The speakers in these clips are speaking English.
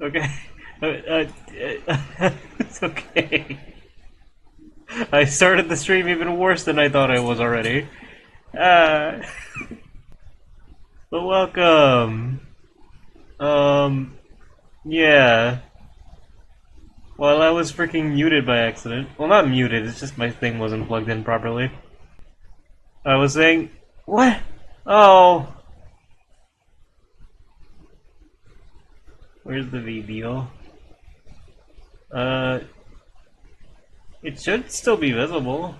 Okay. It's okay. I started the stream even worse than I thought I was already. Uh, but welcome. Um, yeah. Well, I was freaking muted by accident. Well, not muted, it's just my thing wasn't plugged in properly. I was saying, what? Oh, where's the video? Uh, it should still be visible.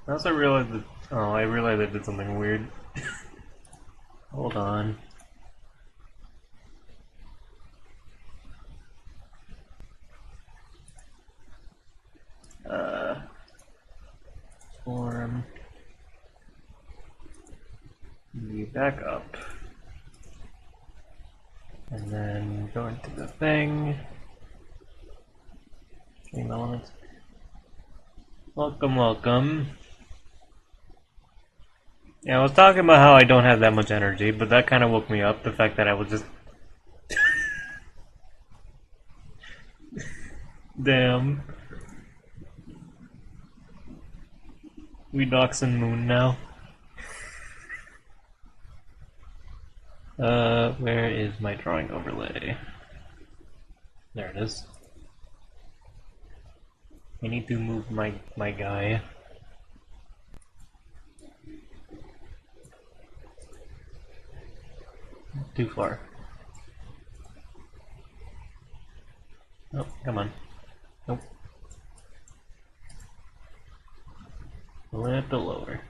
I also realized that. Oh, I realized I did something weird. Hold on. Uh, form. You back up. And then go into the thing. Game elements. Welcome, welcome. Yeah, I was talking about how I don't have that much energy, but that kind of woke me up. The fact that I was just. Damn. We Dachshund Moon now. Where is my drawing overlay? There it is. I need to move my guy. Too far. Oh, come on. Nope. A little lower.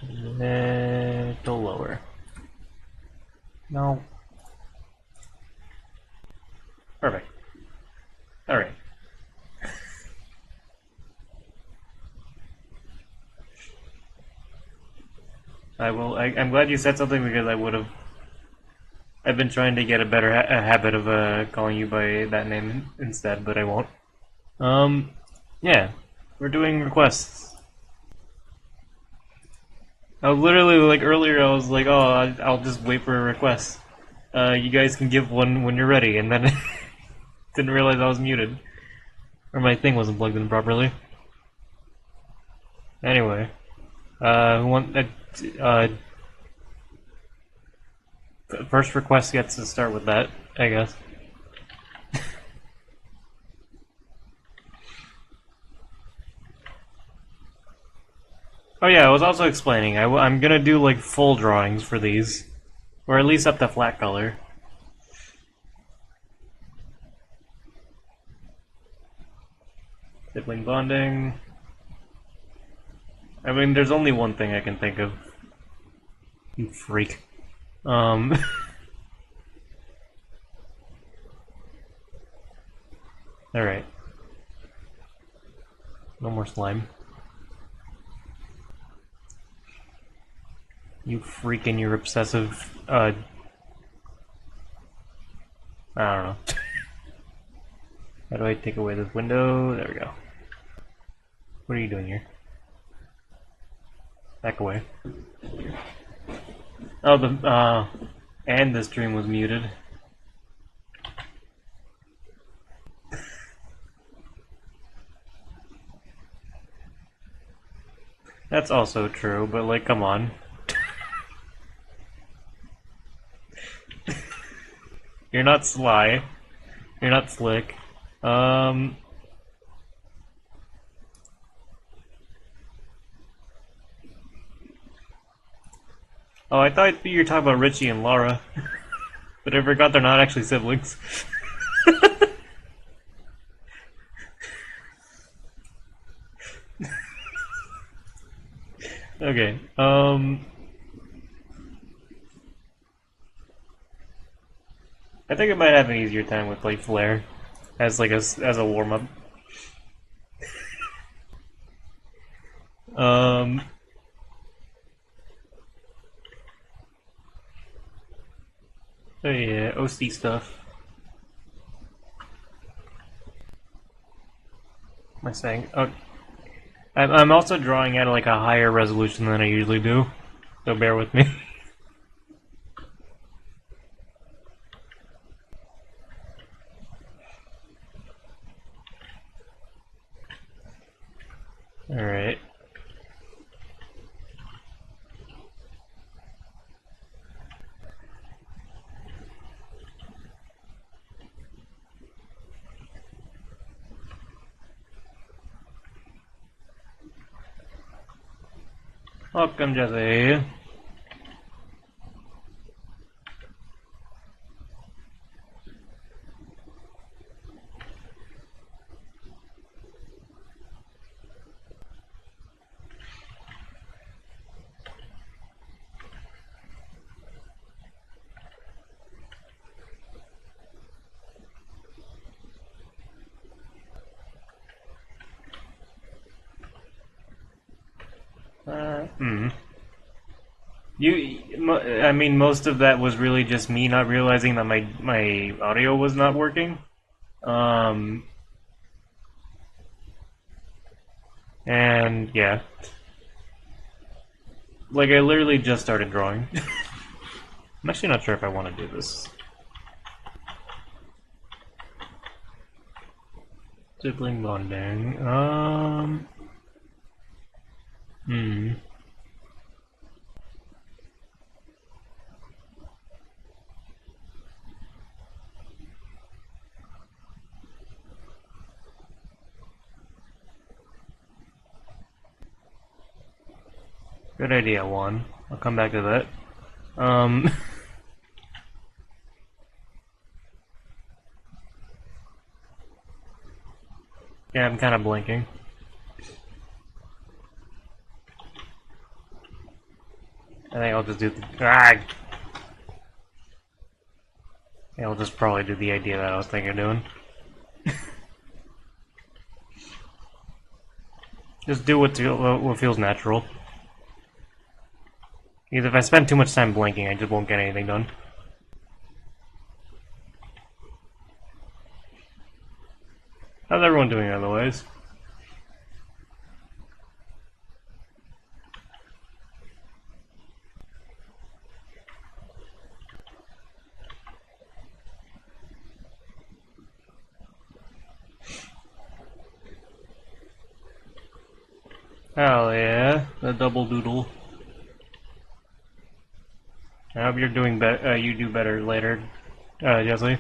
A little lower. No. Perfect. Alright. I'm glad you said something because I would have. I've been trying to get a better a habit of calling you by that name instead, but I won't. Um, yeah, we're doing requests. I was literally like earlier. I was like, "Oh, I'll just wait for a request. You guys can give one when you're ready," and then didn't realize I was muted or my thing wasn't plugged in properly. Anyway, who want first request gets to start with that, I guess. Oh yeah, I was also explaining. I'm gonna do like full drawings for these, or at least up to flat color. Sibling bonding. I mean, there's only one thing I can think of. You freak. Um. all right. No more slime. You freak and your obsessive. I don't know. How do I take away this window? There we go. What are you doing here? Back away. Oh, and the stream was muted. That's also true, but like, come on. You're not sly. You're not slick. Um. Oh, I thought you were talking about Richie and Laura, but I forgot they're not actually siblings. Okay. I think I might have an easier time with like Flare as like as a warm up. Um. Oh yeah, OC stuff. am I saying? Oh, I'm also drawing at like a higher resolution than I usually do, so bear with me. Alright. Welcome, Jesse. Hmm. I mean, most of that was really just me not realizing that my audio was not working. Um, and yeah, like I literally just started drawing. I'm actually not sure if I want to do this. Sibling bonding. Hmm. Good idea, Juan. I'll come back to that. Yeah, I'm kind of blinking. I think I'll just do the. Yeah, I'll just probably do the idea that I was thinking of doing. Just do what feels natural. Because if I spend too much time blinking, I just won't get anything done. How's everyone doing otherwise? Hell yeah, the double doodle. I hope you're doing better. You do better later, Jesse.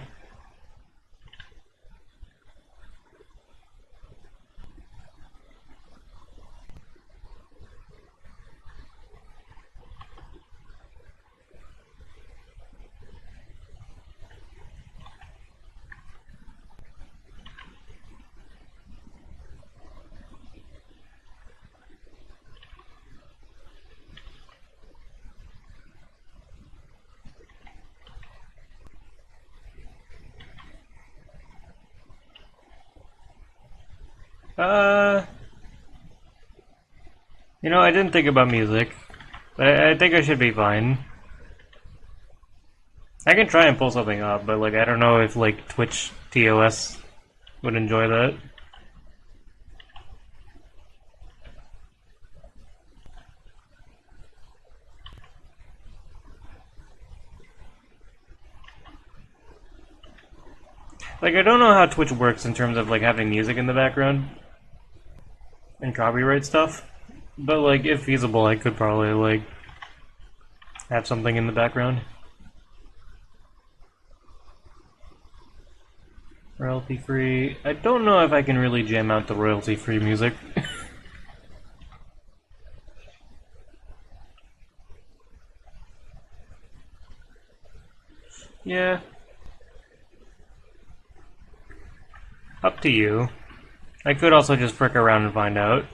Uh, I didn't think about music, but I think I should be fine. I can try and pull something up, but like I don't know if like Twitch TOS would enjoy that. Like I don't know how Twitch works in terms of like having music in the background and copyright stuff, but like if feasible, I could probably like have something in the background. Royalty free. I don't know if I can really jam out the royalty free music. Yeah, up to you. I could also just frick around and find out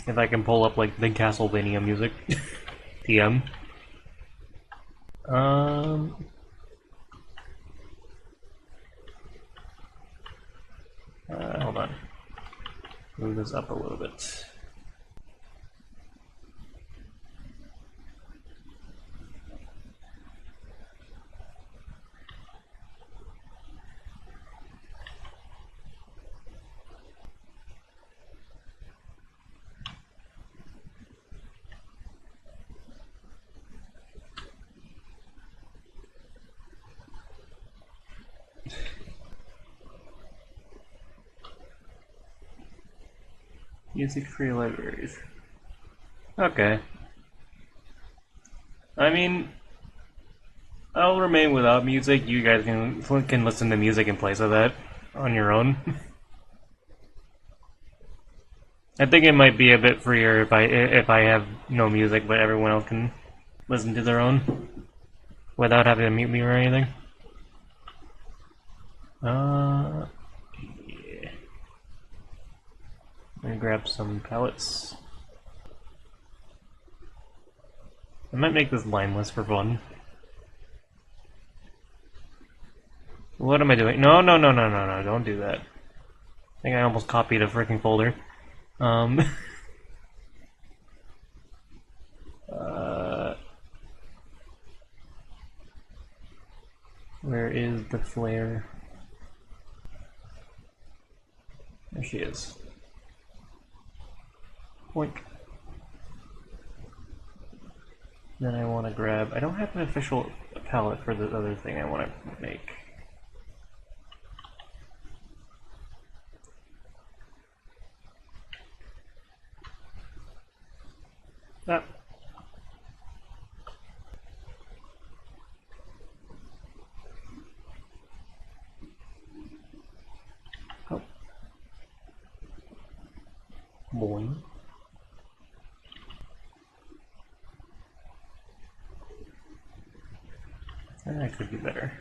if I can pull up like the Castlevania music. TM. Um, hold on. Move this up a little bit. Music free libraries. Okay. I mean, I'll remain without music. You guys can listen to music in place of that on your own. I think it might be a bit freer if I have no music, but everyone else can listen to their own without having to mute me or anything. Yeah. Let me grab some pellets. I might make this lineless for fun. What am I doing? No, no, no, no, no, no, don't do that. I think I almost copied a freaking folder. Where is the flare? There she is. Boink. Then I want to grab... I don't have an official palette for the other thing I want to make. Ah. Oh. Boing. That could be better.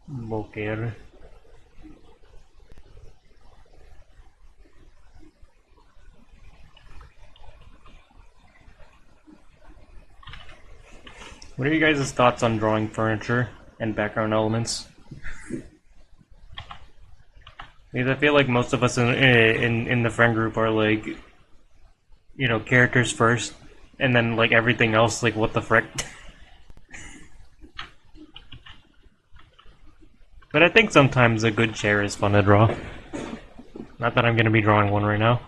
Boker. What are you guys' thoughts on drawing furniture and background elements? Because I feel like most of us in the friend group are like, you know, characters first, and then like everything else, like what the frick. But I think sometimes a good chair is fun to draw. Not that I'm gonna be drawing one right now.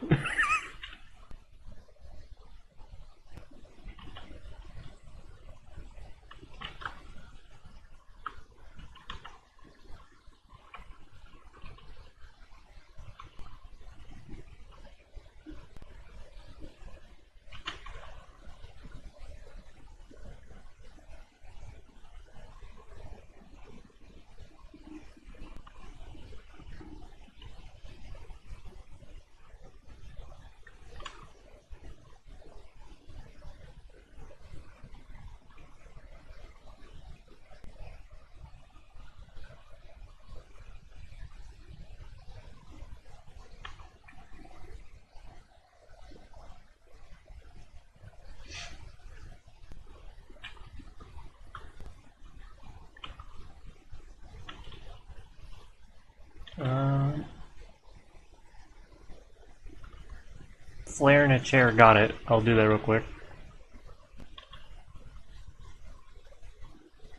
Flare in a chair, got it. I'll do that real quick.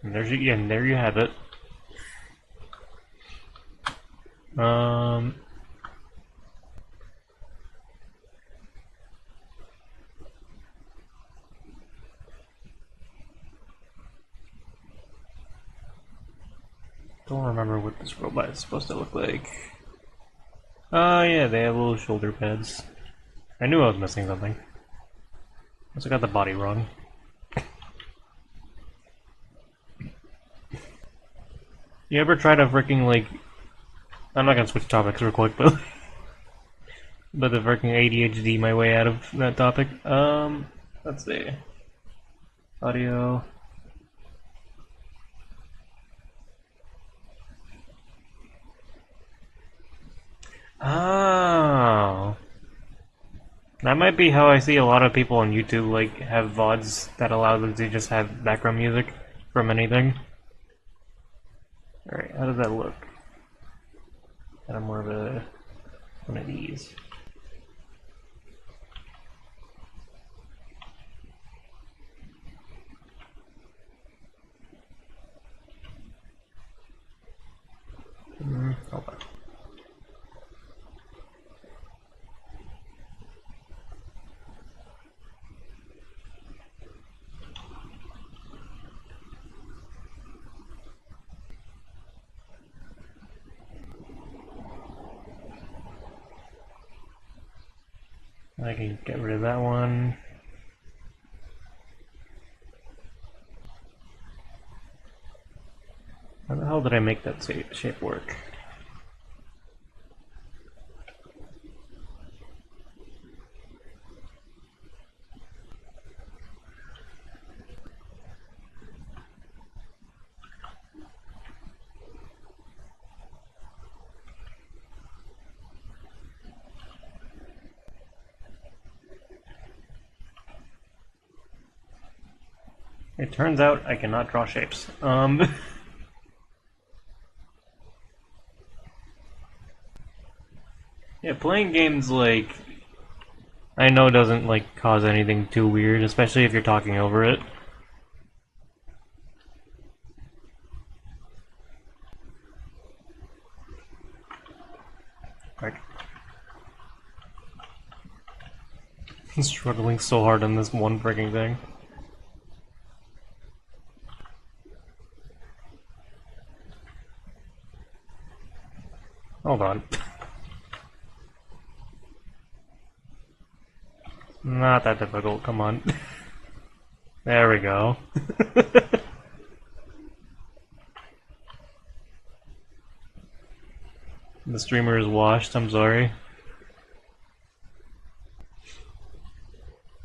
And there you have it. Don't remember what this robot is supposed to look like. Oh yeah, they have little shoulder pads. I knew I was missing something. Also got the body wrong. You ever try to freaking like... I'm not gonna switch topics real quick, but... but the freaking ADHD my way out of that topic. Let's see. Audio... Oh... That might be how I see a lot of people on YouTube like have VODs that allow them to just have background music from anything. Alright, how does that look? Kind of more of a one of these. Hold on. I can get rid of that one. How the hell did I make that shape work? It turns out I cannot draw shapes. Yeah, playing games like I know doesn't like cause anything too weird, especially if you're talking over it. Like, I'm struggling so hard on this one freaking thing. Hold on. Not that difficult, come on. There we go. The streamer is washed, I'm sorry.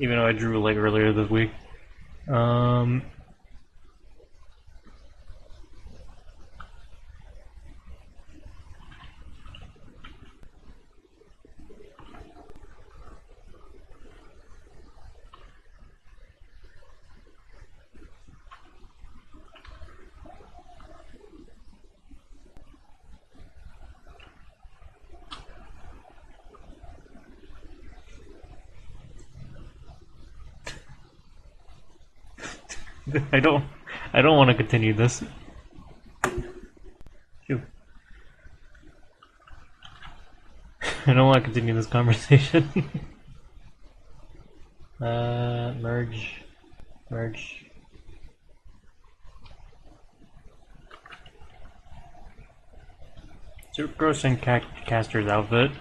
Even though I drew like earlier this week. I don't want to continue this. Phew. I don't want to continue this conversation. Merge. Sucrose and Caster's outfit.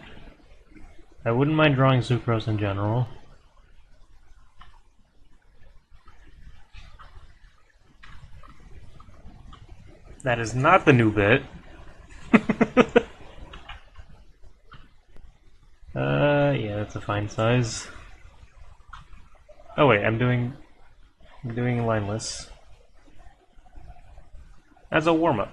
I wouldn't mind drawing Sucrose in general. That is not the new bit. Yeah, that's a fine size. Oh wait, I'm doing lineless as a warm-up.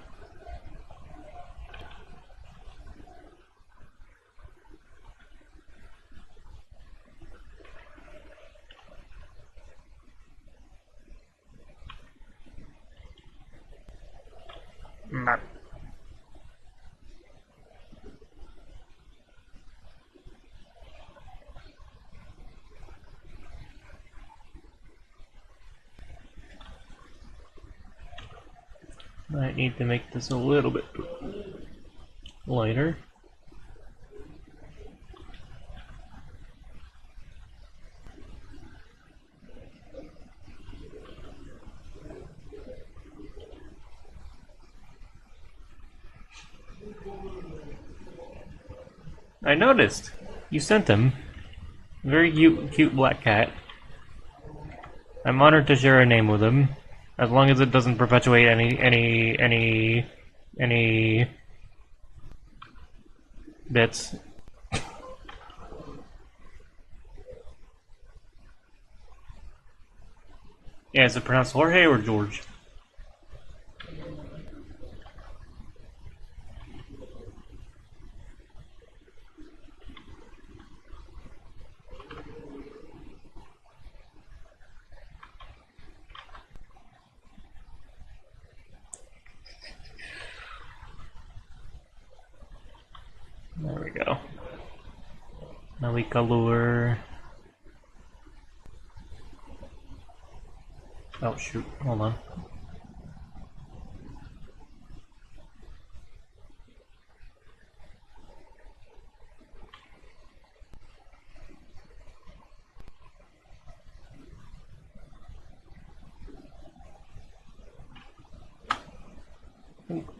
Might need to make this a little bit lighter. I noticed you sent him. Very cute black cat. I'm honored to share a name with him, as long as it doesn't perpetuate any bits. Yeah, is it pronounced Jorge or George? There we go. Now we color. Oh shoot, hold on.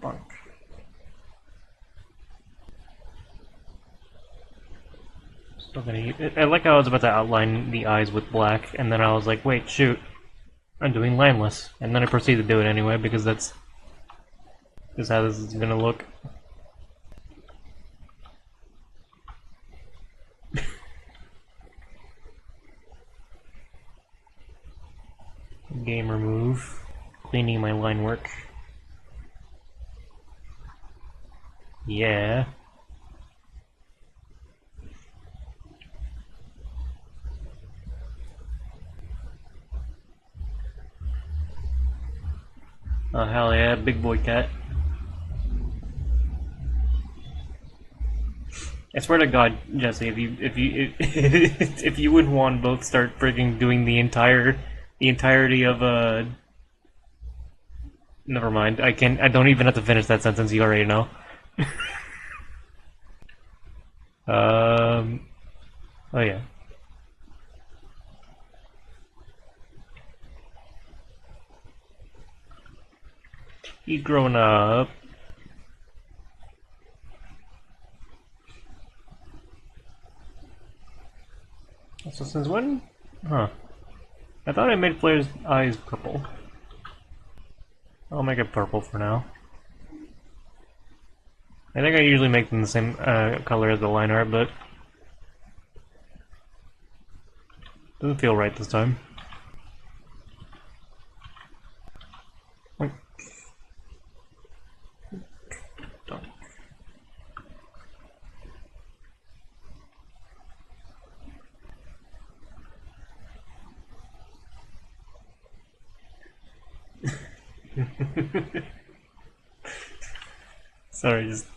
Bunk. Still I like how I was about to outline the eyes with black, and then I was like, wait, shoot, I'm doing lineless. And then I proceeded to do it anyway, because that's just how this is gonna look. Game remove. Cleaning my line work. Yeah. Oh hell yeah, big boy cat. I swear to God, Jesse, if you and Juan both start freaking doing the entirety of never mind. I don't even have to finish that sentence. You already know. Oh yeah. He's grown up. So since when? Huh. I thought I made Flair's eyes purple. I'll make it purple for now. I think I usually make them the same color as the line art, but doesn't feel right this time. Sorry, just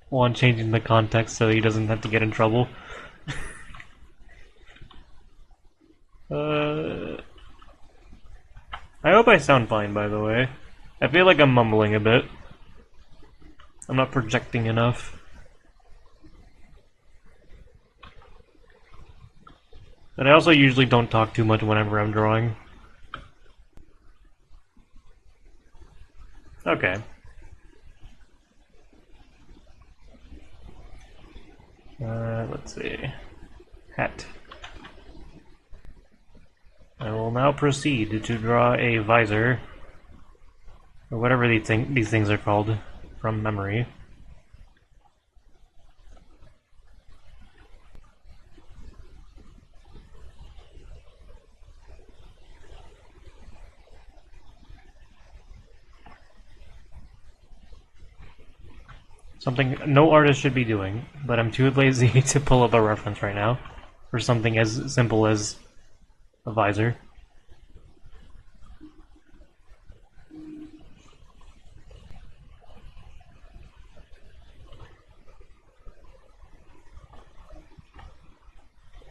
one changing the context so he doesn't have to get in trouble. I hope I sound fine, by the way. I feel like I'm mumbling a bit. I'm not projecting enough. And I also usually don't talk too much whenever I'm drawing. Okay. Let's see. Hat. I will now proceed to draw a visor, or whatever these things are called, from memory. Something no artist should be doing, but I'm too lazy to pull up a reference right now for something as simple as a visor.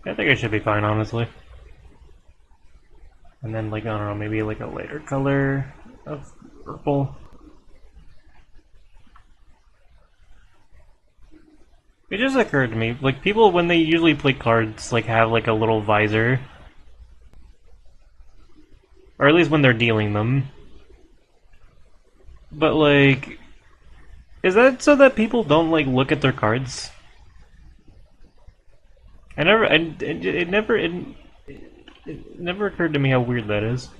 I think I should be fine, honestly. And then, like, I don't know, maybe like a lighter color of purple. It just occurred to me, like, people, when they usually play cards, like, have, like, a little visor. Or at least when they're dealing them. But, like, is that so that people don't, like, look at their cards? It never occurred to me how weird that is.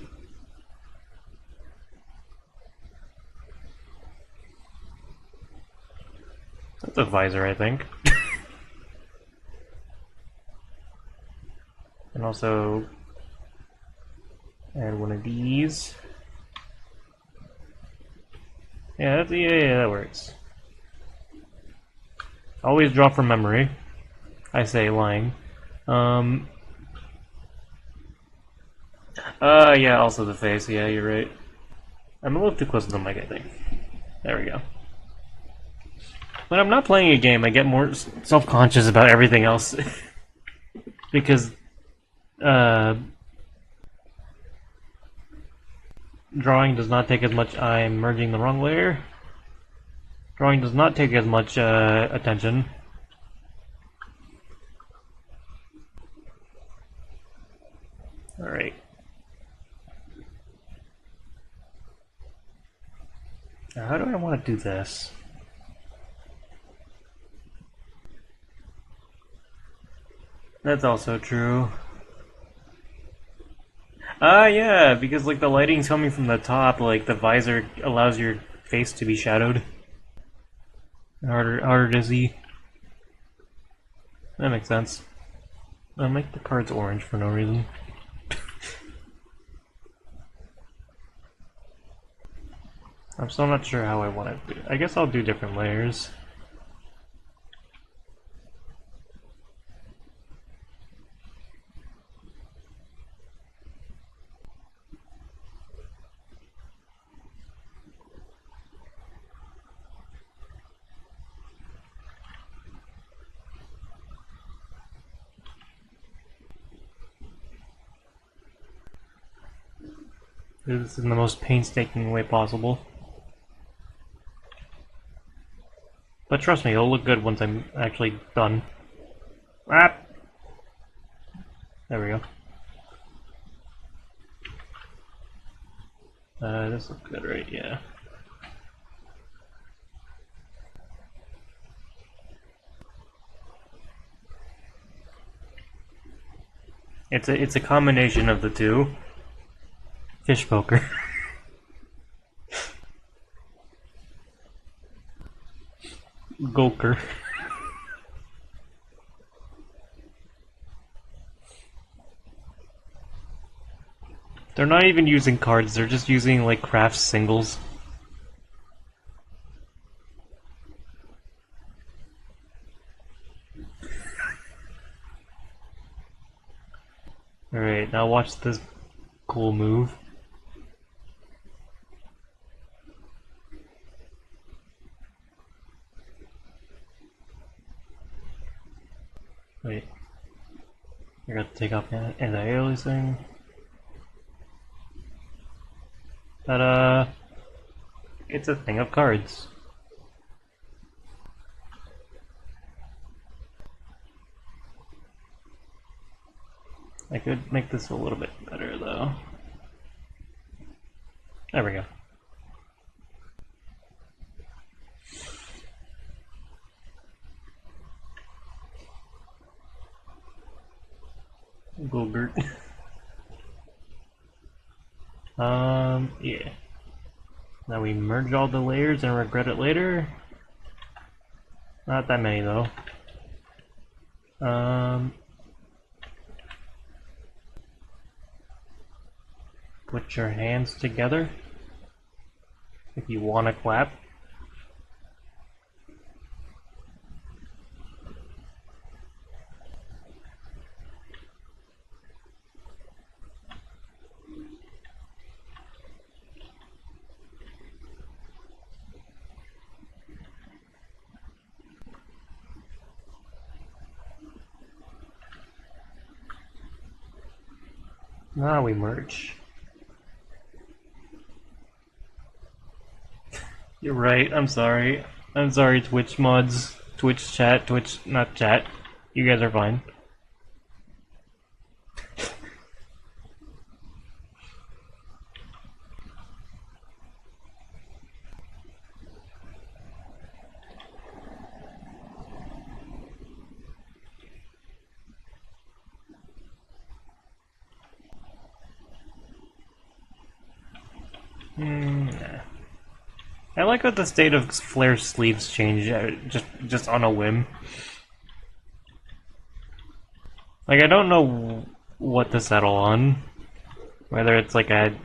That's a visor, I think. And also add one of these. Yeah, that works. Always draw from memory. I say lying. Yeah, also the face. Yeah, you're right. I'm a little too close to the mic, I think. There we go. When I'm not playing a game, I get more self-conscious about everything else. Because, drawing does not take as much... I'm merging the wrong layer. Drawing does not take as much, attention. Alright. Now, how do I want to do this? That's also true. Ah, yeah, because like the lighting's coming from the top, like the visor allows your face to be shadowed. Harder to see. That makes sense. I'll make the cards orange for no reason. I'm still not sure how I want to do it. I guess I'll do different layers. Do this in the most painstaking way possible. But trust me, it'll look good once I'm actually done. Ah! There we go. This looks good, right? Yeah. It's a combination of the two. Fish poker. Gulker. They're not even using cards, they're just using like craft singles. Alright, now watch this cool move. Wait. I got to take off anti-aliasing. Ta-da! It's a thing of cards. I could make this a little bit better though. There we go. Gilbert. Yeah. Now we merge all the layers and regret it later. Not that many though. Put your hands together if you want to clap. Now we merge. You're right, I'm sorry. I'm sorry, Twitch mods. Twitch chat, Twitch, not chat. You guys are fine. Nah. I like how the state of Flair's sleeves change just on a whim. Like I don't know what to settle on, whether it's like a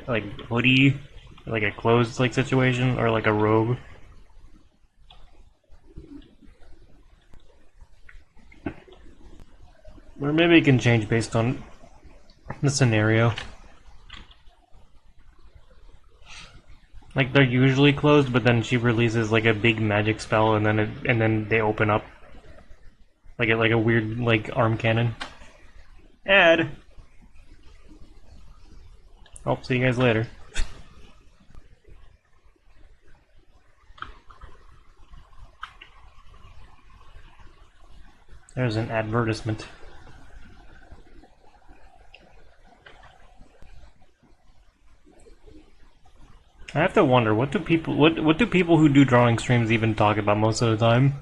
hoodie, like a closed like situation, or like a robe. Or maybe it can change based on the scenario. Like they're usually closed, but then she releases like a big magic spell, and then they open up, like a weird like arm cannon. Add. I'll see you guys later. There's an advertisement. I have to wonder, what do people who do drawing streams even talk about most of the time?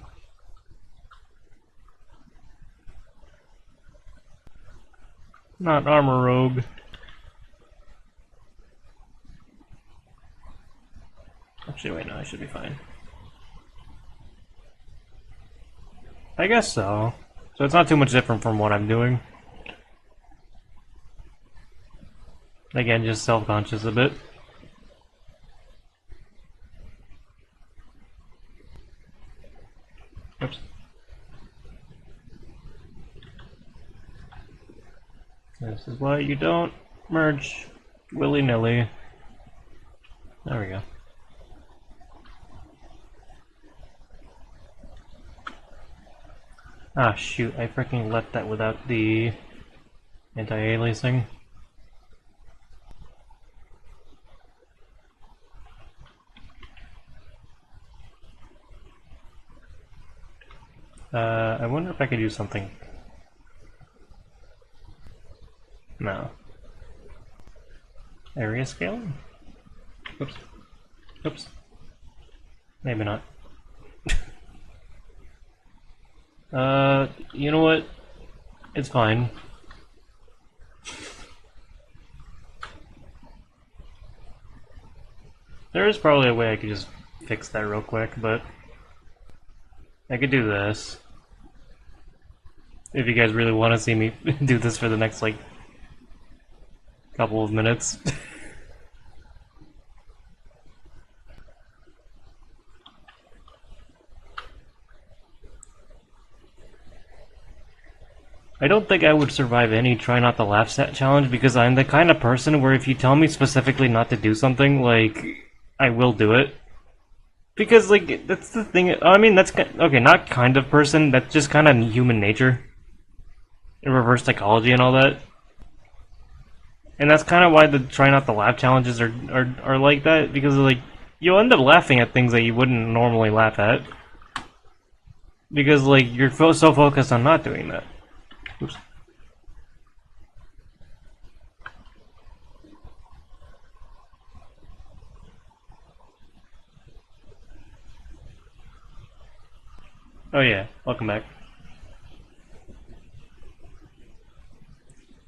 Not armor rogue. Actually, wait, no, I should be fine. I guess so. So it's not too much different from what I'm doing. Again, just self-conscious a bit. Oops. This is why you don't merge willy-nilly. There we go. Ah, shoot, I freaking left that without the anti-aliasing. I wonder if I could do something. No. Area scaling? Oops. Oops. Maybe not. You know what? It's fine. There is probably a way I could just fix that real quick, but I could do this. If you guys really want to see me do this for the next, like, couple of minutes. I don't think I would survive any try not to laugh set challenge because I'm the kind of person where if you tell me specifically not to do something, like, I will do it. Because, like, that's the thing. I mean, that's okay, not kind of person, that's just kind of human nature. In reverse psychology and all that. And that's kind of why the try not to laugh challenges are like that, because, like, you'll end up laughing at things that you wouldn't normally laugh at. Because, like, you're so focused on not doing that. Oops. Oh yeah, welcome back.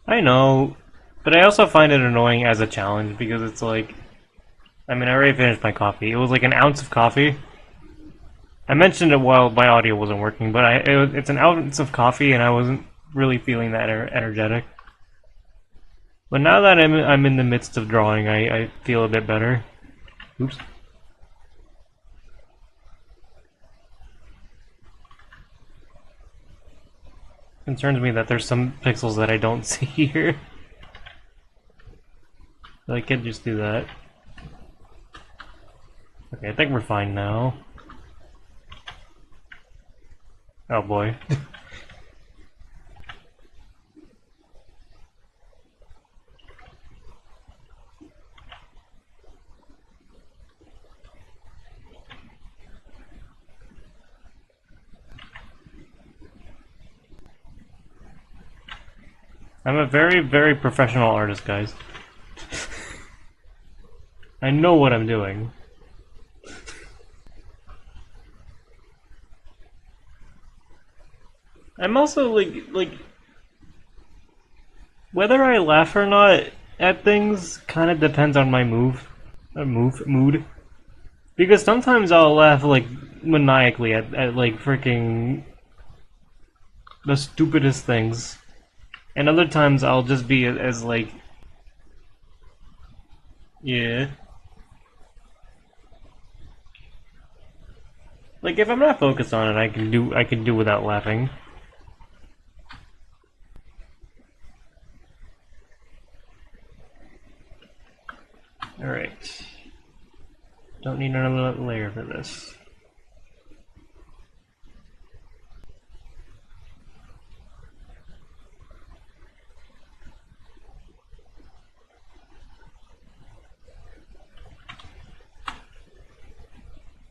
I know, but I also find it annoying as a challenge because it's like, I mean, I already finished my coffee. It was like an ounce of coffee. I mentioned it while my audio wasn't working, but it's an ounce of coffee, and I wasn't really feeling that energetic. But now that I'm in the midst of drawing, I feel a bit better. Oops. Concerns me that there's some pixels that I don't see here. So I can't just do that. Okay, I think we're fine now. Oh boy. I'm a very, very professional artist, guys. I know what I'm doing. I'm also like whether I laugh or not at things kind of depends on my mood. Because sometimes I'll laugh like maniacally at like freaking the stupidest things, and other times I'll just be as like, yeah. Like if I'm not focused on it, I can do without laughing. Alright. Don't need another layer for this.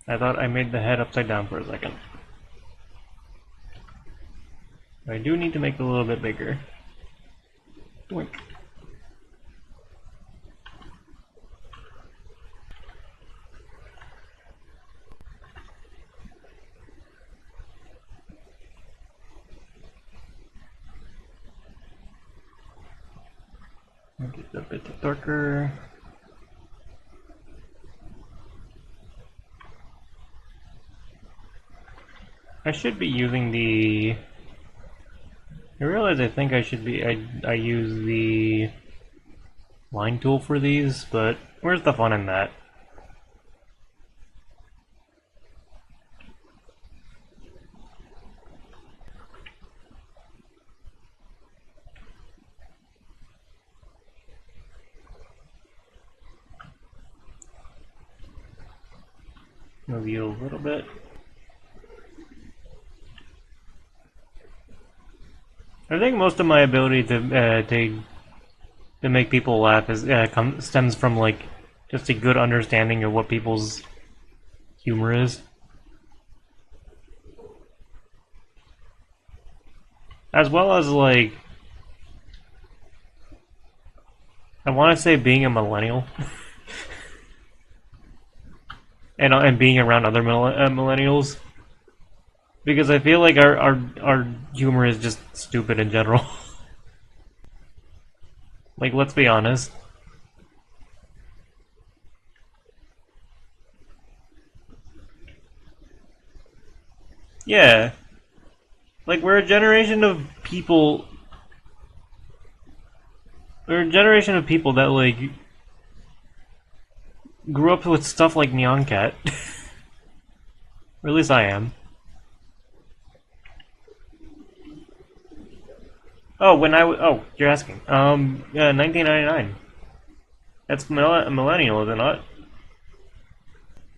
I thought I made the head upside down for a second. I do need to make it a little bit bigger. Wink. Make it a bit darker. I should be using the... I realize I think I should be... I use the line tool for these, but where's the fun in that? Move you a little bit. I think most of my ability to make people laugh is stems from like just a good understanding of what people's humor is. As well as like I want to say being a millennial and being around other millennials, because I feel like our humor is just stupid in general. Like, let's be honest. Yeah. Like, we're a generation of people. We're a generation of people that, like, grew up with stuff like Nyan Cat. Or at least I am. Oh, oh, you're asking. Yeah, 1999. That's millennial, is it not?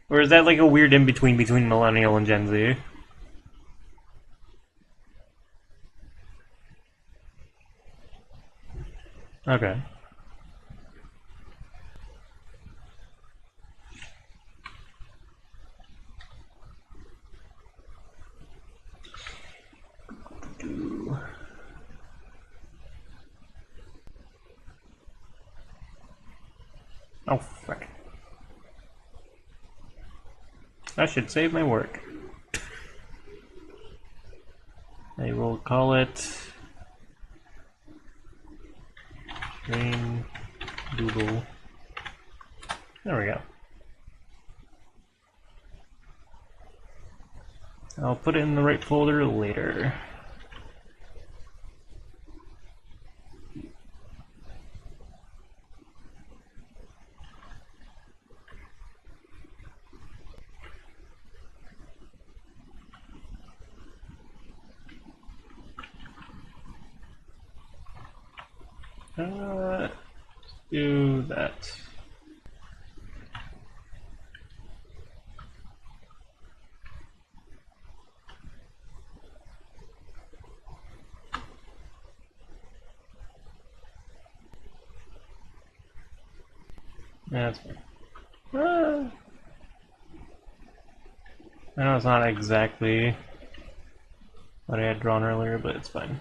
Or is that like a weird in-between between millennial and Gen Z? Okay. Oh, frick. I should save my work. I will call it Dream Doodle. There we go. I'll put it in the right folder later. Let's do that. Yeah, that's fine. I know it's not exactly what I had drawn earlier, but it's fine.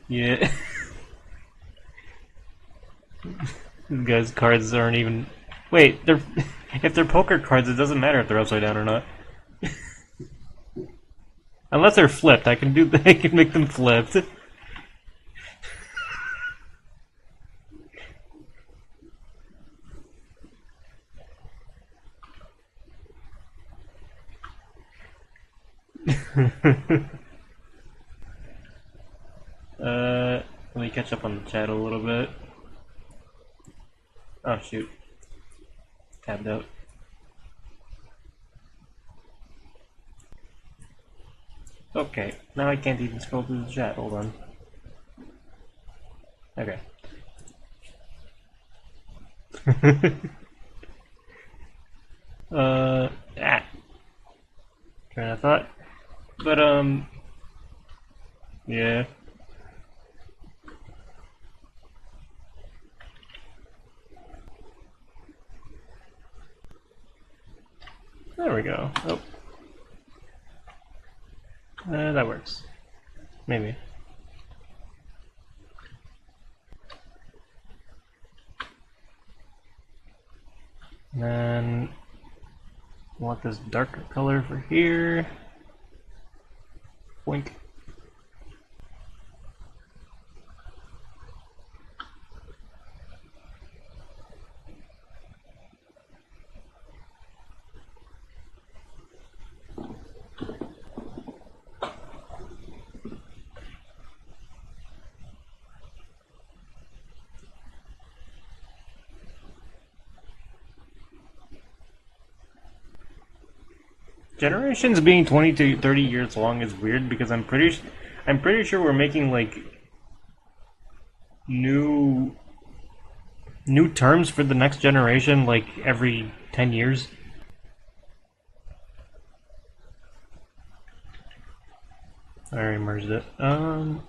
Yeah. These guys' cards aren't even... Wait, they're... if they're poker cards, it doesn't matter if they're upside down or not. Unless they're flipped, I can I can make them flipped. Let me catch up on the chat a little bit. Oh shoot. Tabbed out. Okay, now I can't even scroll through the chat, hold on. Okay. Ah. Train of thought. But, yeah. There we go. Oh. That works. Maybe. And then I want this darker color for here. Boink. Generations being 20 to 30 years long is weird because I'm pretty sure we're making like new terms for the next generation like every 10 years. I already merged it. Alright.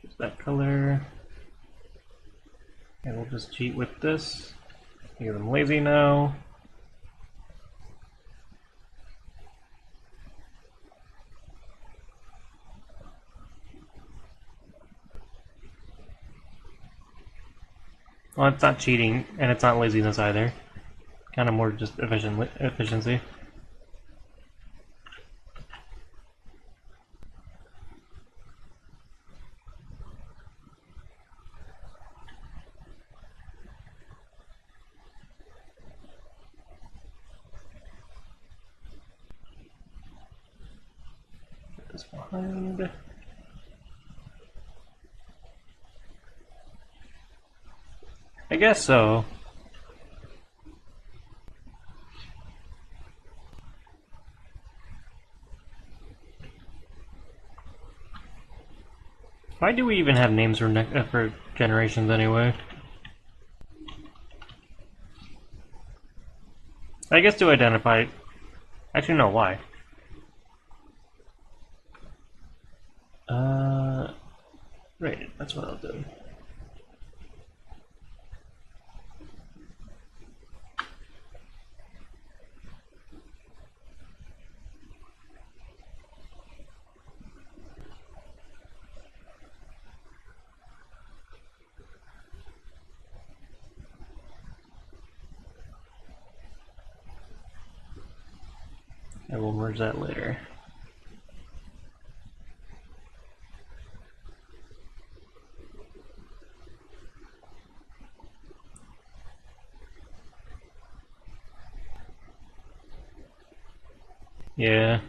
Use that color. And we'll just cheat with this. Because I'm lazy now. Well, it's not cheating, and it's not laziness either. Kind of more just efficiency. Put this behind. I guess so. Why do we even have names for generations anyway? I guess to identify. Actually, no. Why? Right. That's what I'll do. I will merge that later. Yeah.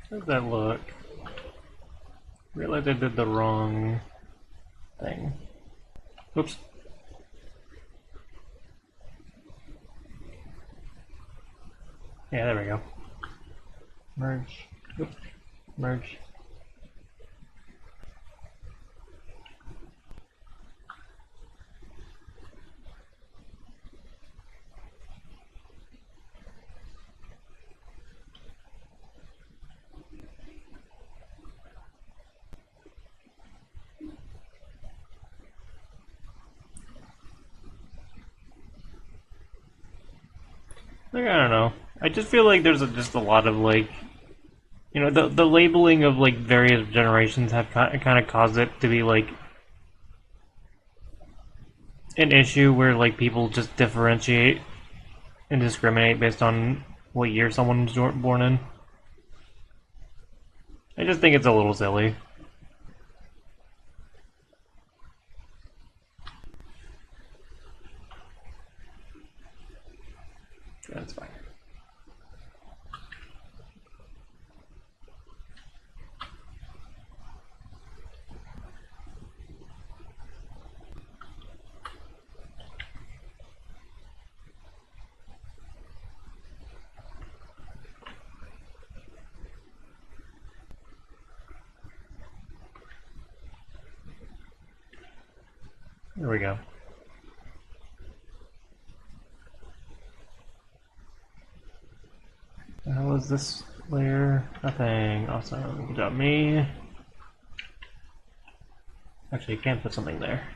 How does that look? Realized I did the wrong thing. Oops. Yeah, there we go. Merge. Oops. Merge. Like, I don't know. I just feel like there's just a lot of like, you know, the labeling of like various generations have kind of caused it to be like an issue where like people just differentiate and discriminate based on what year someone was born in. I just think it's a little silly. That's fine. There we go. How is this layer? Nothing. Awesome. Good job, me. Actually, you can't put something there.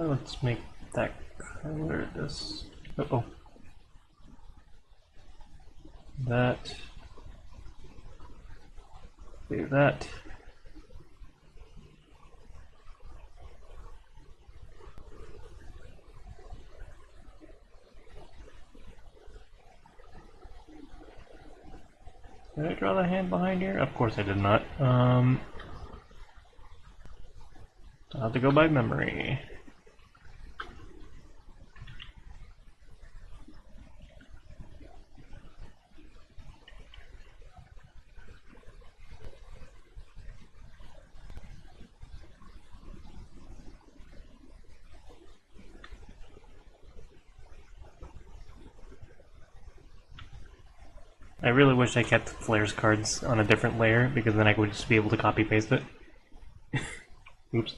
Let's make that color this. Uh-oh. That. Do that. Did I draw the hand behind here? Of course I did not. I'll have to go by memory. I really wish I kept Flair's cards on a different layer, because then I would just be able to copy paste it. Oops.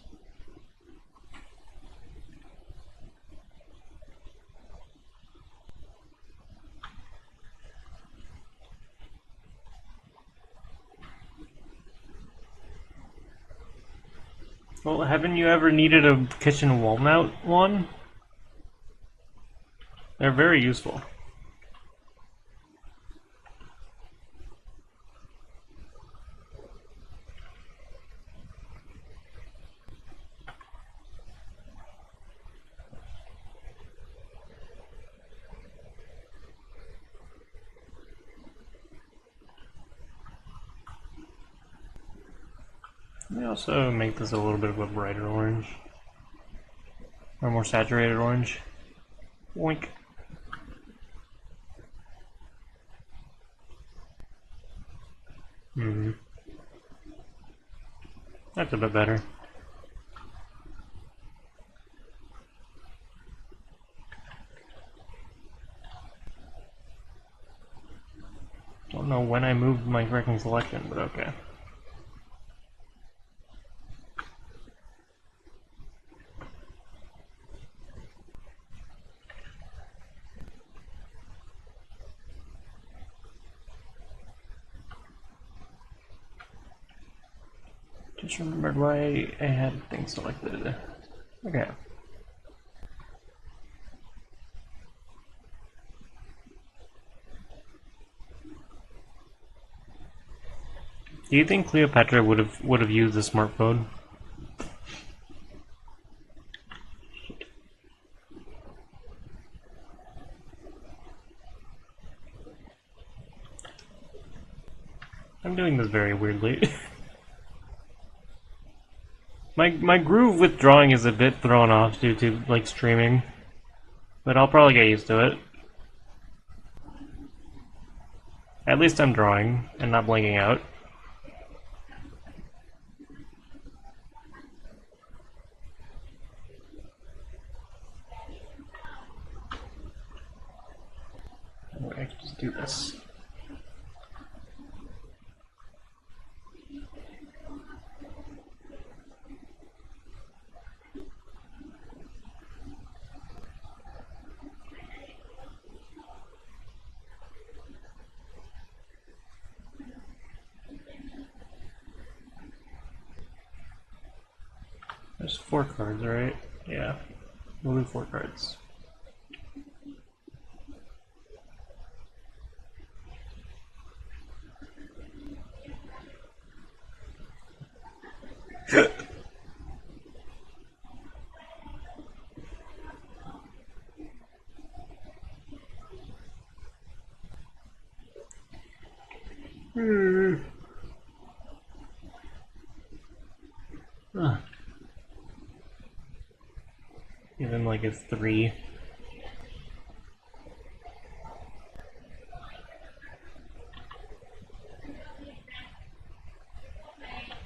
Well, haven't you ever needed a kitchen wall mount one? They're very useful. Let me also make this a little bit of a brighter orange. Or more saturated orange. Oink. That's a bit better. Don't know when I moved my freaking selection, but okay. Just remembered why I had things selected. Okay. Do you think Cleopatra would have used the smartphone? I'm doing this very weirdly. My groove with drawing is a bit thrown off due to like streaming, but I'll probably get used to it. At least I'm drawing and not blanking out. I can just do this. There's 4 cards, right? Yeah. We'll do 4 cards. Ugh. Give him like a 3.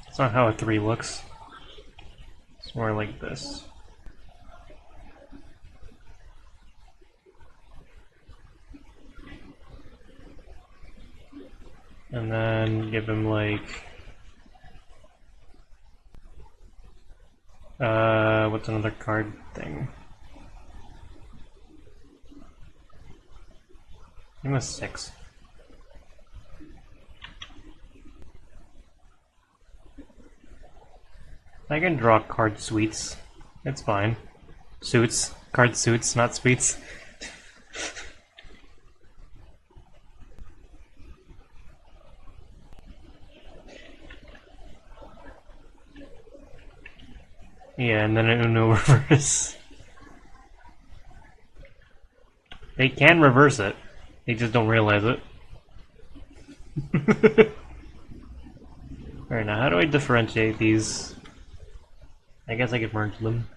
That's not how a 3 looks. It's more like this. And then give him like... what's another card thing? Give him a 6. I can draw card suites. It's fine. Suits. Card suits, not suites. Yeah, and then an Uno reverse. They can reverse it. They just don't realize it. Alright, now how do I differentiate these? I guess I could merge them.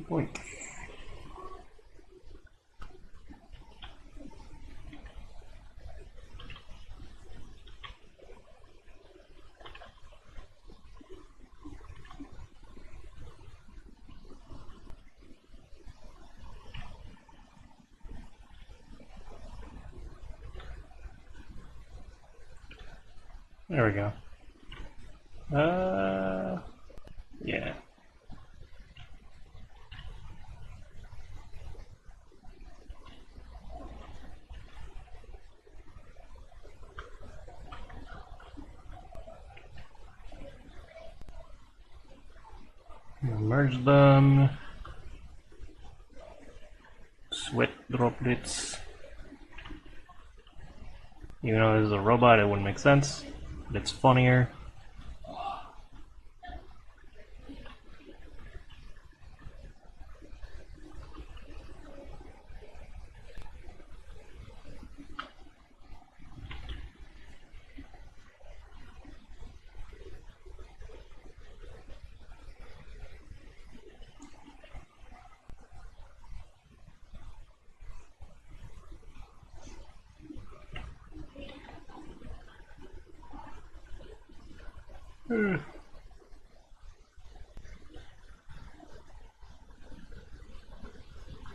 Boink. There we go. Yeah. Merge them. Sweat droplets. Even though this is a robot, it wouldn't make sense. But it's funnier.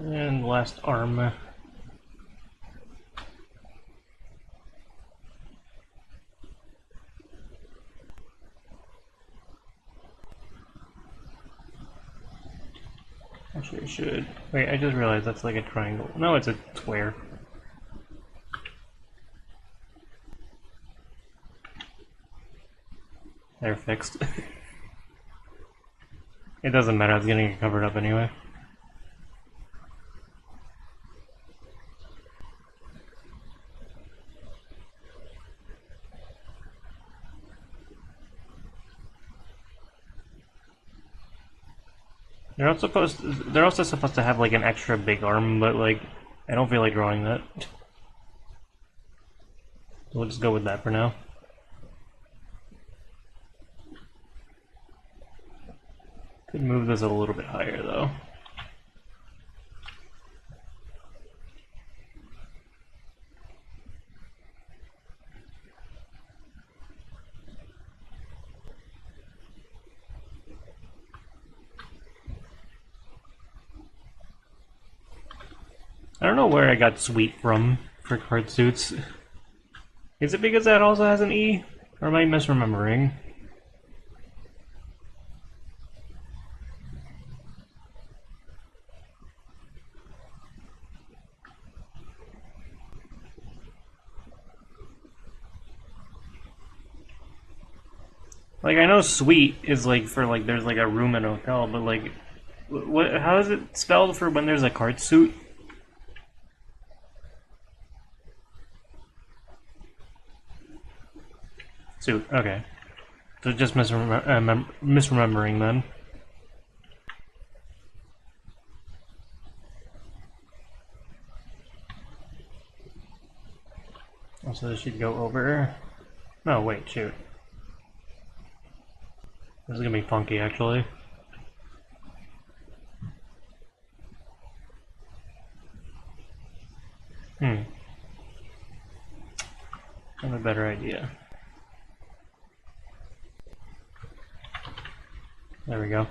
And last arm. Actually, I should. Wait, I just realized that's like a triangle. No, it's a square. They're fixed. It doesn't matter, it's gonna get covered up anyway. They're also supposed to have like an extra big arm, but like I don't feel like drawing that. We'll just go with that for now. Could move this a little bit higher though. I don't know where I got sweet from for card suits. Is it because that also has an E? Or am I misremembering? Like, I know sweet is like for like there's like a room in a hotel, but like, what? How is it spelled for when there's a card suit? Suit. Okay. So just misremembering then. Also, this should go over. No, wait, shoot. This is gonna be funky, actually. I have a better idea. There we go.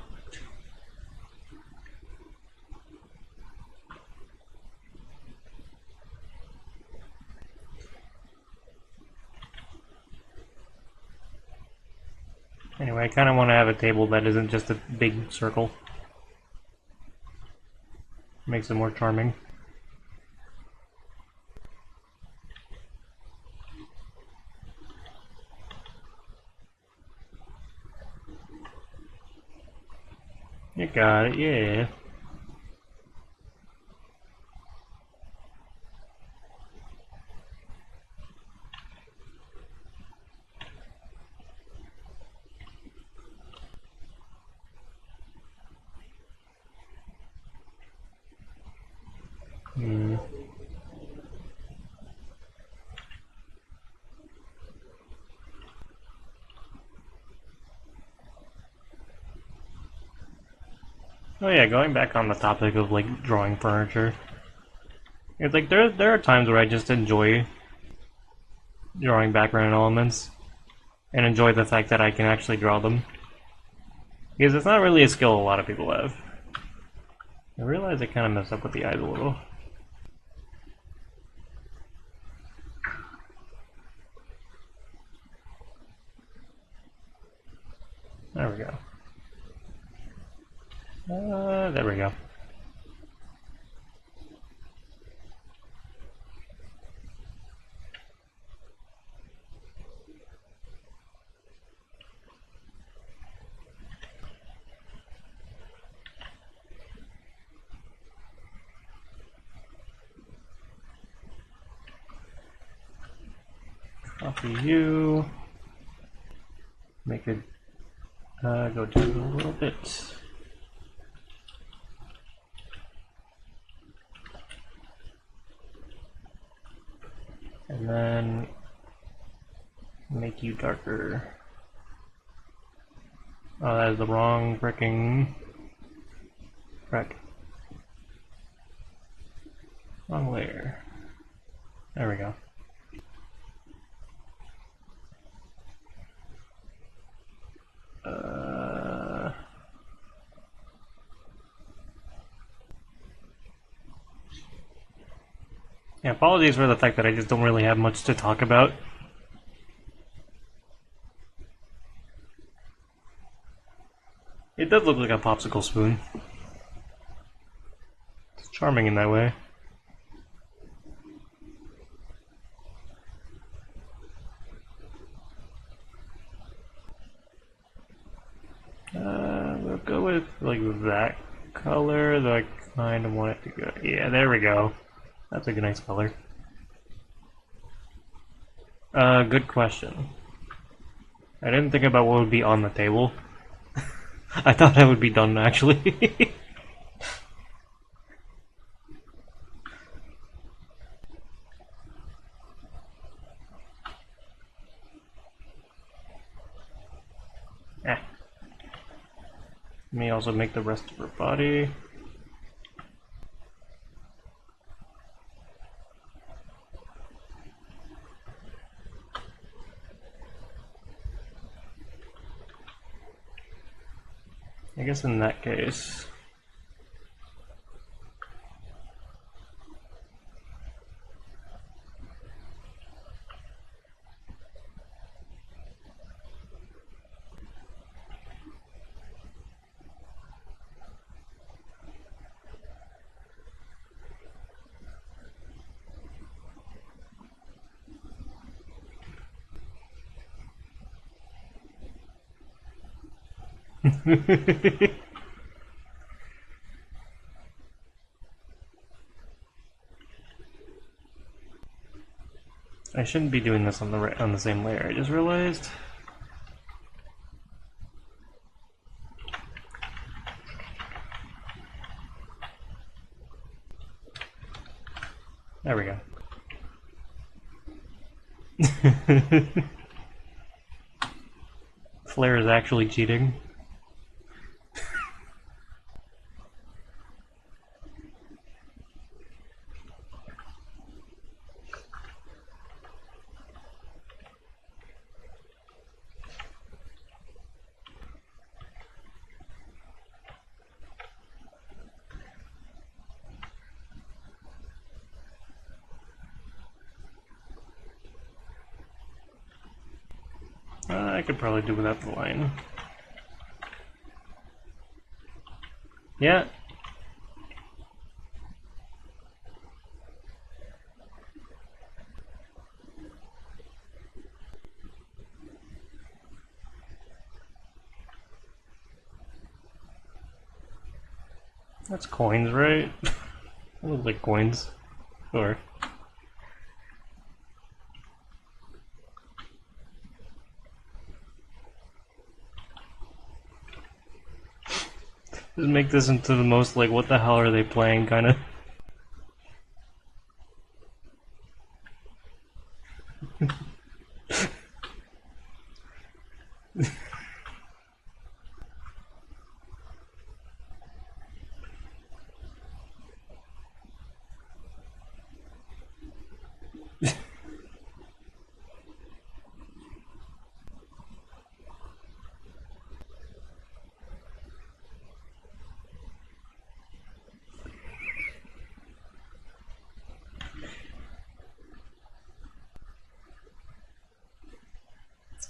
Anyway, I kind of want to have a table that isn't just a big circle. Makes it more charming. You got it, yeah. Oh yeah, going back on the topic of like drawing furniture. It's like there are times where I just enjoy drawing background elements and enjoy the fact that I can actually draw them. Because it's not really a skill a lot of people have. I realize I kind of messed up with the eyes a little. There we go. There we go. Copy you. Make it go down a little bit. And then make you darker. Oh, that is the wrong fricking frick. Wrong layer. There we go. Yeah, apologies for the fact that I just don't really have much to talk about. It does look like a popsicle spoon. It's charming in that way. We'll go with like that color that I kind of want it to go. Yeah, there we go. That's a nice color. Good question. I didn't think about what would be on the table. I thought I would be done actually. Let me also make the rest of her body. I guess in that case... I shouldn't be doing this on the same layer, I just realized. There we go. Flare is actually cheating. I could probably do without the line. Yeah. That's coins, right? They look like coins. Sure. Just make this into the most, like, what the hell are they playing kind of.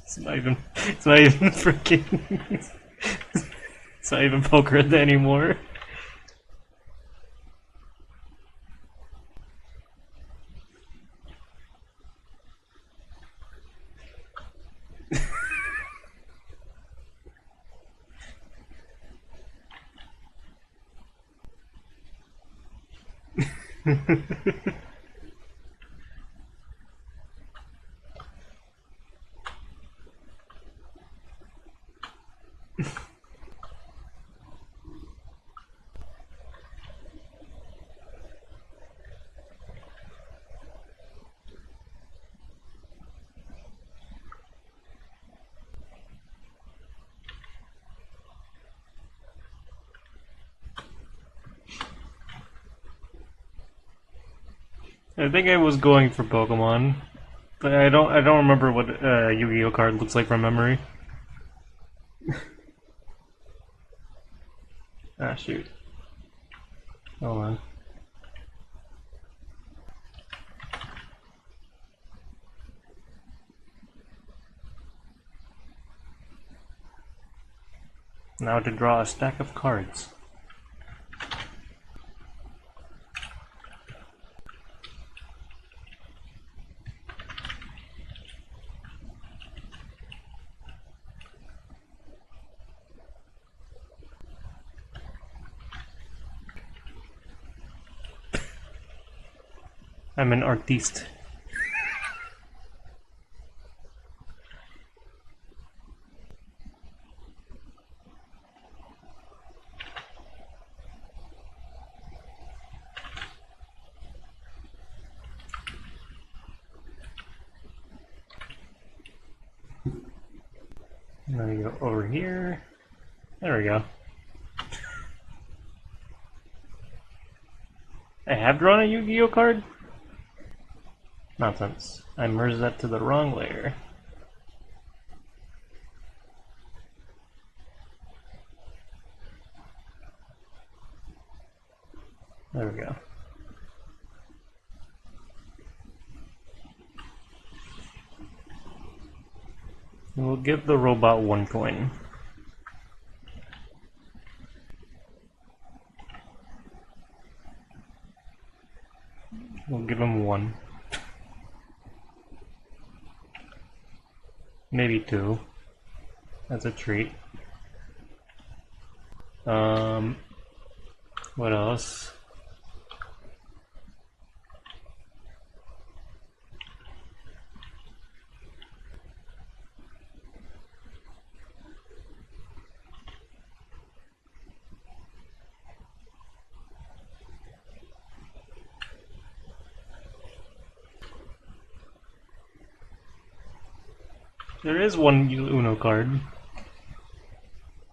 It's not even. It's not even freaking. It's not even poker anymore. I think I was going for Pokemon, but I don't remember what Yu-Gi-Oh card looks like from memory. Ah, shoot. Hold on. Now to draw a stack of cards. I'm an artiste. Let me go over here. There we go. I have drawn a Yu-Gi-Oh card? Nonsense. I merged that to the wrong layer. There we go. We'll give the robot 1 coin. We'll give him 1. Maybe 2. That's a treat. What else? There is one Uno card.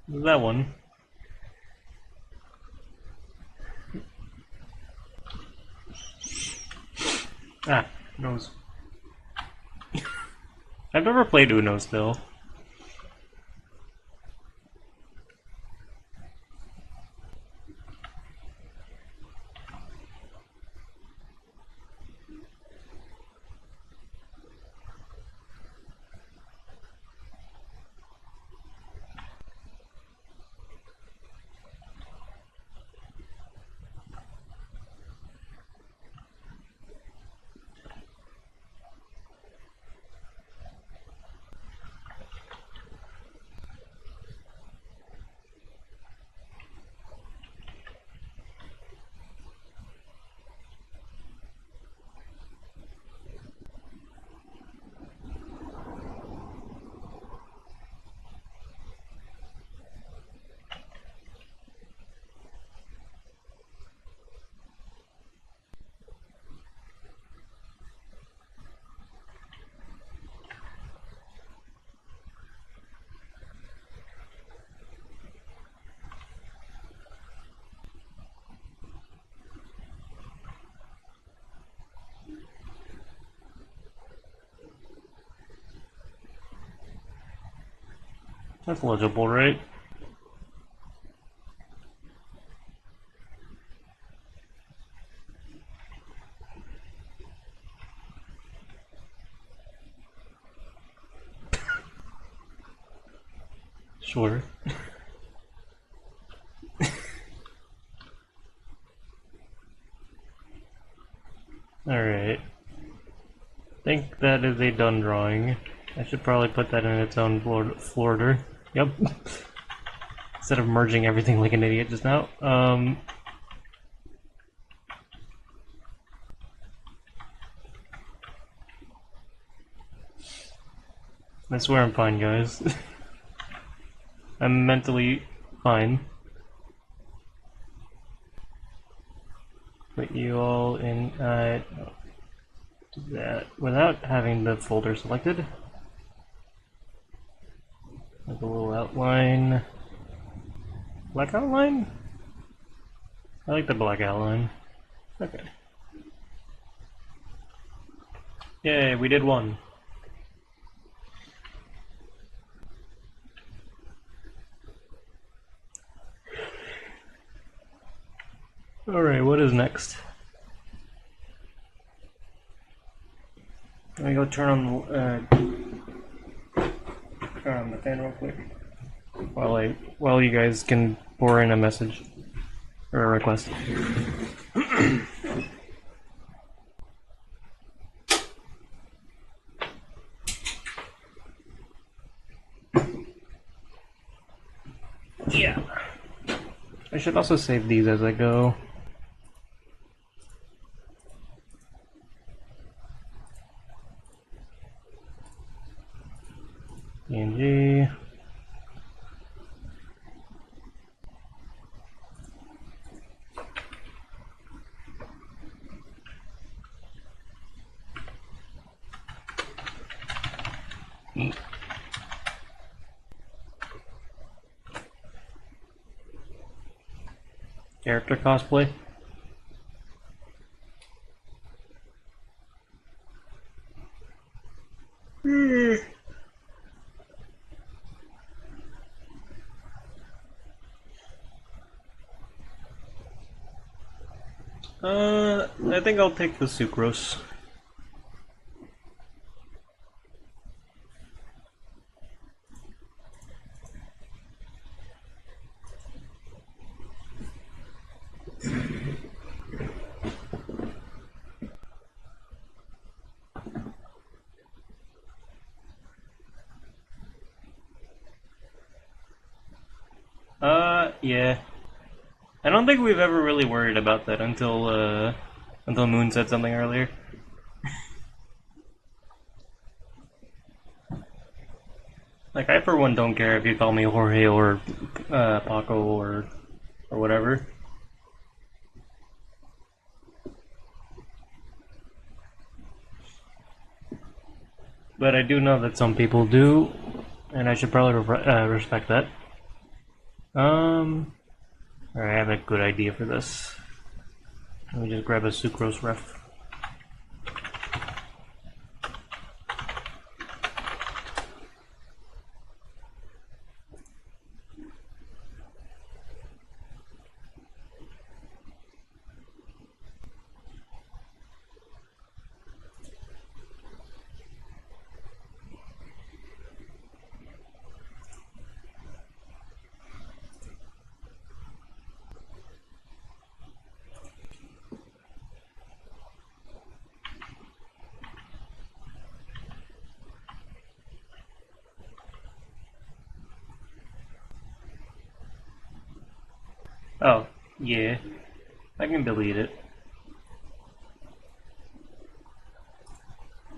That one. Ah, Uno's. I've never played Uno still. That's legible, right? Sure. Alright. I think that is a done drawing. I should probably put that in its own folder. Yep. Instead of merging everything like an idiot just now. I swear I'm fine, guys. I'm mentally fine. Put you all in, do that without having the folder selected. Like a little outline. Black outline? I like the black outline. Okay. Yay, we did one. Alright, what is next? Let me go turn on the fan real quick. While you guys can pour in a message or a request. Yeah. I should also save these as I go. PNG. Character cosplay. I think I'll take the sucrose. Yeah. I don't think we've ever really worried about that until Moon said something earlier. Like, I for one don't care if you call me Jorge or Paco or whatever. But I do know that some people do, and I should probably respect that. Alright, I have a good idea for this. Let me just grab a sucrose ref. Oh, yeah. I can delete it.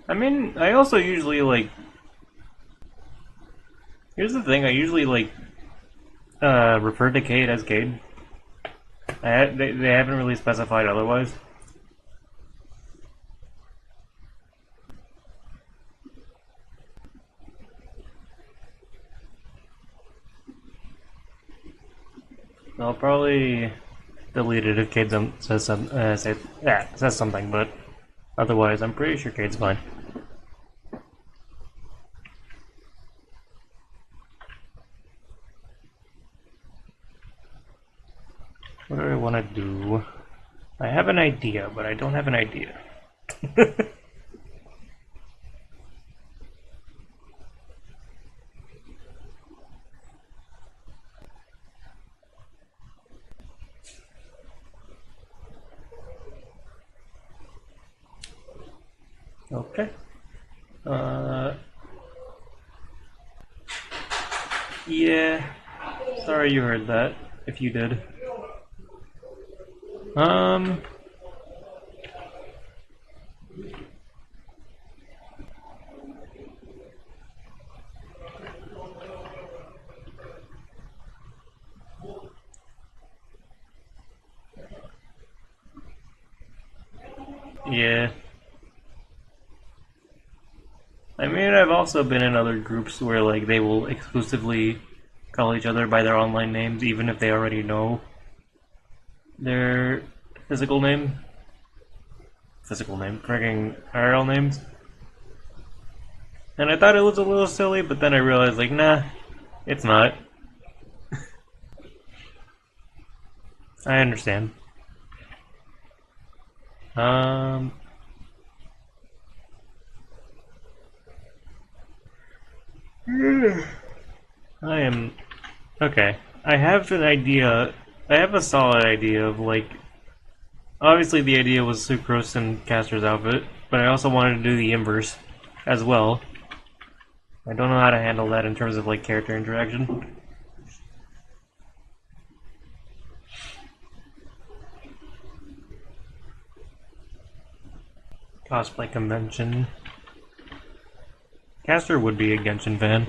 I mean, I also usually, like... Here's the thing, I usually, like, refer to Cade as Cade. They haven't really specified otherwise. I'll probably delete it if Cade says something, but otherwise, I'm pretty sure Cade's fine. What do I want to do? I have an idea, but I don't have an idea. Okay. Yeah. Sorry you heard that, if you did. Yeah. I mean, I've also been in other groups where, like, they will exclusively call each other by their online names, even if they already know their physical name. Frigging IRL names. And I thought it was a little silly, but then I realized, like, nah, it's not. I understand. I am... Okay. I have an idea. I have a solid idea of, like... Obviously the idea was Sucrose and Castor's outfit, but I also wanted to do the inverse as well. I don't know how to handle that in terms of, like, character interaction. Cosplay convention. Castor would be a Genshin fan.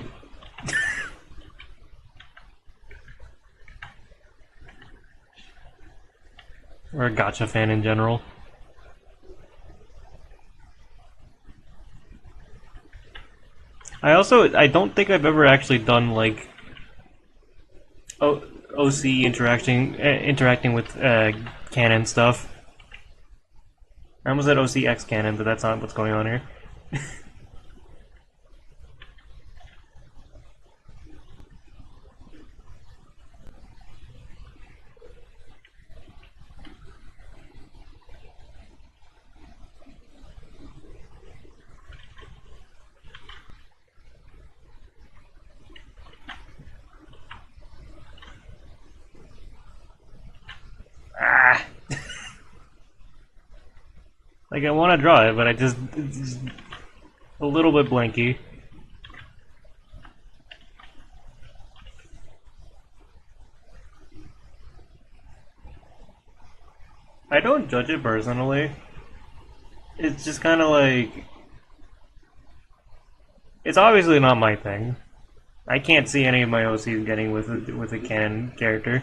Or a gacha fan in general. I don't think I've ever actually done, like, OC interacting with canon stuff. I almost said OC X canon, but that's not what's going on here. Ah! Like, I want to draw it, but it's just a little bit blanky. I don't judge it personally. It's just kind of like... It's obviously not my thing. I can't see any of my OCs getting with a canon character.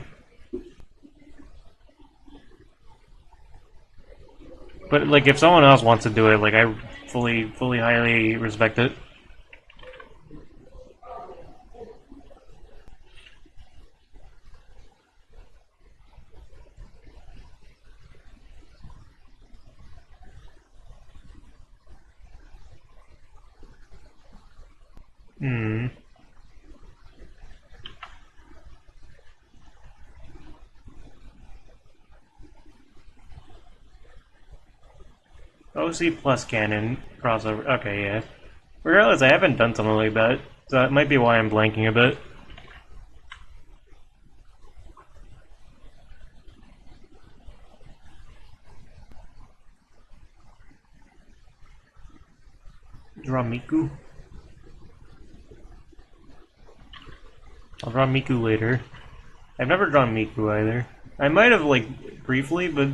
But, like, if someone else wants to do it, like, I fully highly respect it. OC plus canon crossover. Okay, yeah. Regardless, I haven't done something like that, so that might be why I'm blanking a bit. Draw Miku. I'll draw Miku later. I've never drawn Miku either. I might have like briefly, but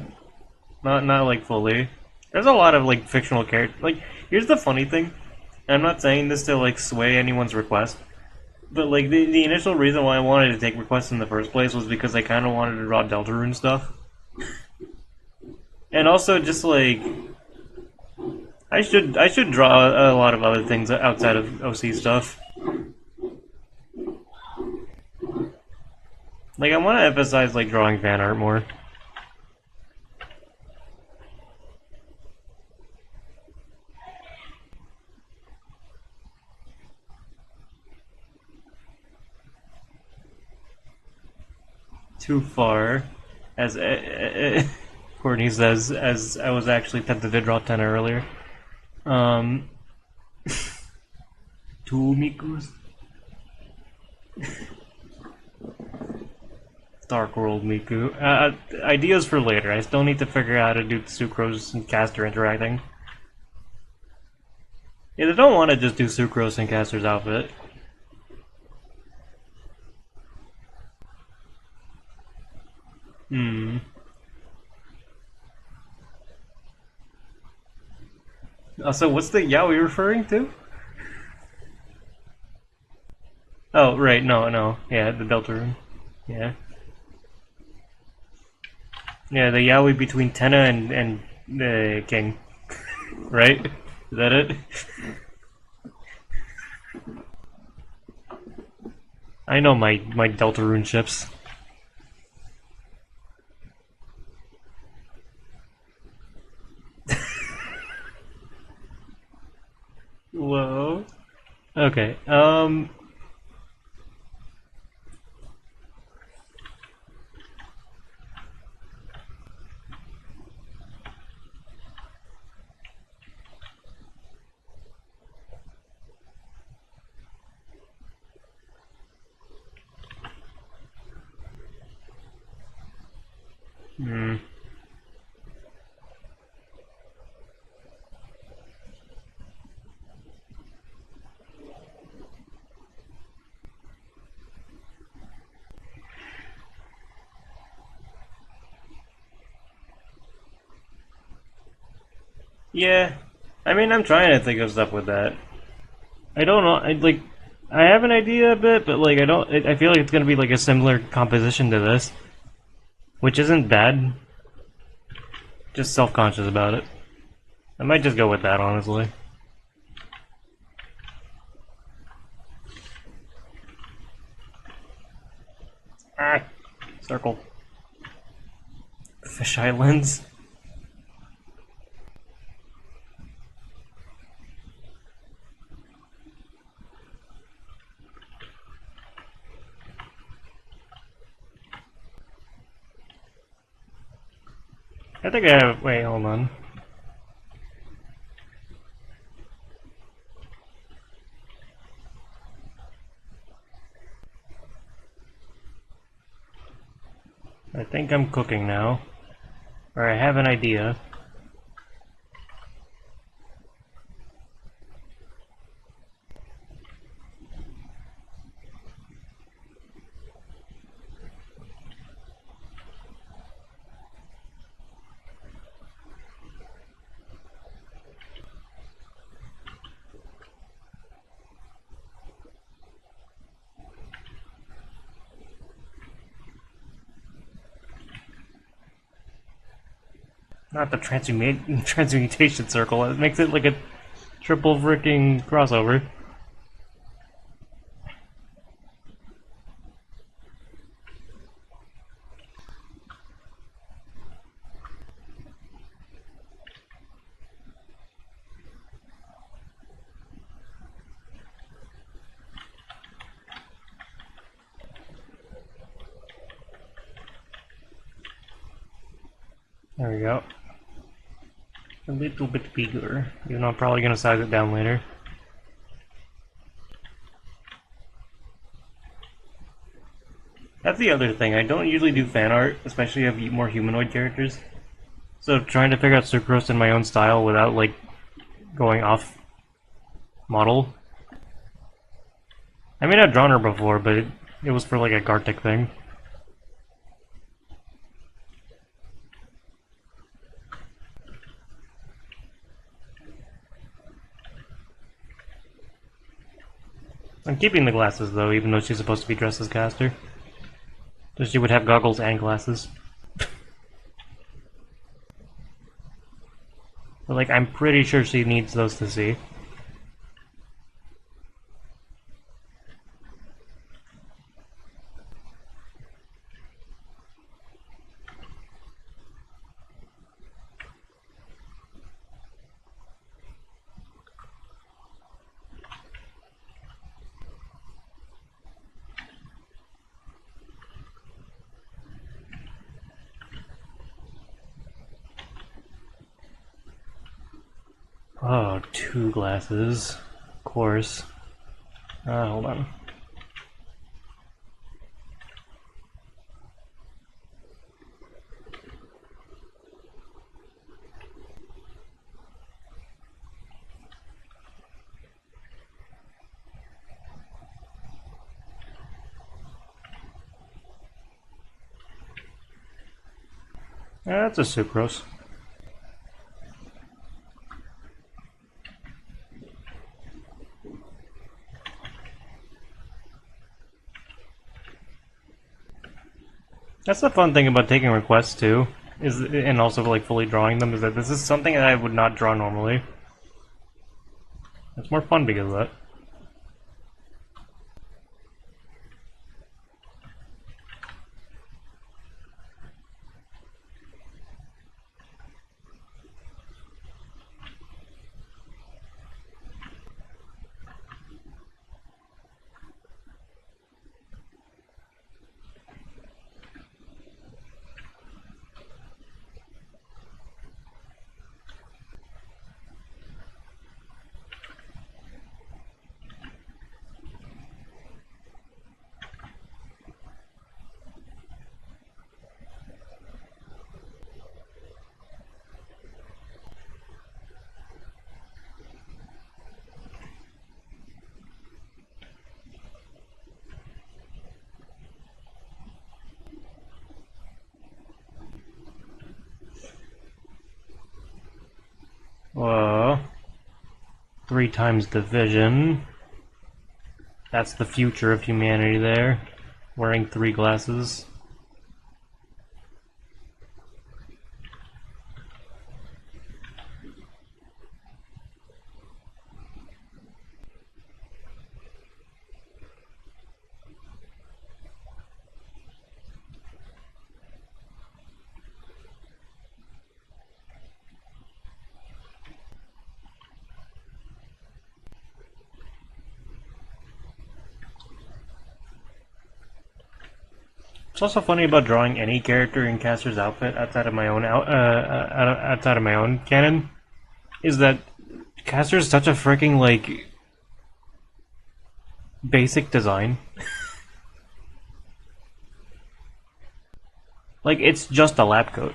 not like fully. There's a lot of like fictional characters. Like, here's the funny thing. I'm not saying this to like sway anyone's request, but like the initial reason why I wanted to take requests in the first place was because I kind of wanted to draw Deltarune stuff, and also just like I should draw a lot of other things outside of OC stuff. Like, I want to emphasize like drawing fan art more. Too far, as Courtney says, as I was actually tempted to draw Tenna earlier. Um, two Mikus. Dark World Miku. Ideas for later. I still need to figure out how to do Sucrose and Caster interacting. Yeah, they don't want to just do Sucrose and Caster's outfit. Hmm. Also, what's the Yaoi referring to? Oh, right. No. Yeah, the Deltarune. Yeah. Yeah, the Yaoi between Tenna and King. Right? Is that it? I know my Deltarune ships. Whoa. Okay. Hmm. Yeah. I mean, I'm trying to think of stuff with that. I don't know. I have an idea a bit, but like, I don't. I feel like it's gonna be like a similar composition to this, which isn't bad. Just self-conscious about it. I might just go with that, honestly. Ah, circle. Fisheye lens. I think I have. Wait, hold on. I think I'm cooking now, or I have an idea. Not the transmutation circle. It makes it like a triple freaking crossover. There we go. a little bit bigger, even though I'm probably gonna size it down later. That's the other thing, I don't usually do fan art, especially of more humanoid characters. So trying to figure out Sucrose in my own style without, like, going off model. I mean, I've drawn her before, but it was for, like, a Gartic thing. I'm keeping the glasses, though, even though she's supposed to be dressed as Caster. So she would have goggles and glasses. But, like, I'm pretty sure she needs those to see. Oh, 2 glasses. Of course. Hold on. That's a Sucrose. That's the fun thing about taking requests too, and also like fully drawing them, is that this is something that I would not draw normally. It's more fun because of that. Whoa. 3 times division. That's the future of humanity there. Wearing 3 glasses. It's also funny about drawing any character in Caster's outfit outside of my own outside of my own canon, is that Caster is such a freaking like basic design. Like it's just a lab coat.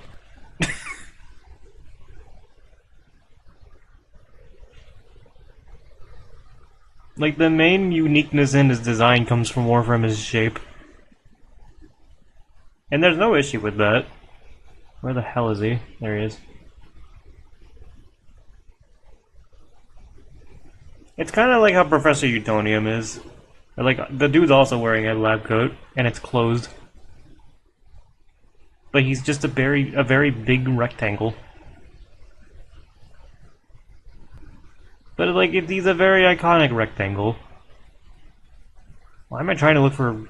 Like the main uniqueness in his design comes from more from his shape. And there's no issue with that. Where the hell is he? There he is. It's kind of like how Professor Utonium is. Like, the dude's also wearing a lab coat, and it's closed. But he's just a very big rectangle. But, like, he's a very iconic rectangle. Why am I trying to look for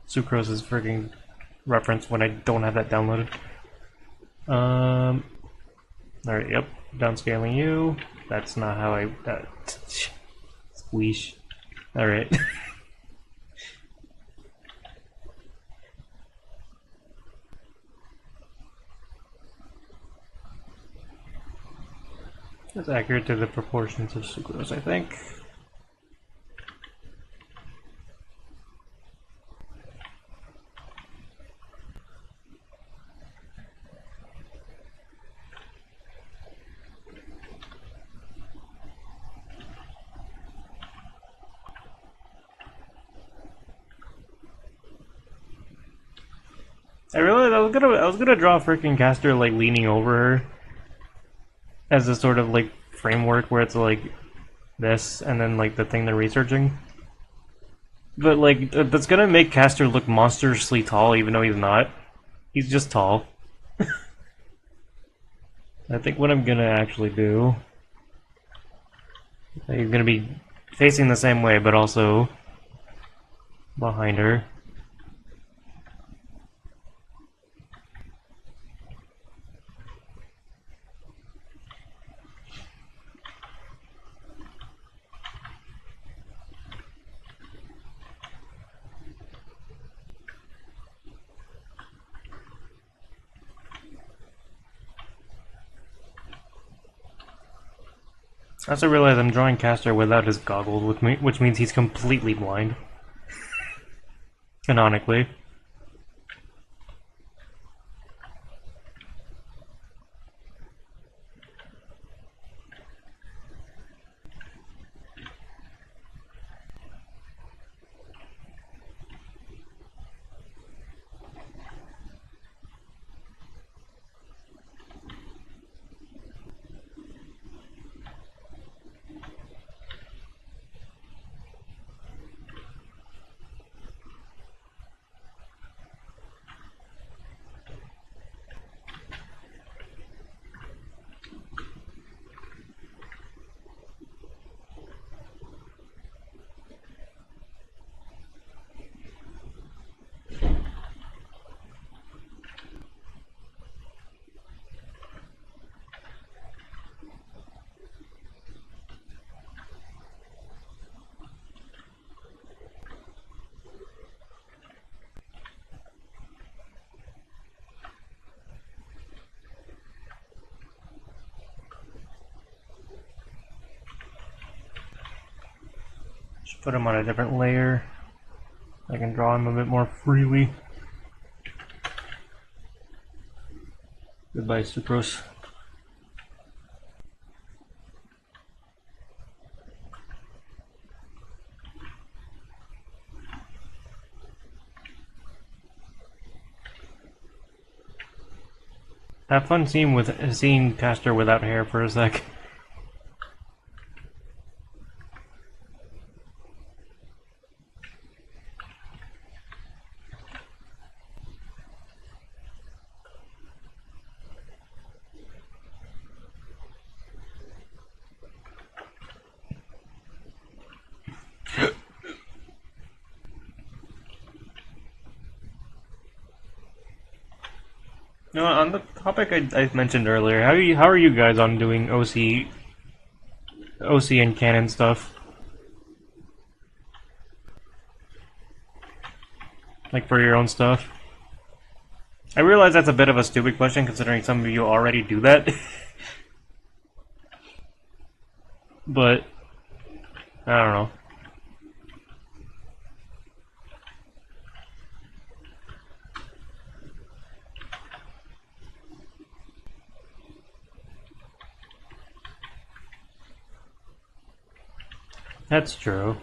Sucrose's freaking reference when I don't have that downloaded? Alright, yep. Downscaling you. That's not how I... Squeesh. Alright. That's accurate to the proportions of sucrose, I think. I realized I was gonna draw freaking Caster like leaning over her as a sort of like framework where it's like this and then like the thing they're researching. But like that's gonna make Caster look monstrously tall even though he's not. He's just tall. I think what I'm gonna actually do, he's gonna be facing the same way but also behind her. I also realize I'm drawing Caster without his goggles with me, which means he's completely blind. Canonically. Just put him on a different layer. I can draw him a bit more freely. Goodbye, Sucrose. Have fun seeing Caster without hair for a sec. No, on the topic I mentioned earlier, how are you guys on doing OC and canon stuff? Like for your own stuff? I realize that's a bit of a stupid question considering some of you already do that. But I don't know. That's true.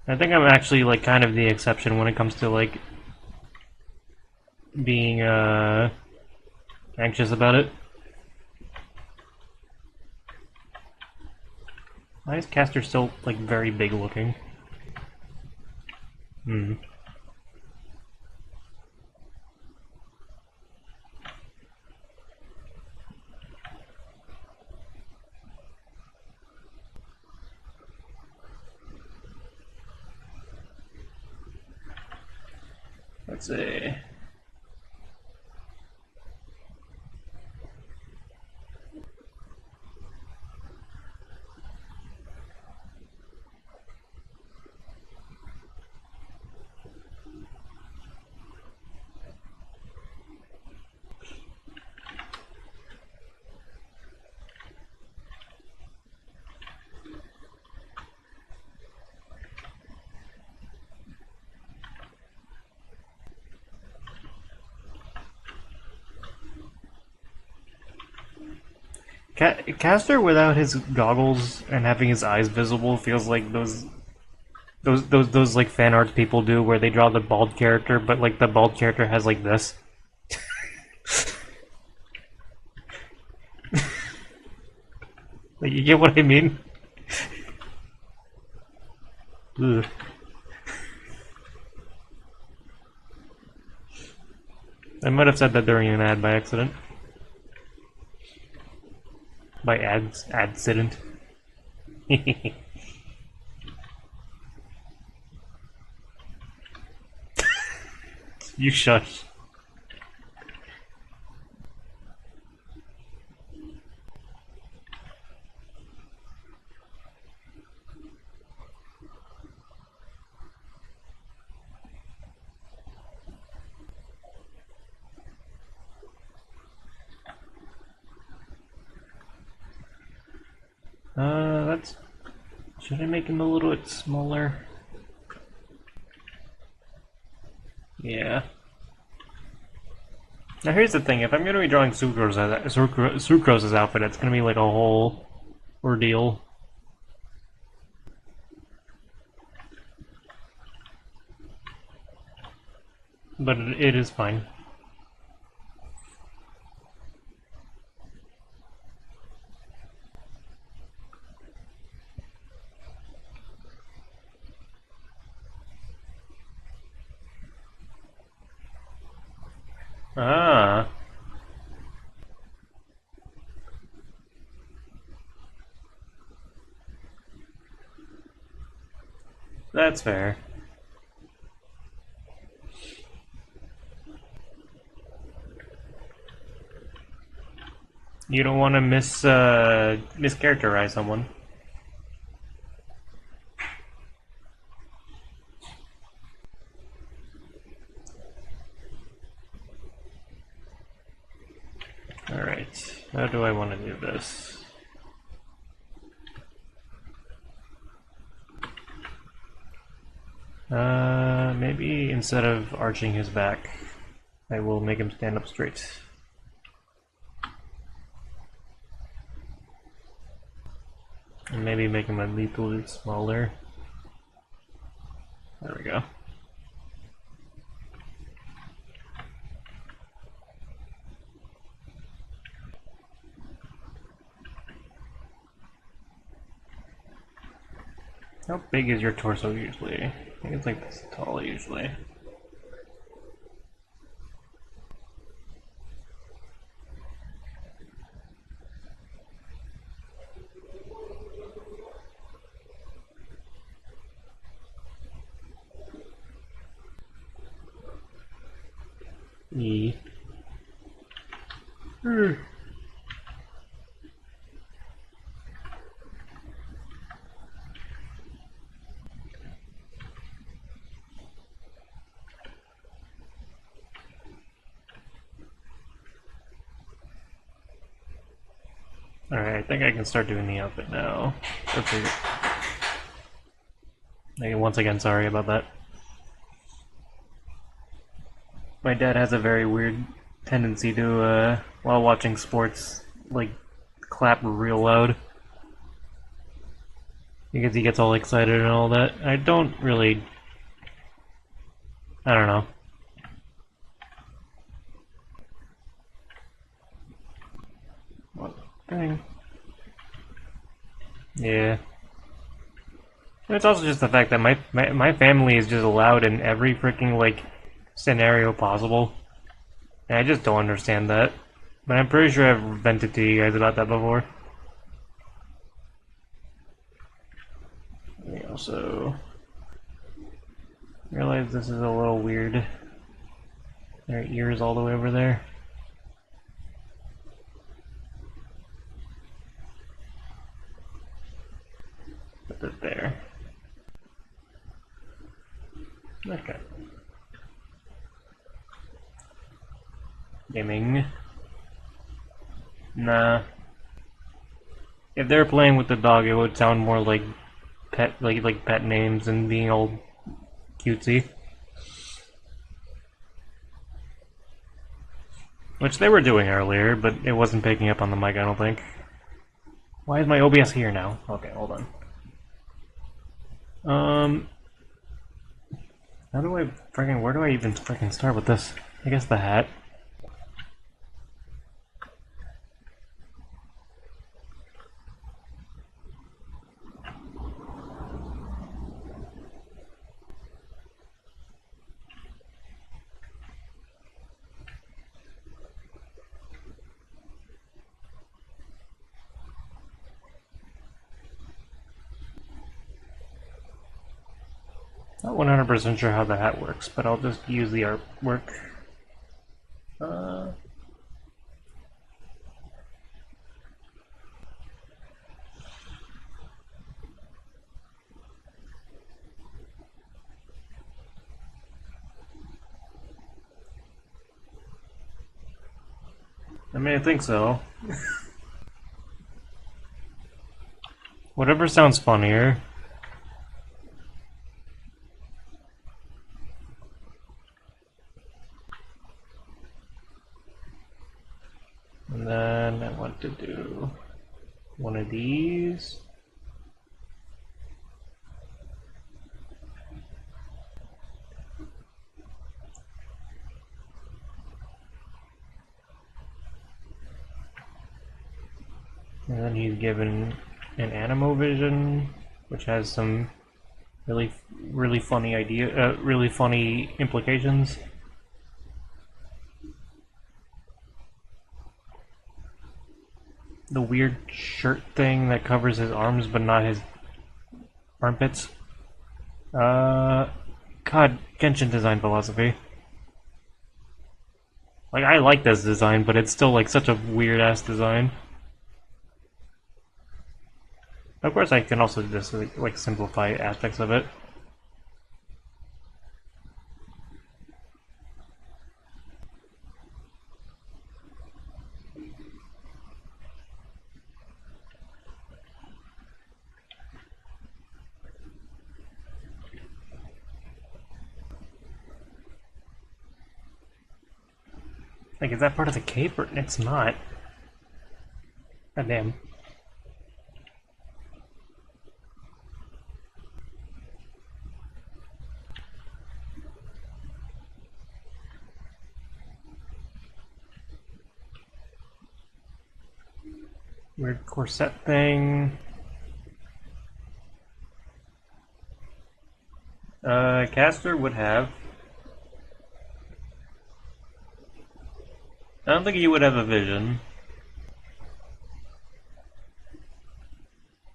I think I'm actually like kind of the exception when it comes to like being anxious about it. Why is Caster still like very big looking? Hmm. Let's see. Castor without his goggles and having his eyes visible feels like those like fan art people do, where they draw the bald character, but like the bald character has like this. Like, you get what I mean? Ugh. I might have said that during an ad by accident. By accident. You shush. That's... Should I make him a little bit smaller? Yeah. Now here's the thing, if I'm gonna be drawing Sucrose's outfit, it's gonna be like a whole ordeal. But it is fine. Ah. That's fair. You don't want to mischaracterize someone. Alright, how do I want to do this? Maybe instead of arching his back, I will make him stand up straight. And maybe make him a little bit smaller. There we go. How big is your torso usually? I think it's like this tall usually. E. Alright, I think I can start doing the outfit now. Hey, once again, sorry about that. My dad has a very weird tendency to, while watching sports, like, clap real loud. Because he gets all excited and all that. I don't really... I don't know. What thing? Yeah. And it's also just the fact that my family is just loud in every freaking, like, scenario possible. And I just don't understand that. But I'm pretty sure I've vented to you guys about that before. I also realize this is a little weird. Their ears all the way over there. Put it there. Okay. Gaming. Nah. If they're playing with the dog, it would sound more like pet names and being all cutesy. Which they were doing earlier, but it wasn't picking up on the mic, I don't think. Why is my OBS here now? Okay, hold on. How do I freaking, where do I even freaking start with this? I guess the hat. Not 100% sure how the hat works, but I'll just use the artwork. I mean, I think so. Whatever sounds funnier. And then I want to do one of these. And then he's given an Animo vision, which has some really funny really funny implications. The weird shirt thing that covers his arms but not his armpits. God, Genshin design philosophy. Like, I like this design, but it's still like such a weird ass design. Of course, I can also just like simplify aspects of it. Like, is that part of the cape or it's not? God damn. Weird corset thing. Caster would have. I don't think he would have a vision.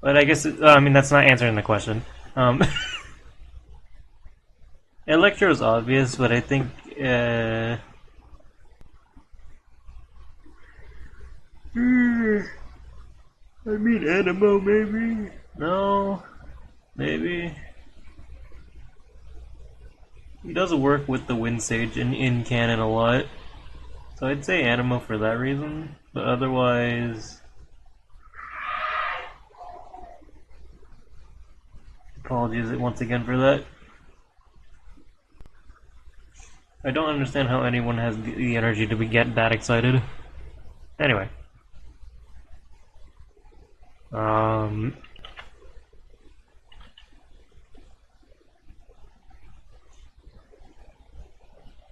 But I guess, I mean, that's not answering the question. Electro's obvious, but I think, I mean, Animo, maybe? No? Maybe? He does work with the Wind Sage in canon a lot. So I'd say Animo for that reason, but otherwise... Apologies once again for that. I don't understand how anyone has the energy to get that excited. Anyway.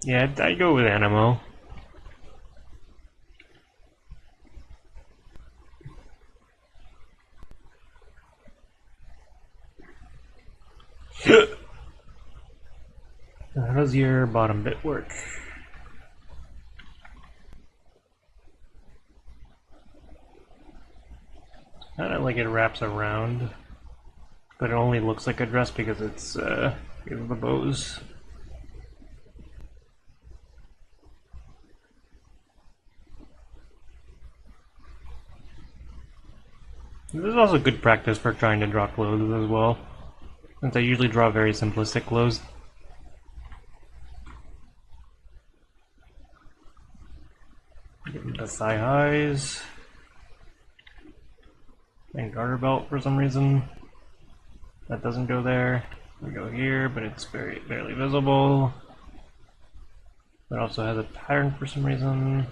Yeah, I go with Animo. How does your bottom bit work? Kinda like it wraps around, but it only looks like a dress because it's because of the bows. This is also good practice for trying to draw clothes as well, since I usually draw very simplistic clothes. The thigh highs. And garter belt for some reason. That doesn't go there. We go here, but it's barely visible. It also has a pattern for some reason.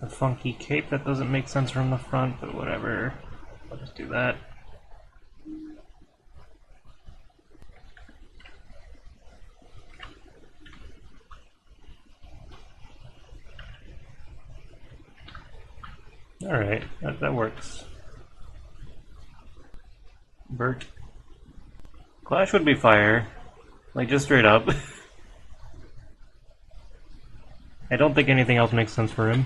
a funky cape that doesn't make sense from the front, but whatever. I'll just do that. Alright, that works. Bert. Clash would be fire. Like, just straight up. I don't think anything else makes sense for him.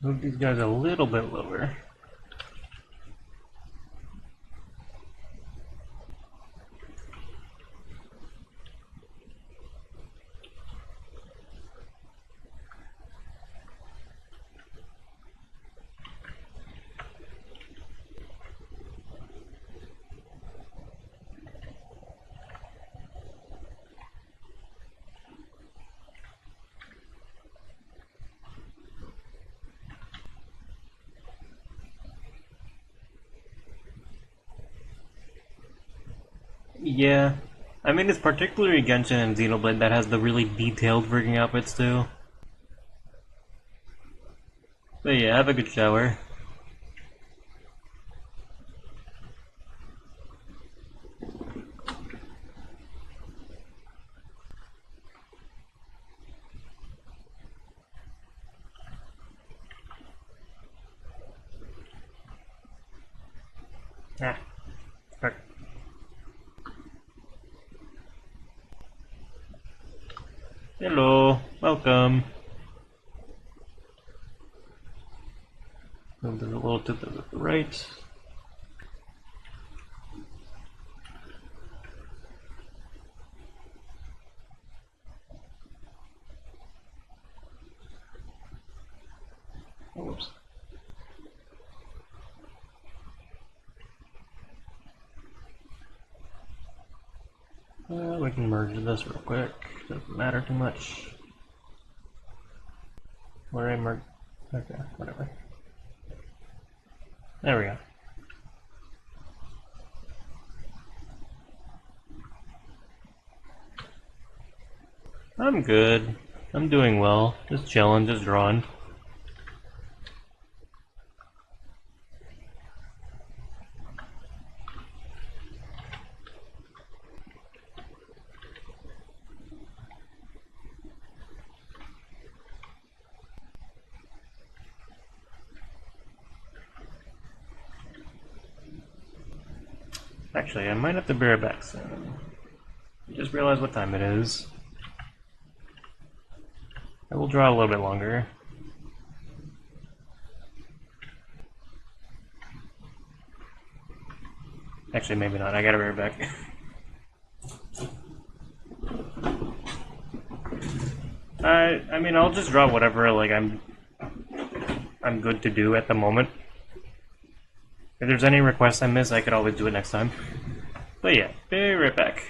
Move these guys a little bit lower. Yeah. I mean, it's particularly Genshin and Xenoblade that has the really detailed freaking outfits too. But yeah, have a good shower. Ah, fuck. Hello, welcome. Move this a little to the right. Oh, whoops. We can merge this real quick. Doesn't matter too much. Where I merge. Okay, whatever. There we go. I'm good. I'm doing well. Just chilling, just drawing. Actually, I might have to be right back soon. I just realized what time it is. I will draw a little bit longer. Actually, maybe not. I gotta be right back. I mean, I'll just draw whatever like I'm good to do at the moment. If there's any requests I miss, I could always do it next time. But yeah, be right back.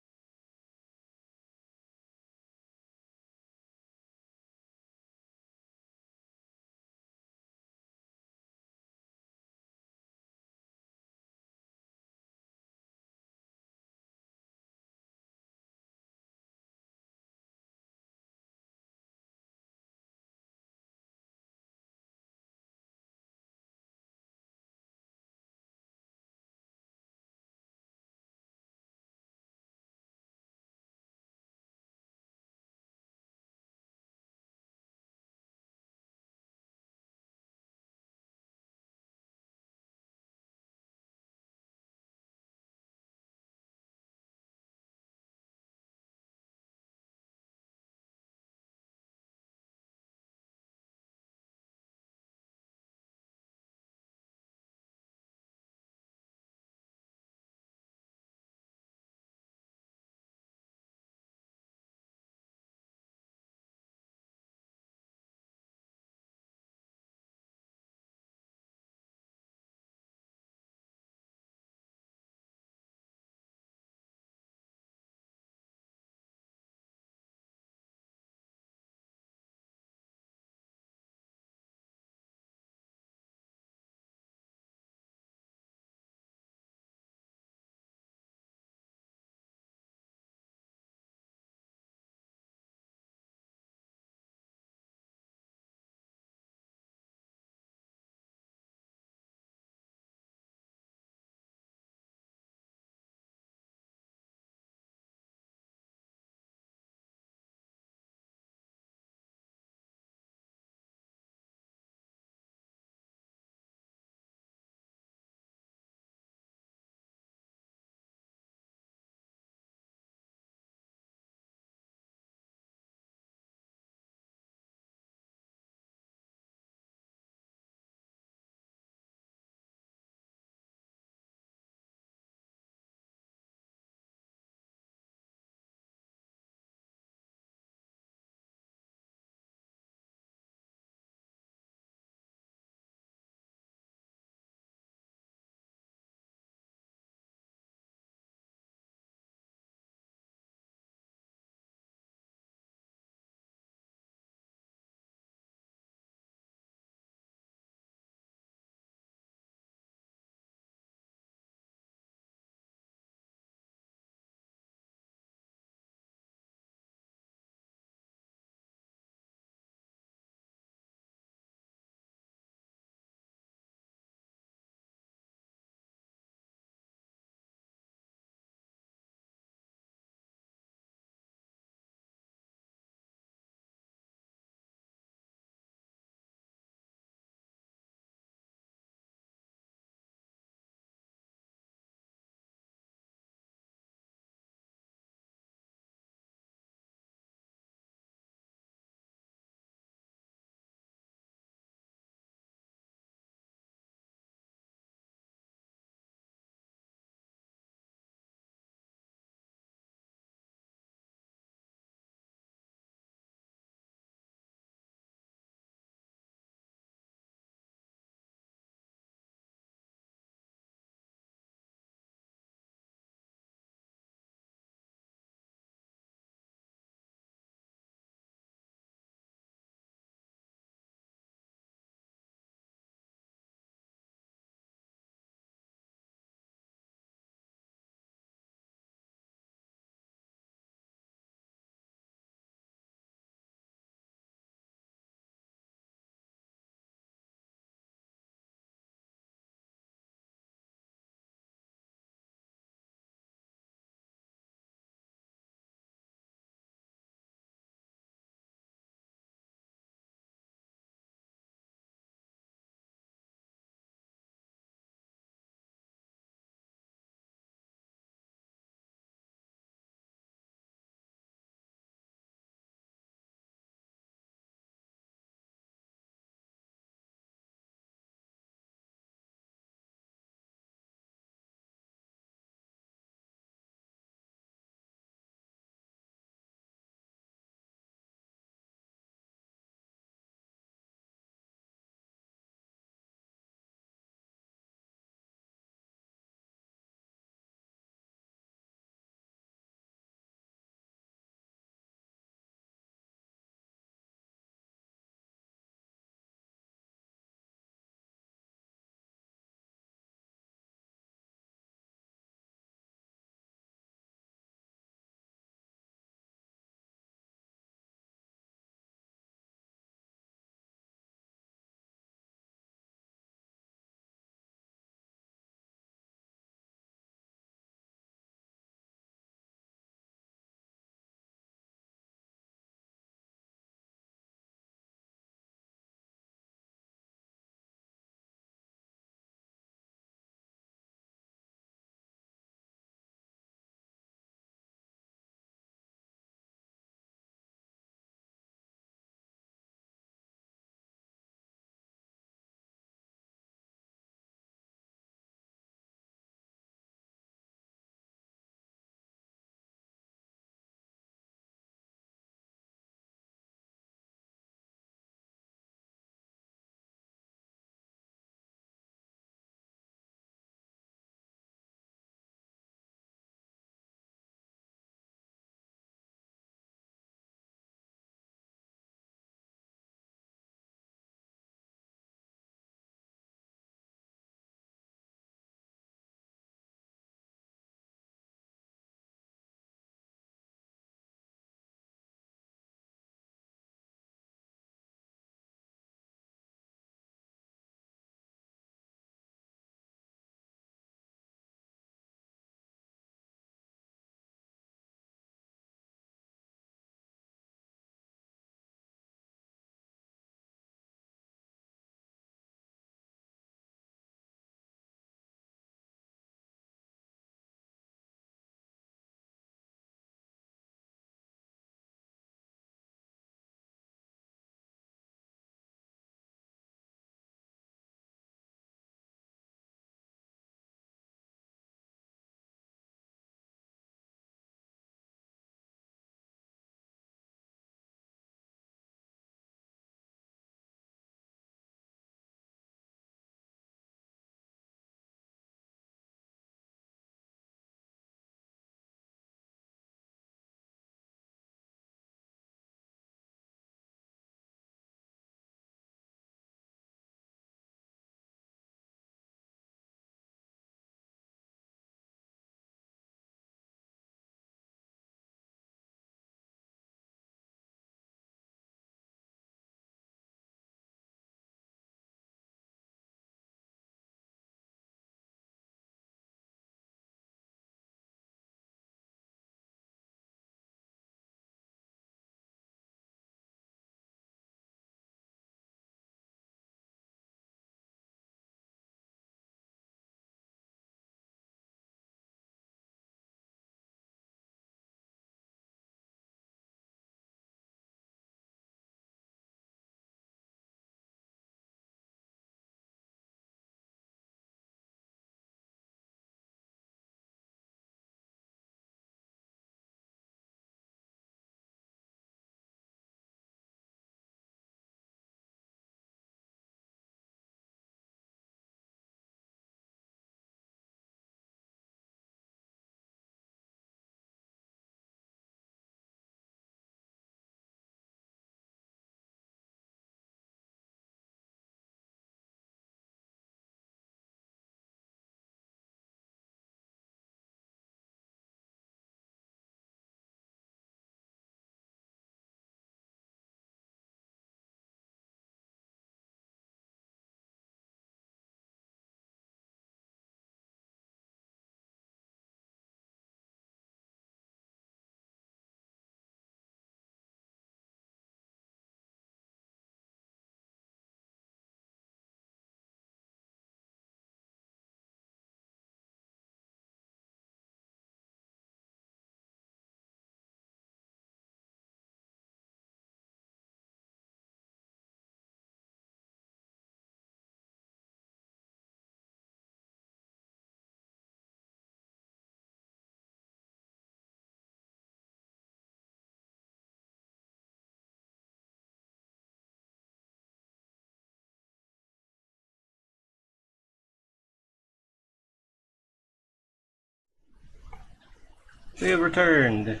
We have returned.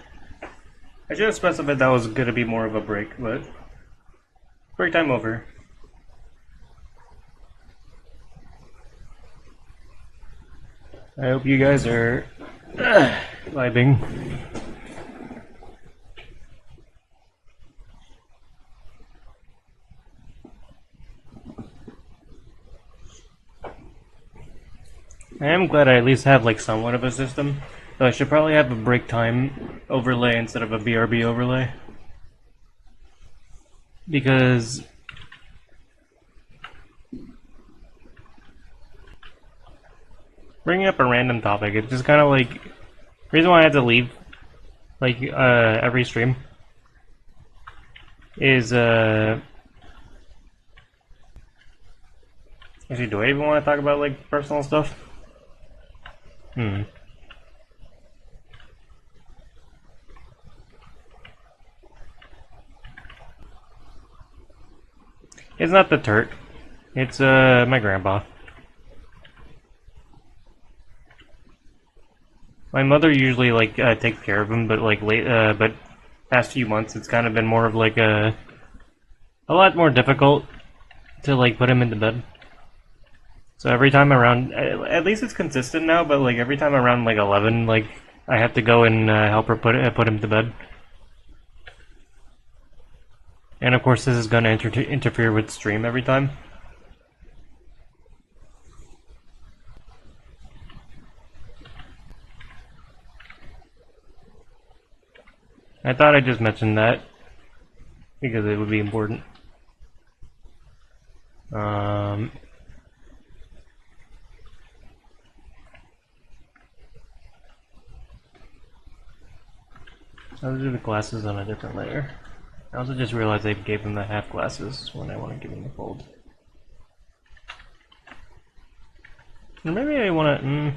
I should have specified that was going to be more of a break, but break time over. I hope you guys are vibing. I am glad I at least have like somewhat of a system, though I should probably have a break time overlay instead of a BRB overlay. Because bringing up a random topic, it's just kind of like reason why I had to leave like every stream is actually, do I even want to talk about like personal stuff? It's not the Turk. It's my grandpa. My mother usually like takes care of him, but like but past few months it's kind of been more of like a lot more difficult to like put him into bed. So every time around, at least it's consistent now. But like every time around like 11, like I have to go and help her put him to bed. And of course, this is going to interfere with stream every time. I thought I'd just mention that because it would be important. I'll do the glasses on a different layer. I also just realized I gave him the half glasses when I want to give him the fold. Or maybe I want to.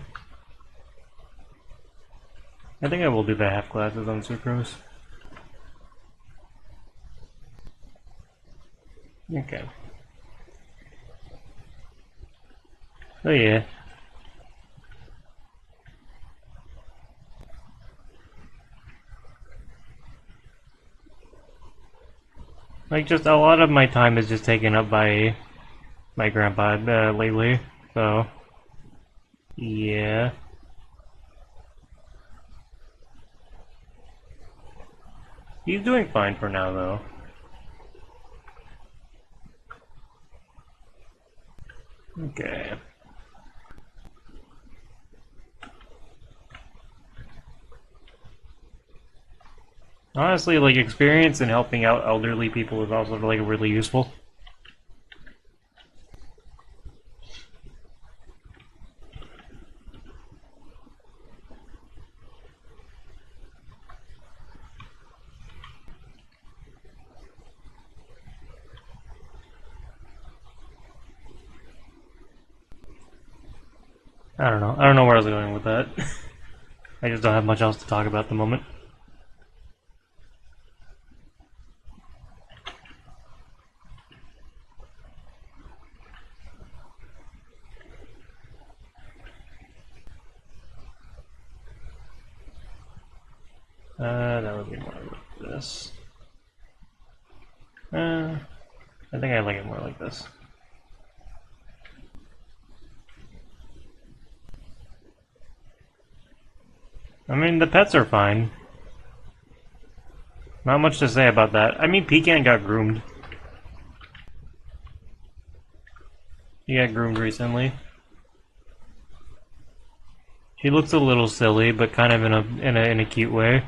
I think I will do the half glasses on Sucrose. Okay. Oh yeah. Like, just a lot of my time is just taken up by my grandpa lately, so yeah. He's doing fine for now, though. Okay. Honestly, like, experience in helping out elderly people is also, like, really useful. I don't know. I don't know where I was going with that. I just don't have much else to talk about at the moment. That would be more like this. I think I like it more like this. I mean, the pets are fine. Not much to say about that. I mean, Pecan got groomed. He got groomed recently. He looks a little silly, but kind of in a cute way.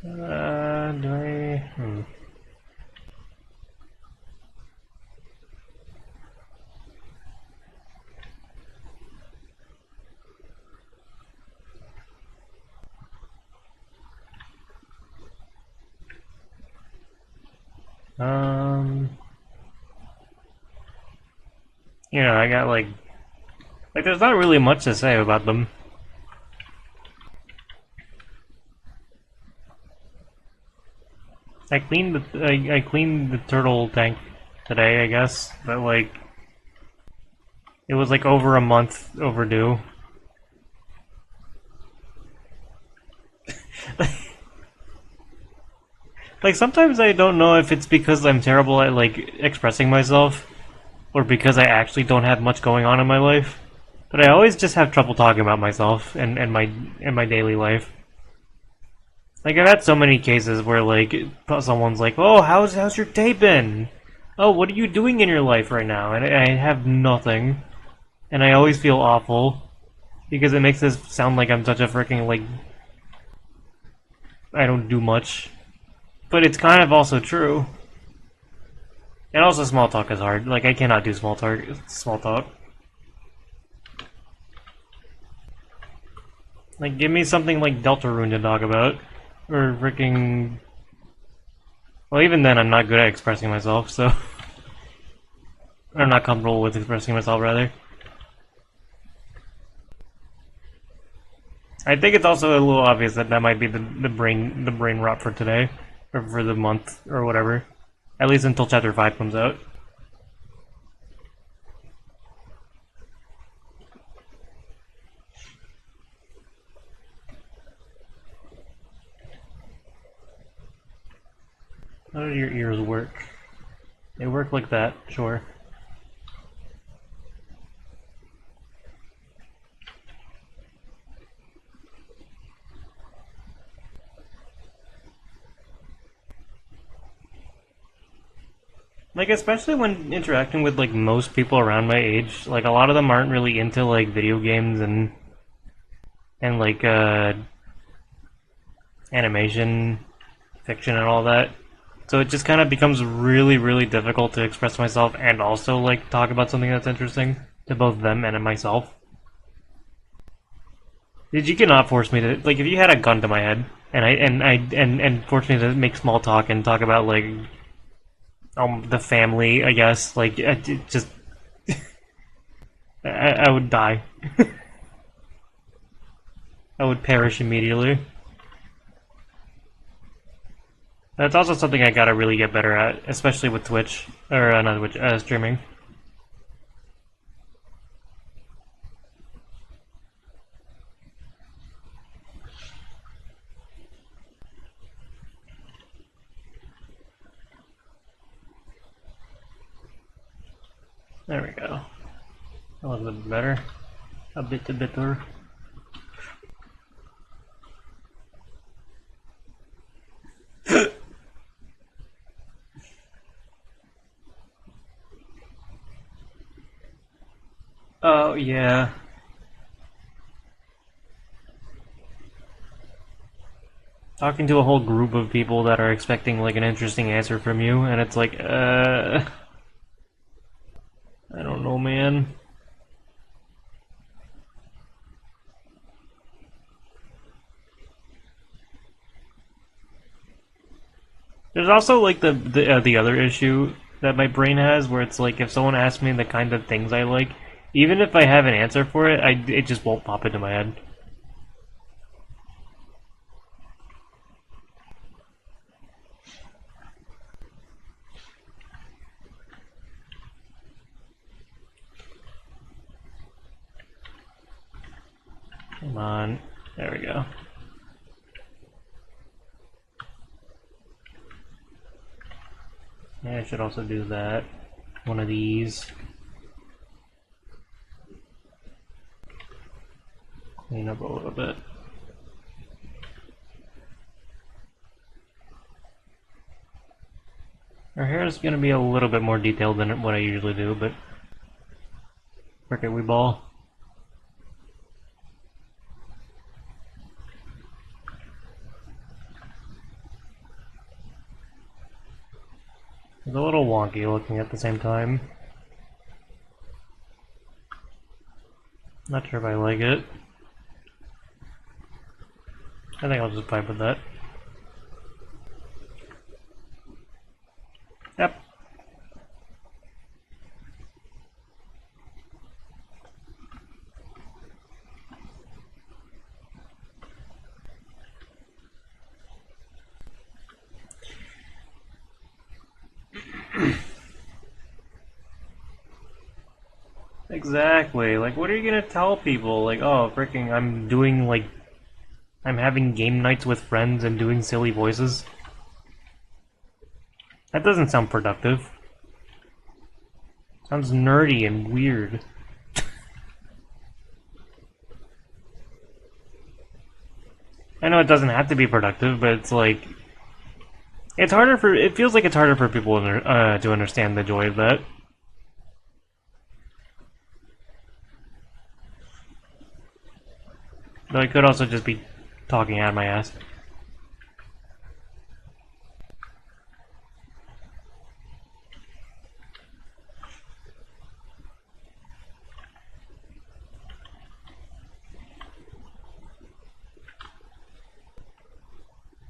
Do I? You know, I got like there's not really much to say about them. I cleaned the turtle tank today, I guess, but like it was like over a month overdue. Like sometimes I don't know if it's because I'm terrible at like expressing myself or because I actually don't have much going on in my life. But I always just have trouble talking about myself and my daily life. Like I've had so many cases where like someone's like, "Oh, how's your day been? Oh, what are you doing in your life right now?" And I have nothing, and I always feel awful because it makes this sound like I'm such a freaking like I don't do much. But it's kind of also true. And also, small talk is hard. Like I cannot do small talk. Small talk. Like, give me something like Deltarune to talk about, or freaking. Well, even then, I'm not good at expressing myself, so I'm not comfortable with expressing myself. Rather, I think it's also a little obvious that that might be the brain rot for today, or for the month, or whatever. At least until Chapter 5 comes out. How do your ears work? They work like that, sure. Like, especially when interacting with, like, most people around my age, like, a lot of them aren't really into, like, video games and like, animation, fiction, and all that. So it just kind of becomes really, really difficult to express myself and also, like, talk about something that's interesting to both them and myself. Did you cannot force me to, like, if you had a gun to my head and forced me to make small talk and talk about, like, the family, I guess, like, just, I would die. I would perish immediately. That's also something I gotta really get better at, especially with Twitch or not Twitch, streaming. There we go. A little bit better. A bit better. Oh yeah. Talking to a whole group of people that are expecting like an interesting answer from you, and it's like, I don't know, man. There's also like the other issue that my brain has, where it's like if someone asks me the kind of things I like, even if I have an answer for it, it just won't pop into my head. Come on, there we go. Yeah, I should also do that. One of these. Clean up a little bit. Our hair is going to be a little bit more detailed than what I usually do, but frick it, we ball. It's a little wonky looking at the same time. Not sure if I like it. I think I'll just vibe with that. Yep. Exactly. Like, what are you gonna tell people? Like, oh, freaking, I'm having game nights with friends and doing silly voices. That doesn't sound productive. Sounds nerdy and weird. I know it doesn't have to be productive, but it's like it's harder for. It feels like it's harder for people to understand the joy of that. Though I could also just be talking out of my ass.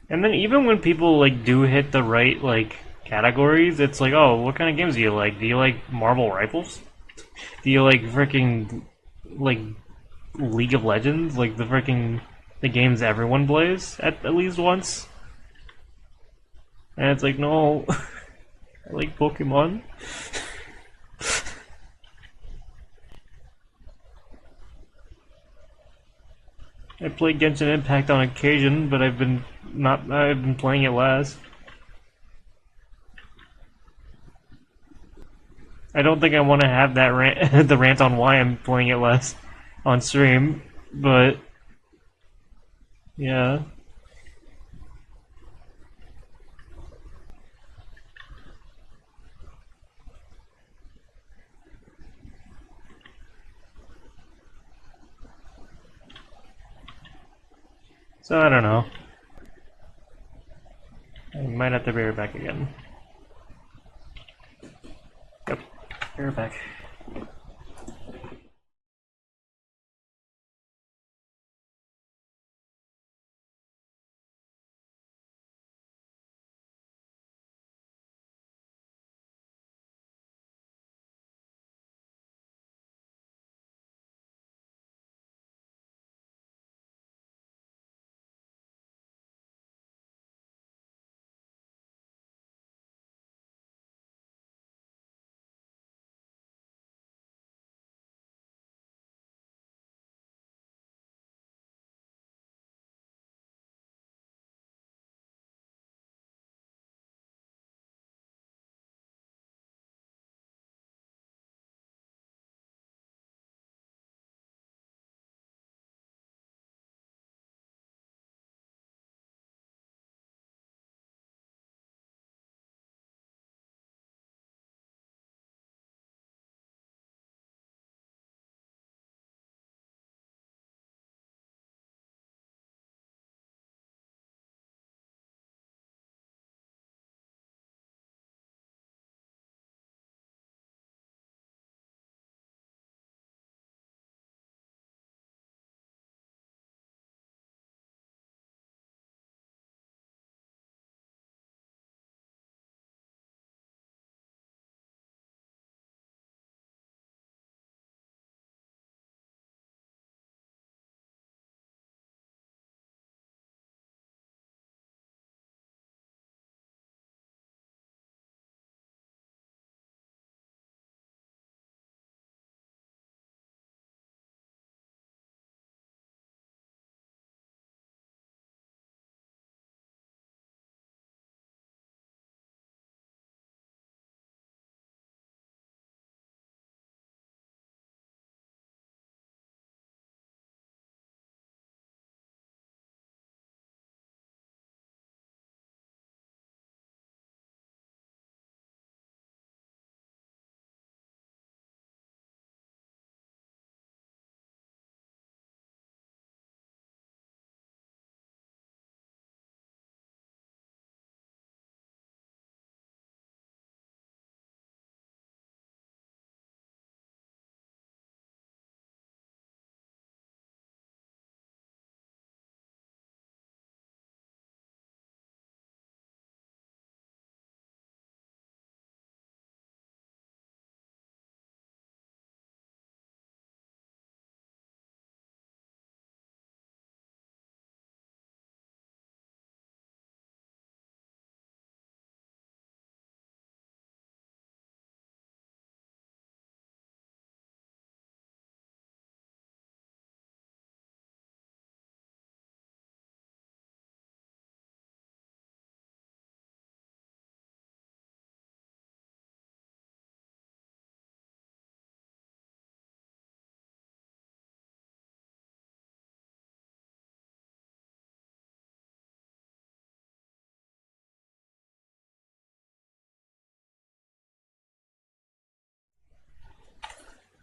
And then even when people like do hit the right like categories, it's like, oh, what kind of games do you like? Do you like Marvel Rifles? Do you like freaking like League of Legends? Like the games everyone plays at least once? And it's like, no, I like Pokemon. I play Genshin Impact on occasion, but I've been playing it less. I don't think I want to have that rant, the rant on why I'm playing it less on stream, but yeah. So I don't know. I might have to be right back again. Yep, be right back.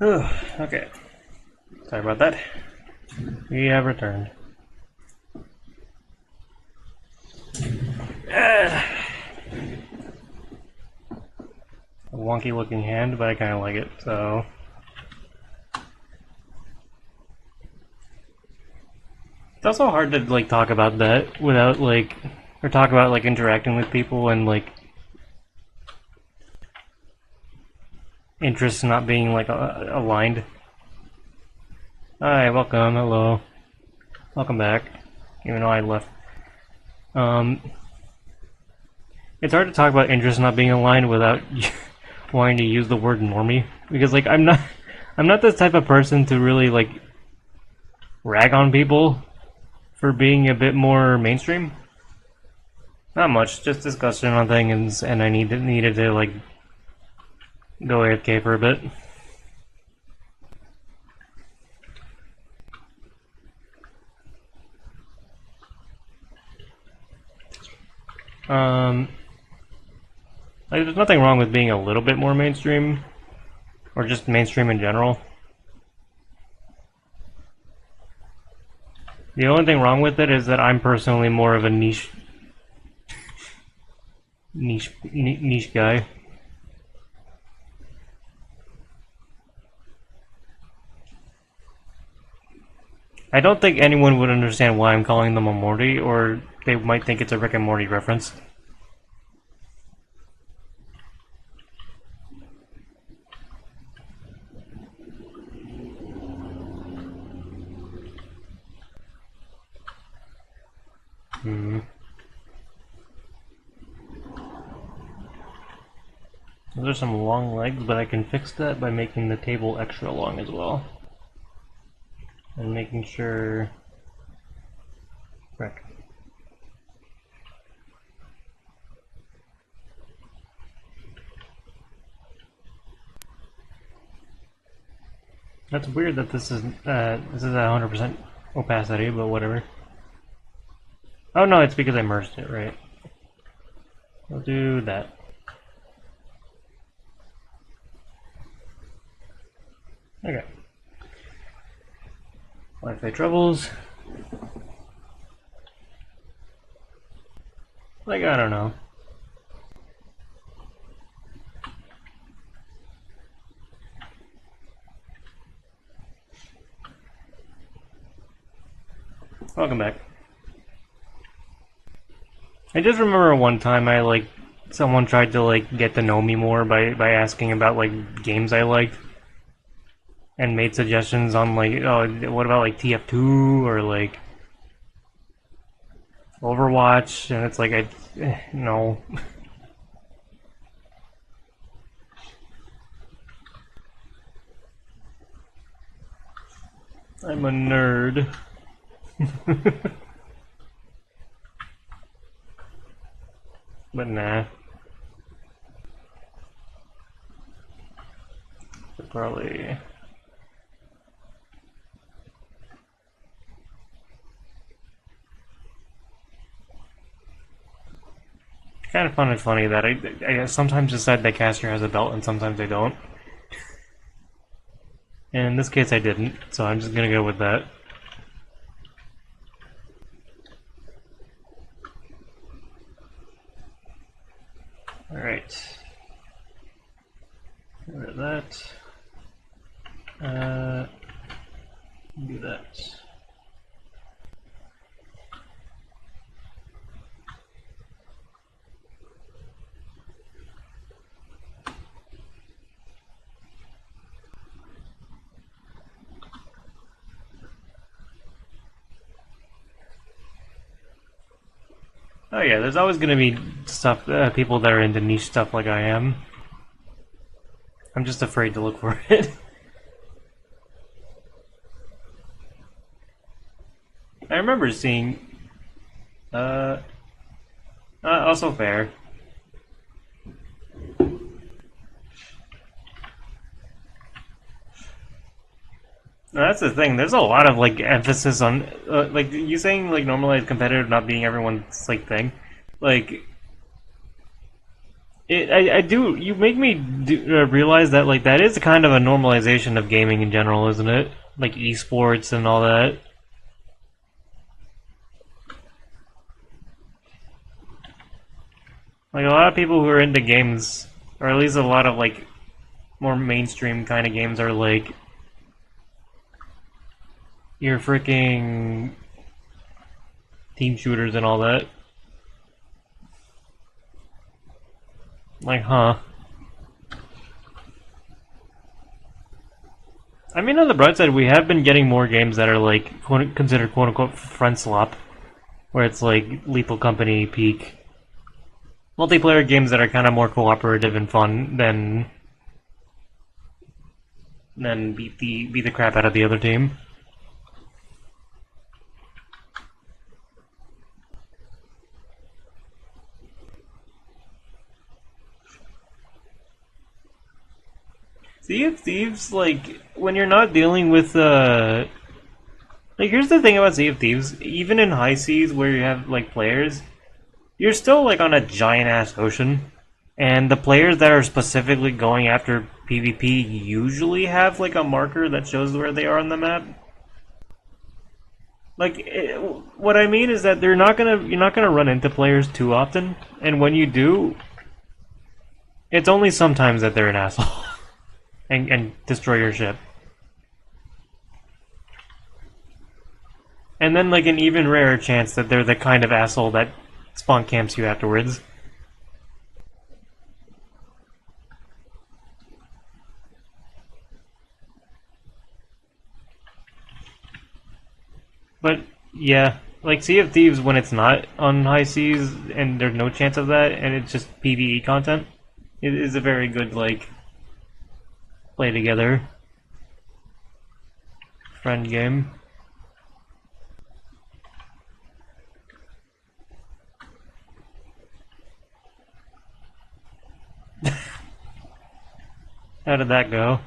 Okay. Sorry about that. We have returned. A wonky looking hand, but I kind of like it, so... It's also hard to, like, talk about that without, like... Or talk about, like, interacting with people and, like... interests not being, like, aligned. Hi, welcome, hello. Welcome back. Even though I left. It's hard to talk about interests not being aligned without wanting to use the word normie. Because, like, I'm not this type of person to really, like, rag on people for being a bit more mainstream. Not much, just discussion on things, and I needed to, like, go AFK for a bit. Like, there's nothing wrong with being a little bit more mainstream, or just mainstream in general. The only thing wrong with it is that I'm personally more of a niche guy. I don't think anyone would understand why I'm calling them a Morty, or they might think it's a Rick and Morty reference. Those are some long legs, but I can fix that by making the table extra long as well. And making sure... Frick. That's weird that this is at 100% opacity, but whatever. Oh no, it's because I merged it, right? We'll do that. Okay. Wi-Fi troubles. Like, I don't know. Welcome back. I just remember one time someone tried to, like, get to know me more by asking about, like, games I liked. And made suggestions on, like, oh, what about, like, TF2 or, like, Overwatch? And it's like, no. I'm a nerd. But nah. Probably... Kind of fun and funny that I sometimes decide that caster has a belt and sometimes I don't. And in this case I didn't, so I'm just gonna go with that. Alright. Get rid of that. Do that. Oh yeah, there's always gonna be stuff, people that are into niche stuff like I am. I'm just afraid to look for it. I remember seeing... also fair. That's the thing. There's a lot of like emphasis on like you saying like normalized competitive not being everyone's like thing. Like I do. You make me realize that like that is kind of a normalization of gaming in general, isn't it? Like esports and all that. Like a lot of people who are into games, or at least a lot of like more mainstream kind of games, are like your freaking team shooters and all that. Like, huh? I mean, on the bright side, we have been getting more games that are like considered "quote unquote" friend slop, where it's like Lethal Company peak multiplayer games that are kind of more cooperative and fun than beat the crap out of the other team. Sea of Thieves, like when you're not dealing with like here's the thing about Sea of Thieves, even in high seas where you have like players, you're still like on a giant ass ocean. And the players that are specifically going after PvP usually have like a marker that shows where they are on the map. Like what I mean is that you're not gonna run into players too often, and when you do, it's only sometimes that they're an asshole and destroy your ship. And then like an even rarer chance that they're the kind of asshole that spawn camps you afterwards. But yeah, like Sea of Thieves when it's not on high seas and there's no chance of that and it's just PvE content, it is a very good like play together friend game. How did that go?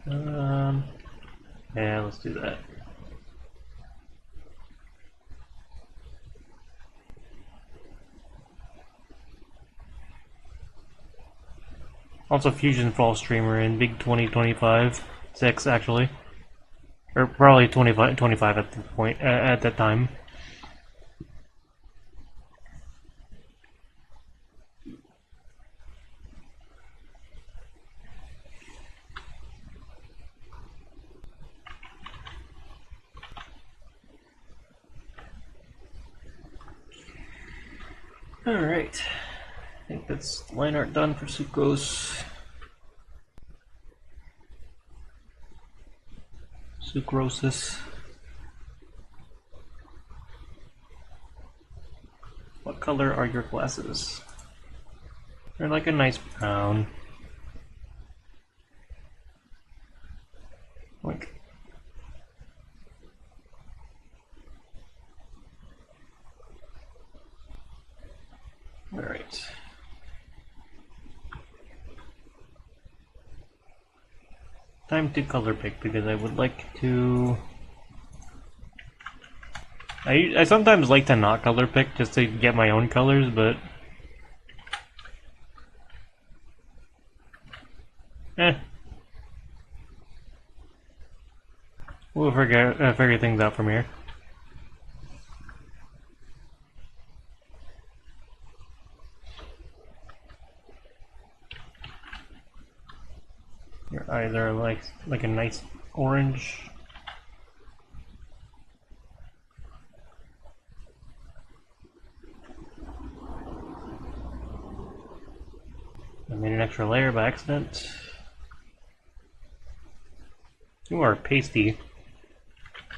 Um, yeah, let's do that. Also, Fusion Fall streamer in big 2025 6 actually, or probably 25 at the point at that time. All right, I think that's line art done for Sucrose. Sucrosis. What color are your glasses? They're like a nice brown. Like. Alright. Time to color pick because I would like to. I sometimes like to not color pick just to get my own colors, but we'll figure things out from here. Your eyes are like a nice orange. I made an extra layer by accident. You are pasty.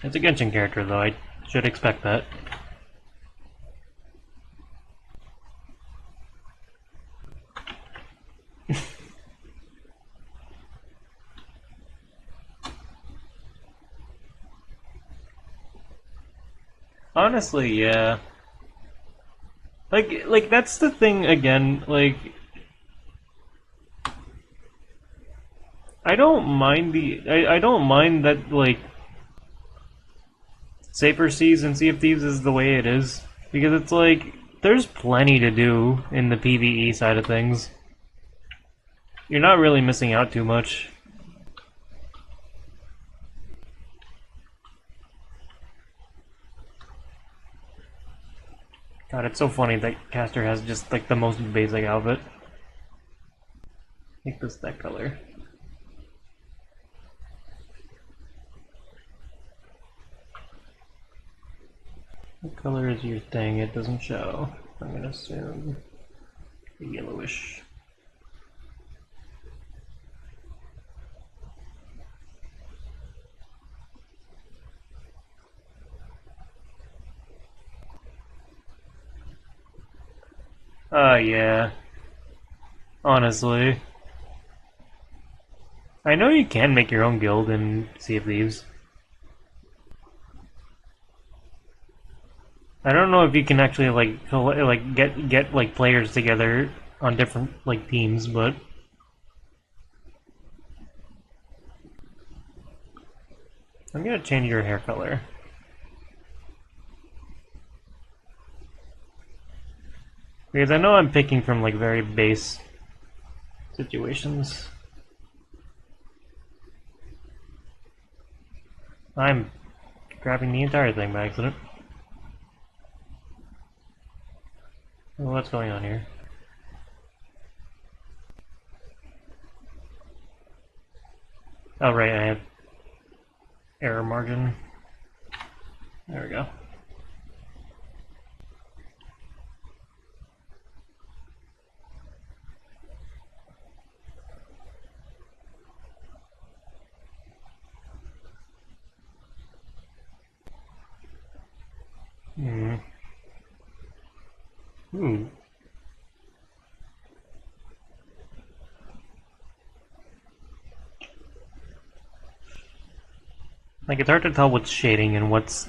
It's a Genshin character, though. I should expect that. Honestly, yeah. Like that's the thing again. Like, I don't mind that. Like, Safer Seas and Sea of Thieves is the way it is. Because it's like, there's plenty to do in the PvE side of things. You're not really missing out too much. God, it's so funny that Caster has just like the most basic outfit. Make this that color. What color is your thing? It doesn't show. I'm gonna assume yellowish. Yeah. Honestly. I know you can make your own guild in Sea of Thieves. I don't know if you can actually get like players together on different like teams, but I'm gonna change your hair color. Because I know I'm picking from like very base situations. I'm grabbing the entire thing by accident. What's going on here? Oh right, I have error margin. There we go. Ooh. Like it's hard to tell what's shading and what's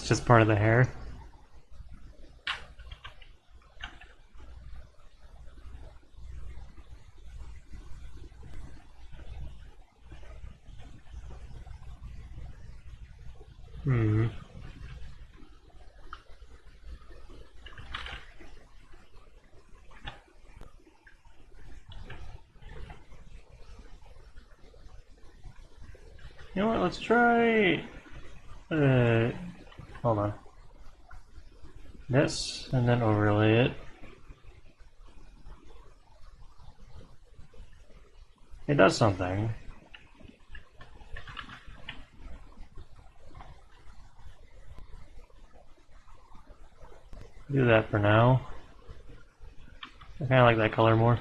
just part of the hair. Hmm. You know what? Let's try. Hold on. This, and then overlay it. It does something. Do that for now. I kind of like that color more.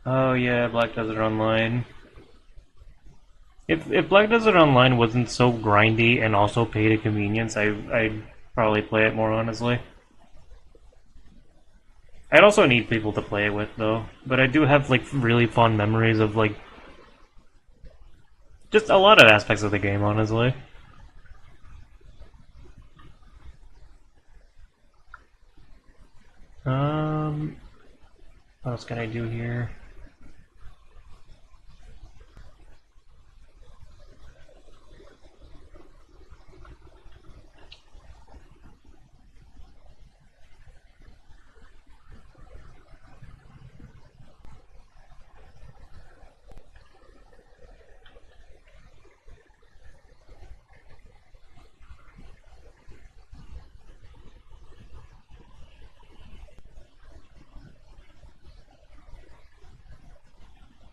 Oh yeah, Black Desert Online. If Black Desert Online wasn't so grindy and also paid a convenience, I'd probably play it more honestly. I'd also need people to play it with though, but I do have like really fond memories of like just a lot of aspects of the game, honestly. What else can I do here?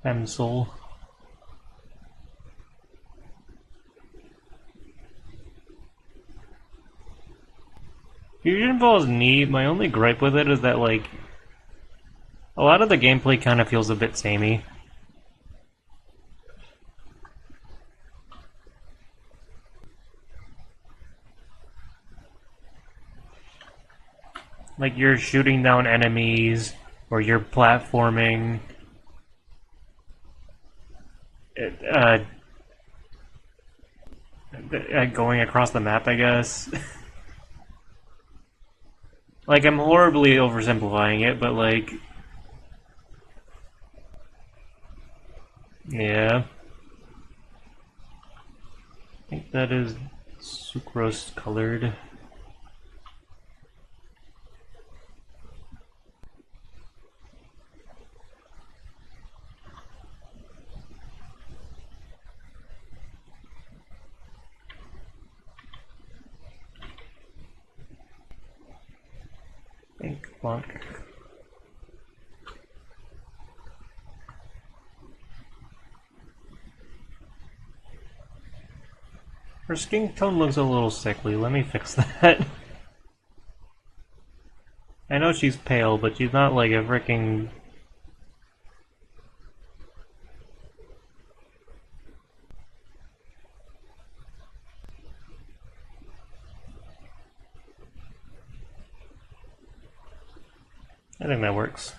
Pencil. Fusion Ball is neat. My only gripe with it is that like a lot of the gameplay kind of feels a bit samey. Like you're shooting down enemies or you're platforming. going across the map, I guess. Like, I'm horribly oversimplifying it, but like, yeah. I think that is sucrose colored. Ink block. Her skin tone looks a little sickly. Let me fix that. I know she's pale, but she's not like a freaking. I think that works.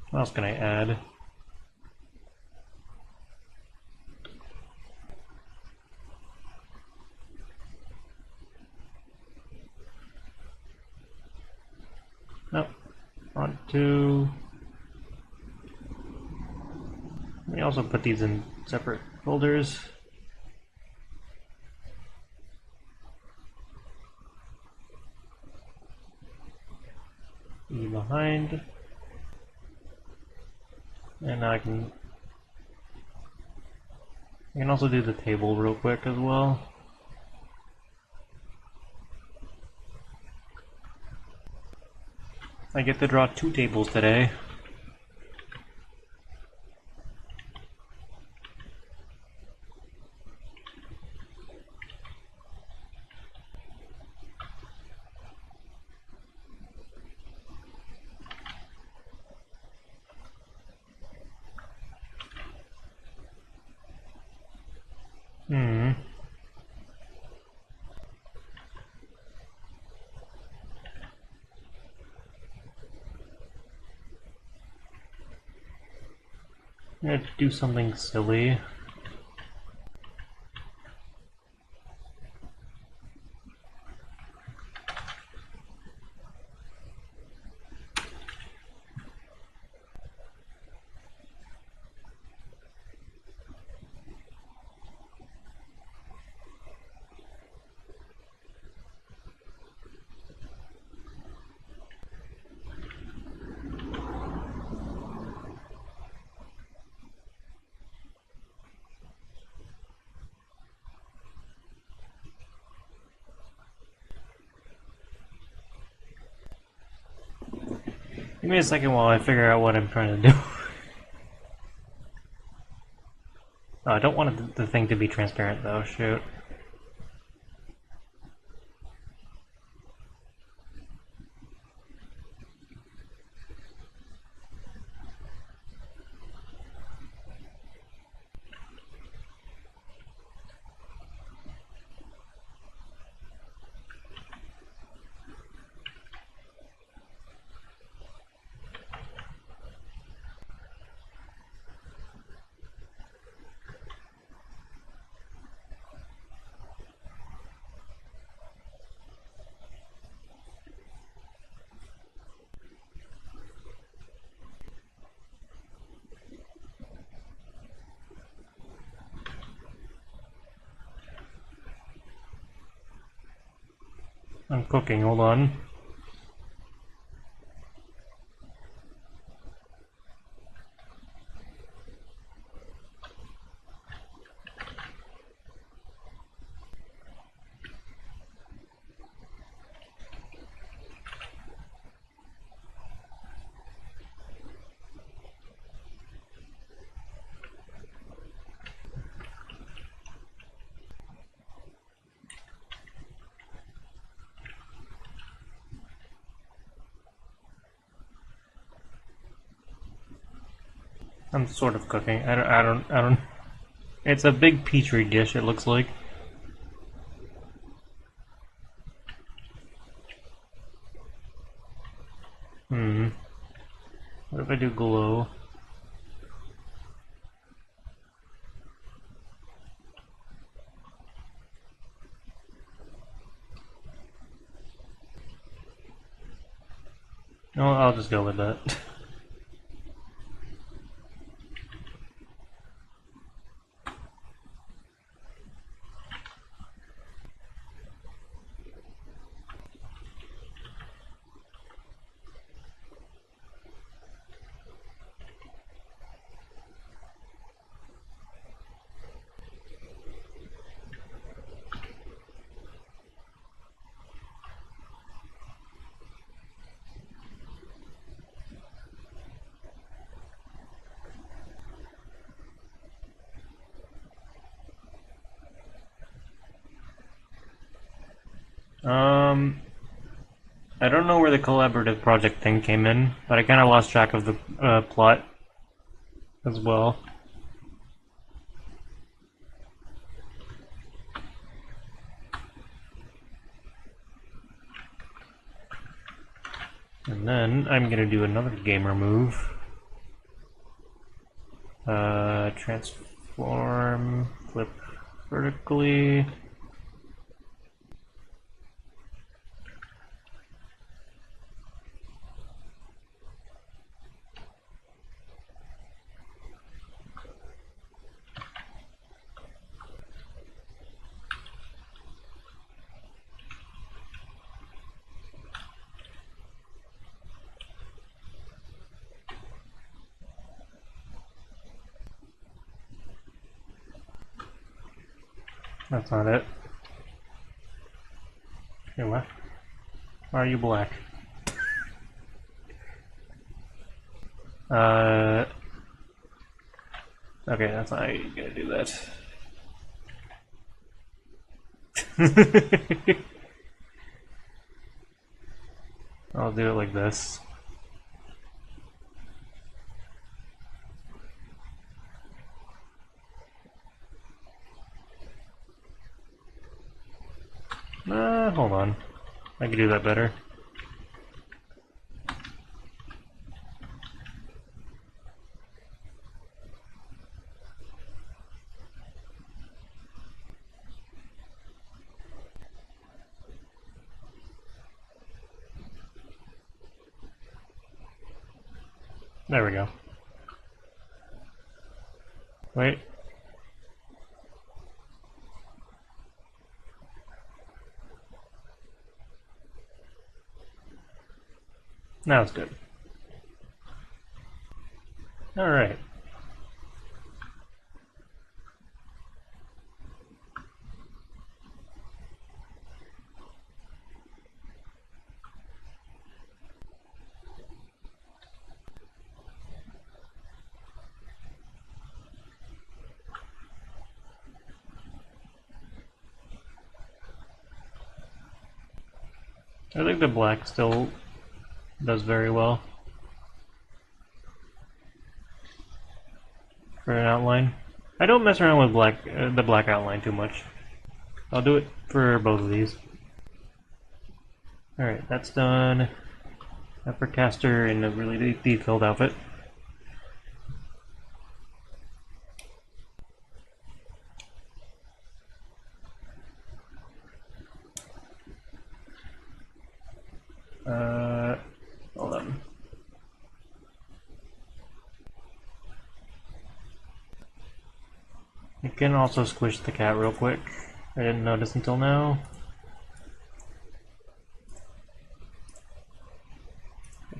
What else can I add? Nope. Want to. Let me also put these in separate folders. E behind. And now I can also do the table real quick as well. I get to draw 2 tables today. I'm gonna do something silly. Give me a second while I figure out what I'm trying to do. Oh, I don't want the thing to be transparent though, shoot. I'm cooking, hold on. I'm sort of cooking. I don't. It's a big petri dish, it looks like. I do glow? No, I'll just go with that. I don't know where the collaborative project thing came in, but I kind of lost track of the plot as well. And then I'm gonna do another gamer move. Transform, flip vertically. That's not it. Okay, what? Why are you black? Okay, that's not how you're gonna do that. I'll do it like this. Hold on. I can do that better. There we go. Wait. Now it's good. Alright. I think the black still does very well for an outline. I don't mess around with the black outline too much. I'll do it for both of these. Alright, that's done. Effortcaster in a really detailed outfit. Hold on. You can also squish the cat real quick. I didn't notice until now.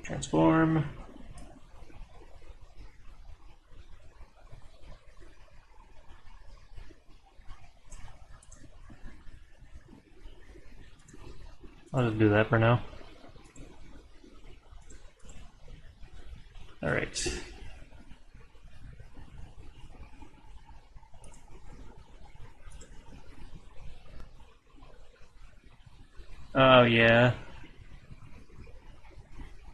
Transform. I'll just do that for now. Alright. Oh yeah.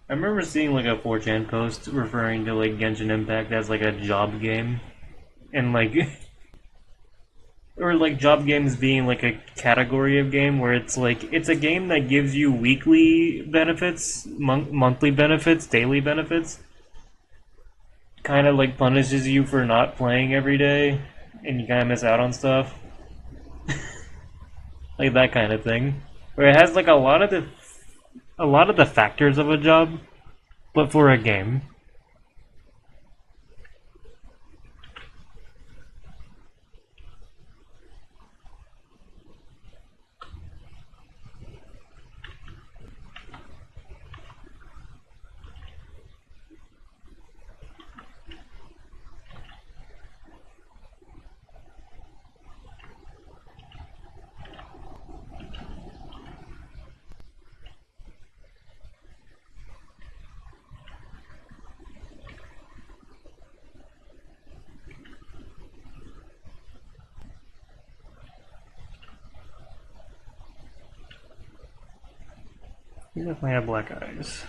I remember seeing like a 4chan post referring to like Genshin Impact as like a job game. And like or like job games being like a category of game where it's like it's a game that gives you weekly benefits, monthly benefits, daily benefits, kind of like punishes you for not playing every day, and you kind of miss out on stuff, like that kind of thing. Where it has like a lot of the factors of a job, but for a game. You definitely have black eyes.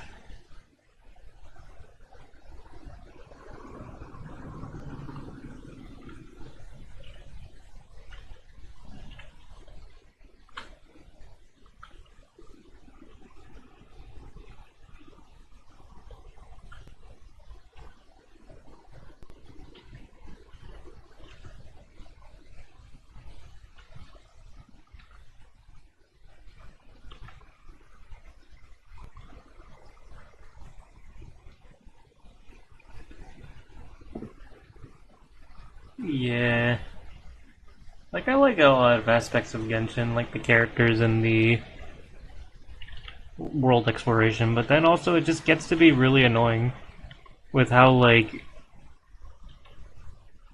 Yeah. Like, I like a lot of aspects of Genshin, like the characters and the world exploration, but then also it just gets to be really annoying with how, like,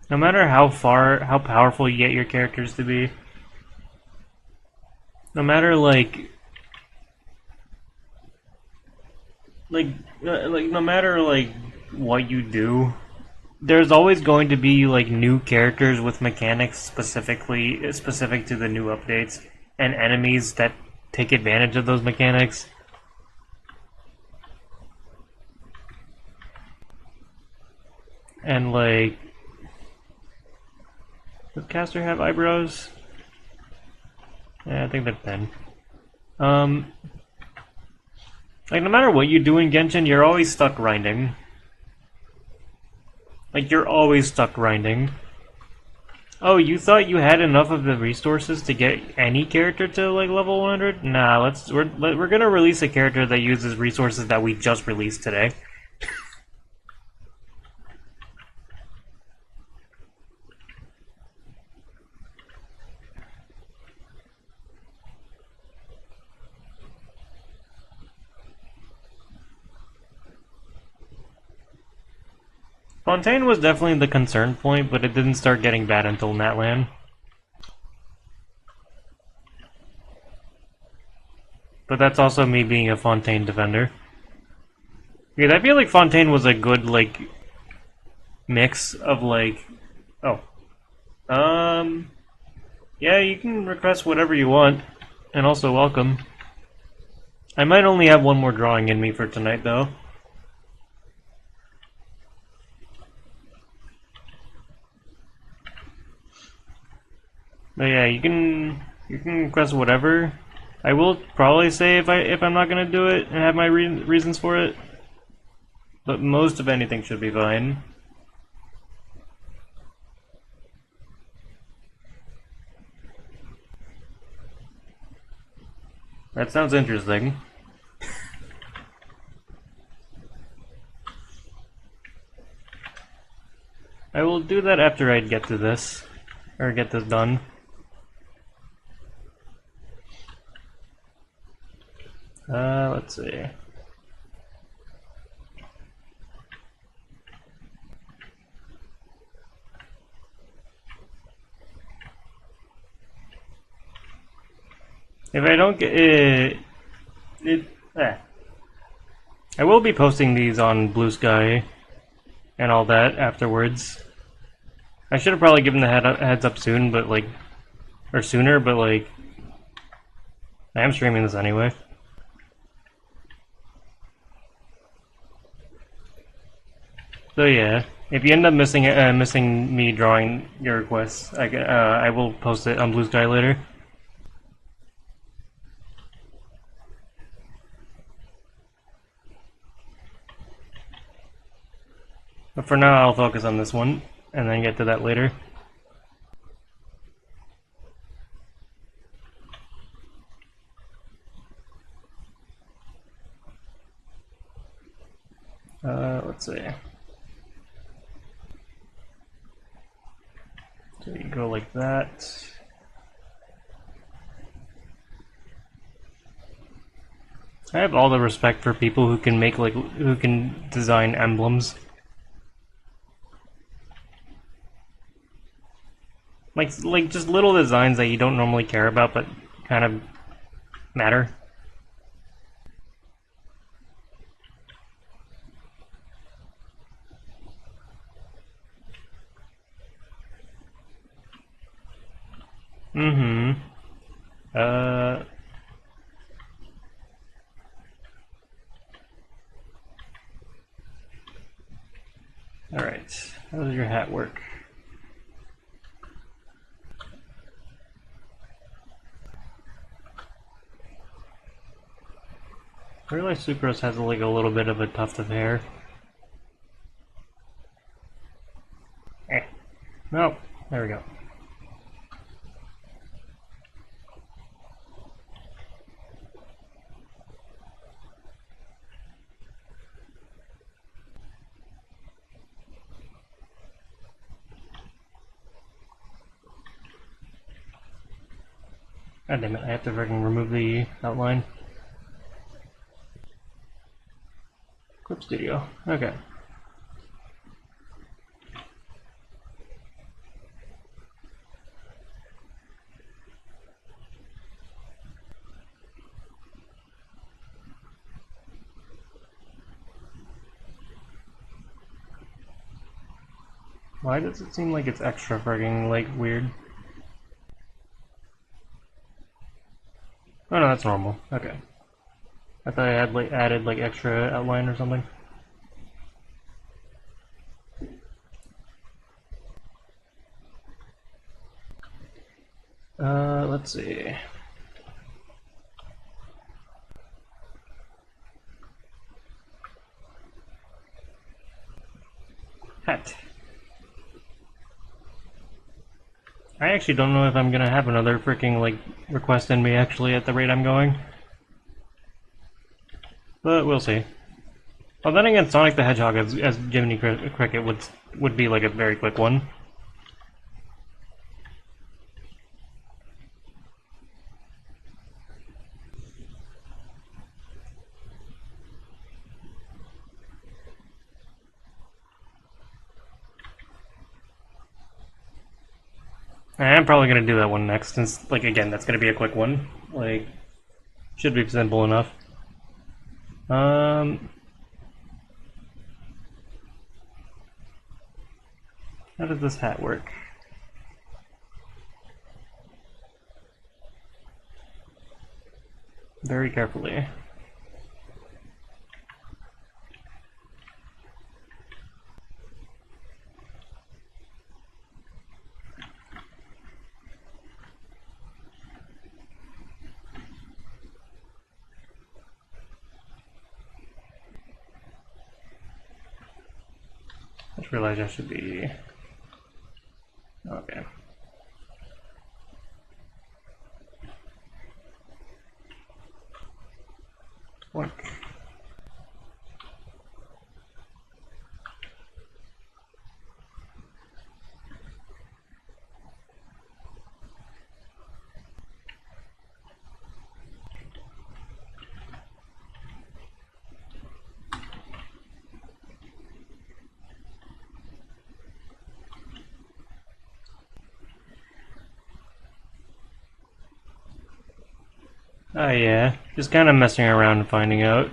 no matter how powerful you get your characters to be, no matter, like, no matter, like, what you do, there's always going to be, like, new characters with mechanics specific to the new updates, and enemies that take advantage of those mechanics. And, like, does Caster have eyebrows? Yeah, I think they're thin. Like, no matter what you do in Genshin, you're always stuck grinding. Like, you're always stuck grinding. Oh, you thought you had enough of the resources to get any character to, like, level 100? Nah, we're gonna release a character that uses resources that we just released today. Fontaine was definitely the concern point, but it didn't start getting bad until Natlan. But that's also me being a Fontaine defender. Because I feel like Fontaine was a good, like, mix of, like... Oh. Yeah, you can request whatever you want. And also welcome. I might only have one more drawing in me for tonight, though. But yeah, you can request whatever. I will probably say if I'm not gonna do it and have my reasons for it. But most of anything should be fine. That sounds interesting. I will do that after I get to this. Or get this done. Let's see. If I don't get I will be posting these on Blue Sky and all that afterwards. I should have probably given the heads up soon, but like, or sooner, but like, I am streaming this anyway. So yeah, if you end up missing me drawing your requests, I will post it on Blue Sky later. But for now, I'll focus on this one, and then get to that later. Let's see. So you go like that. I have all the respect for people who can make who can design emblems. Like just little designs that you don't normally care about but kind of matter. Mm-hmm. Alright. How does your hat work? I realize Sucrose has like a little bit of a tuft of hair. Nope. There we go. God damn it, I have to freaking remove the outline. Clip Studio. Okay. Why does it seem like it's extra frigging, like, weird? Oh no, that's normal. Okay. I thought I had, like, added, like, extra outline or something. Let's see. Hat. I actually don't know if I'm gonna have another freaking, like, request in me, actually, at the rate I'm going. But we'll see. Well, then again, Sonic the Hedgehog as Jiminy Cricket would be, like, a very quick one. I'm probably gonna do that one next, since, like, again, that's gonna be a quick one. Like, should be simple enough. How does this hat work? Very carefully. I just realized I should be... Okay. Work. Oh yeah, just kind of messing around and finding out.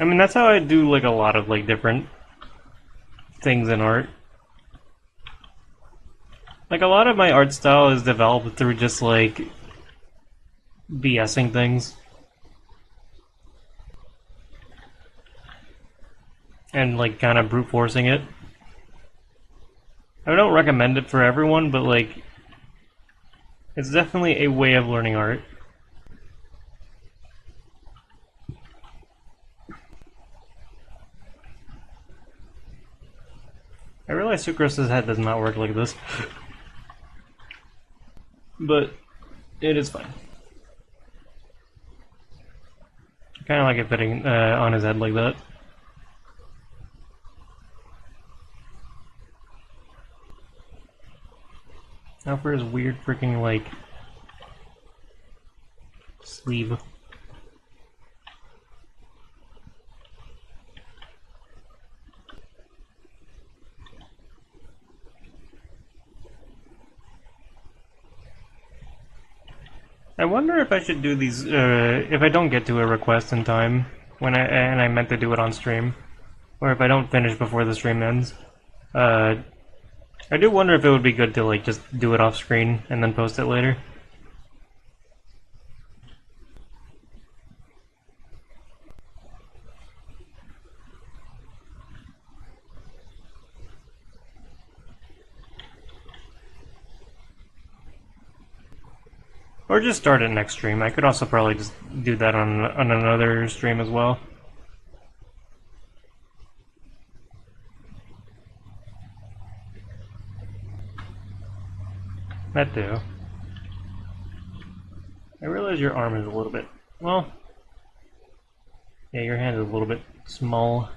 I mean, that's how I do, like, a lot of, like, different things in art. Like, a lot of my art style is developed through just, like, BSing things. And, like, kind of brute forcing it. I don't recommend it for everyone, but, like, it's definitely a way of learning art. I realize Sucrose's head does not work like this. But it is fine. I kind of like it fitting on his head like that. Now for his weird freaking, like, sleeve. I wonder if I should do these, if I don't get to a request in time, and I meant to do it on stream, or if I don't finish before the stream ends. I do wonder if it would be good to, like, just do it off screen and then post it later. Or just start it next stream. I could also probably just do that on another stream as well. That too. I realize your arm is a little bit, well, yeah, your hand is a little bit small.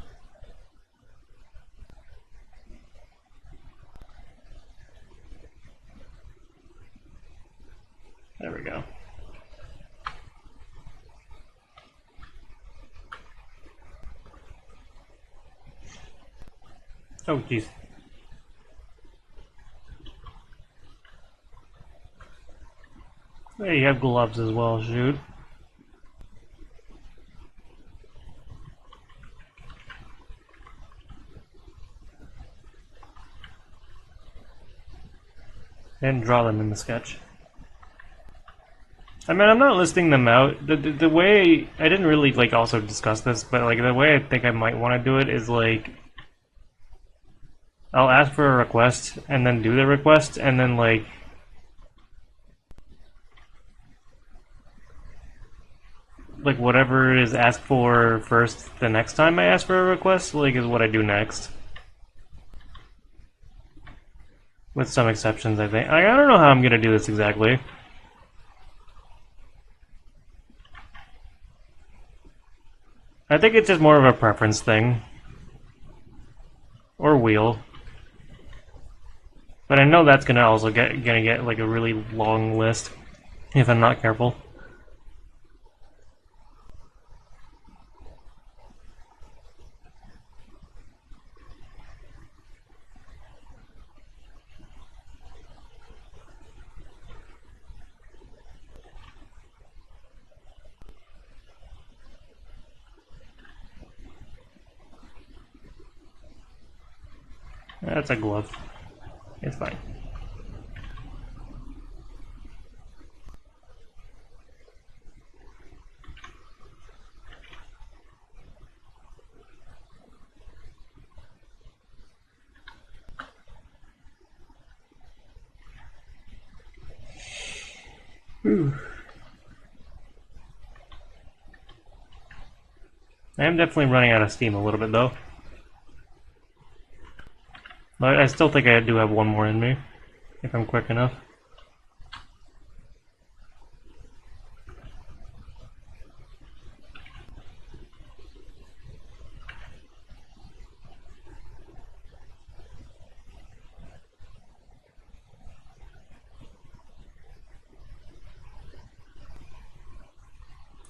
There we go. Oh, jeez. There you have gloves as well, shoot. And draw them in the sketch. I mean, I'm not listing them out. The way I didn't really like also discuss this, but like the way I think I might want to do it is like I'll ask for a request and then do the request and then like whatever is asked for first the next time I ask for a request like is what I do next. With some exceptions, I think. I don't know how I'm gonna do this exactly. I think it's just more of a preference thing. Or wheel. But I know that's gonna also get like a really long list if I'm not careful. That's a glove. It's fine. Whew. I am definitely running out of steam a little bit though. But I still think I do have one more in me, if I'm quick enough.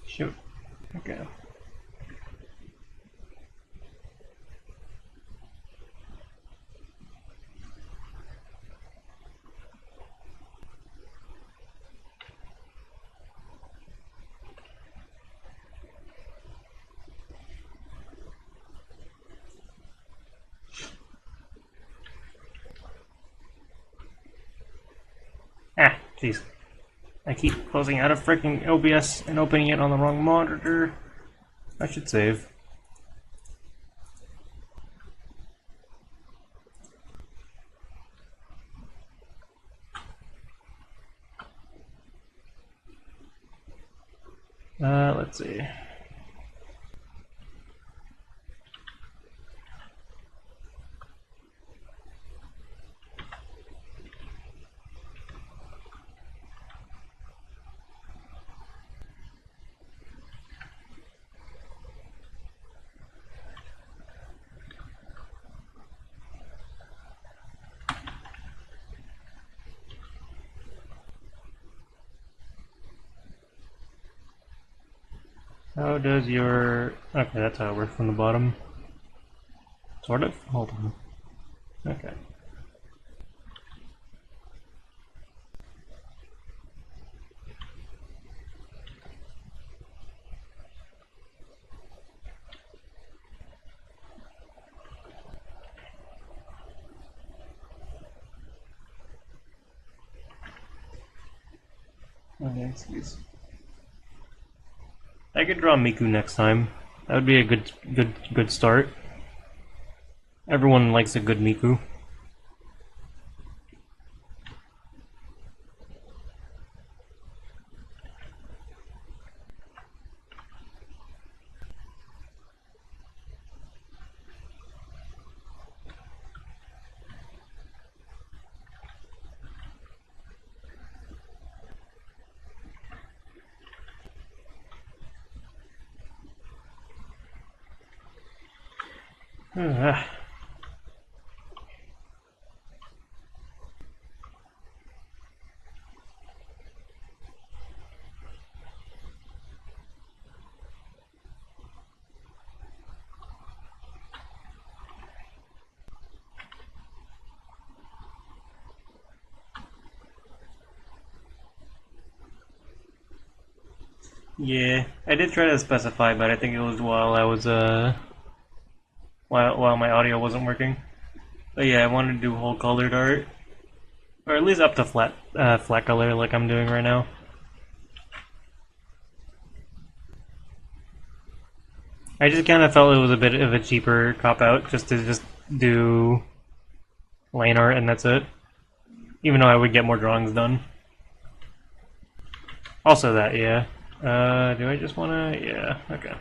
Shoot. Okay. Ah, jeez. I keep closing out of freaking OBS and opening it on the wrong monitor. I should save. Let's see. How does your... Okay, that's how it works from the bottom. Sort of? Hold on. Okay. Okay, excuse. I could draw Miku next time. That would be a good start. Everyone likes a good Miku. Yeah, I did try to specify, but I think it was while I was while my audio wasn't working. But yeah, I wanted to do whole colored art, or at least up to flat color, like I'm doing right now. I just kind of felt it was a bit of a cheaper cop out just to just do lane art and that's it. Even though I would get more drawings done. Also that, yeah. Do I just wanna... Yeah, okay.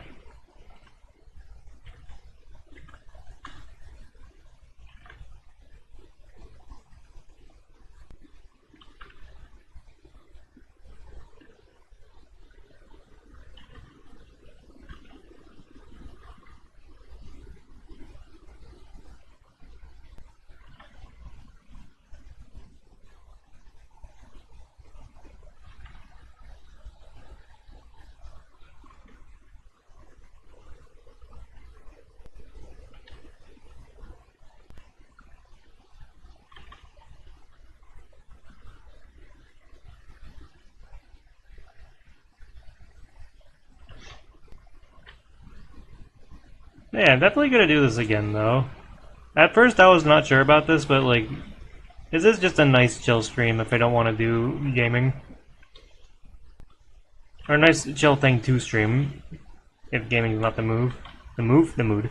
Yeah, I'm definitely gonna do this again, though. At first I was not sure about this, but like... Is this just a nice chill stream if I don't want to do gaming? Or a nice chill thing to stream, if gaming's not the move. The move? The mood.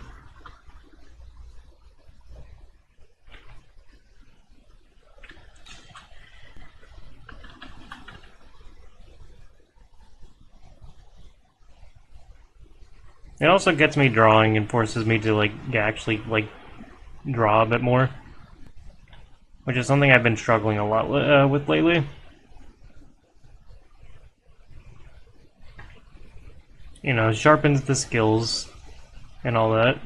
It also gets me drawing and forces me to like actually like draw a bit more, which is something I've been struggling a lot with lately. You know, sharpens the skills and all that.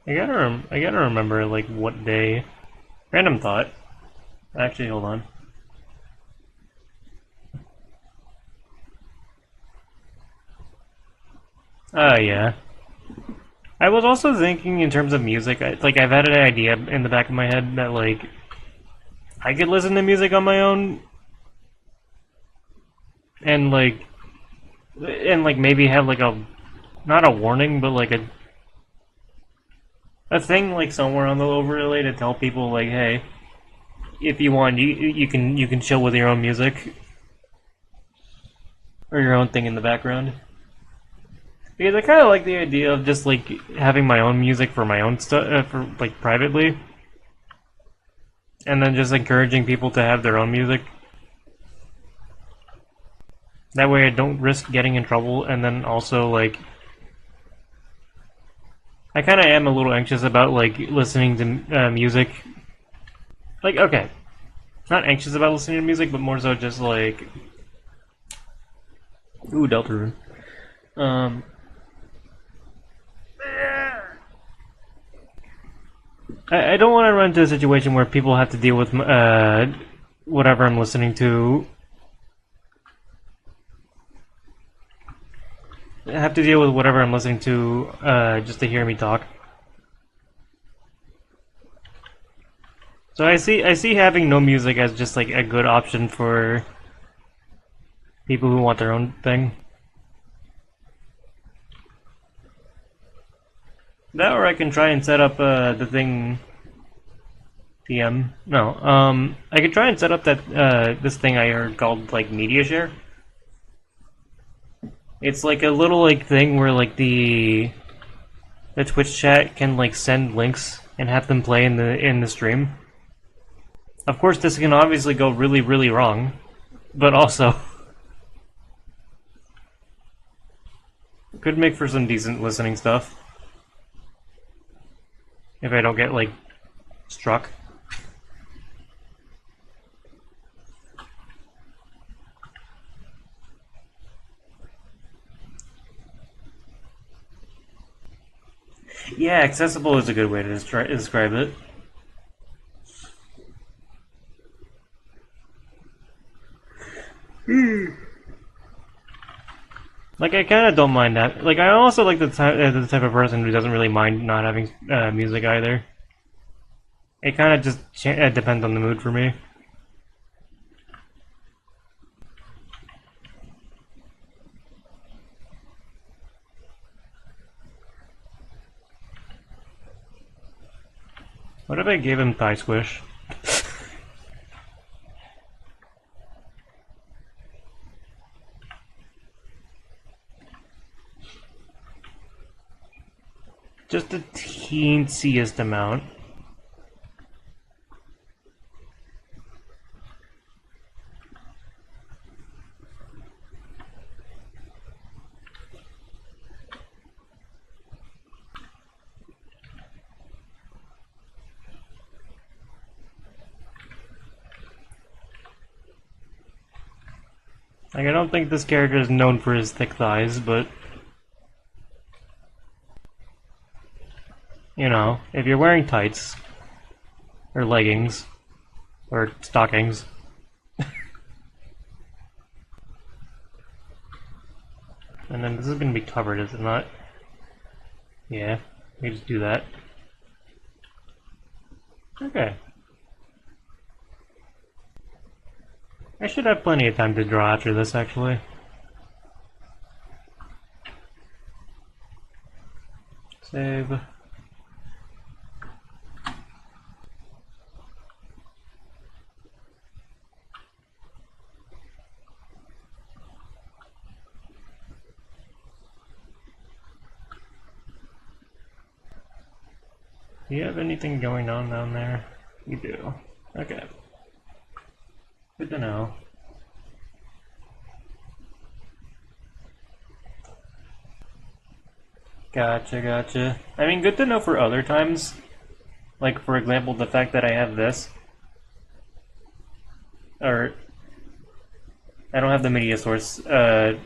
I gotta remember like what day. Random thought. Actually, hold on. Yeah. I was also thinking in terms of music. Like I've had an idea in the back of my head that like I could listen to music on my own, and like maybe have like a not a warning, but like a thing like somewhere on the overlay to tell people like, hey, if you want, you can chill with your own music or your own thing in the background. Because I kind of like the idea of just like having my own music for my own stuff, for like privately, and then just encouraging people to have their own music. That way, I don't risk getting in trouble, and then also like I kind of am a little anxious about like listening to music. Like, okay, not anxious about listening to music, but more so just like, ooh, Deltarune. Um, I don't want to run into a situation where people have to deal with whatever I'm listening to. Have to deal with whatever I'm listening to just to hear me talk. So I see having no music as just like a good option for people who want their own thing. That or I can try and set up the thing PM. No, I could try and set up that this thing I heard called like Media Share. It's like a little like thing where like the Twitch chat can like send links and have them play in the stream. Of course, this can obviously go really, really wrong, but also could make for some decent listening stuff if I don't get like struck. Yeah, accessible is a good way to describe it. Like, I kind of don't mind that. Like, I also like the type of person who doesn't really mind not having music either. It kind of just depends on the mood for me. What if I gave him Thigh Squish? Just the teensiest amount. Like, I don't think this character is known for his thick thighs, but you know, if you're wearing tights or leggings or stockings, and then this is going to be covered, is it not? Yeah, we just do that. Okay. I should have plenty of time to draw after this, actually. Save. Do you have anything going on down there? You do. Okay. Good to know. Gotcha, gotcha. I mean, good to know for other times. Like, for example, the fact that I have this. Or, I don't have the media source. The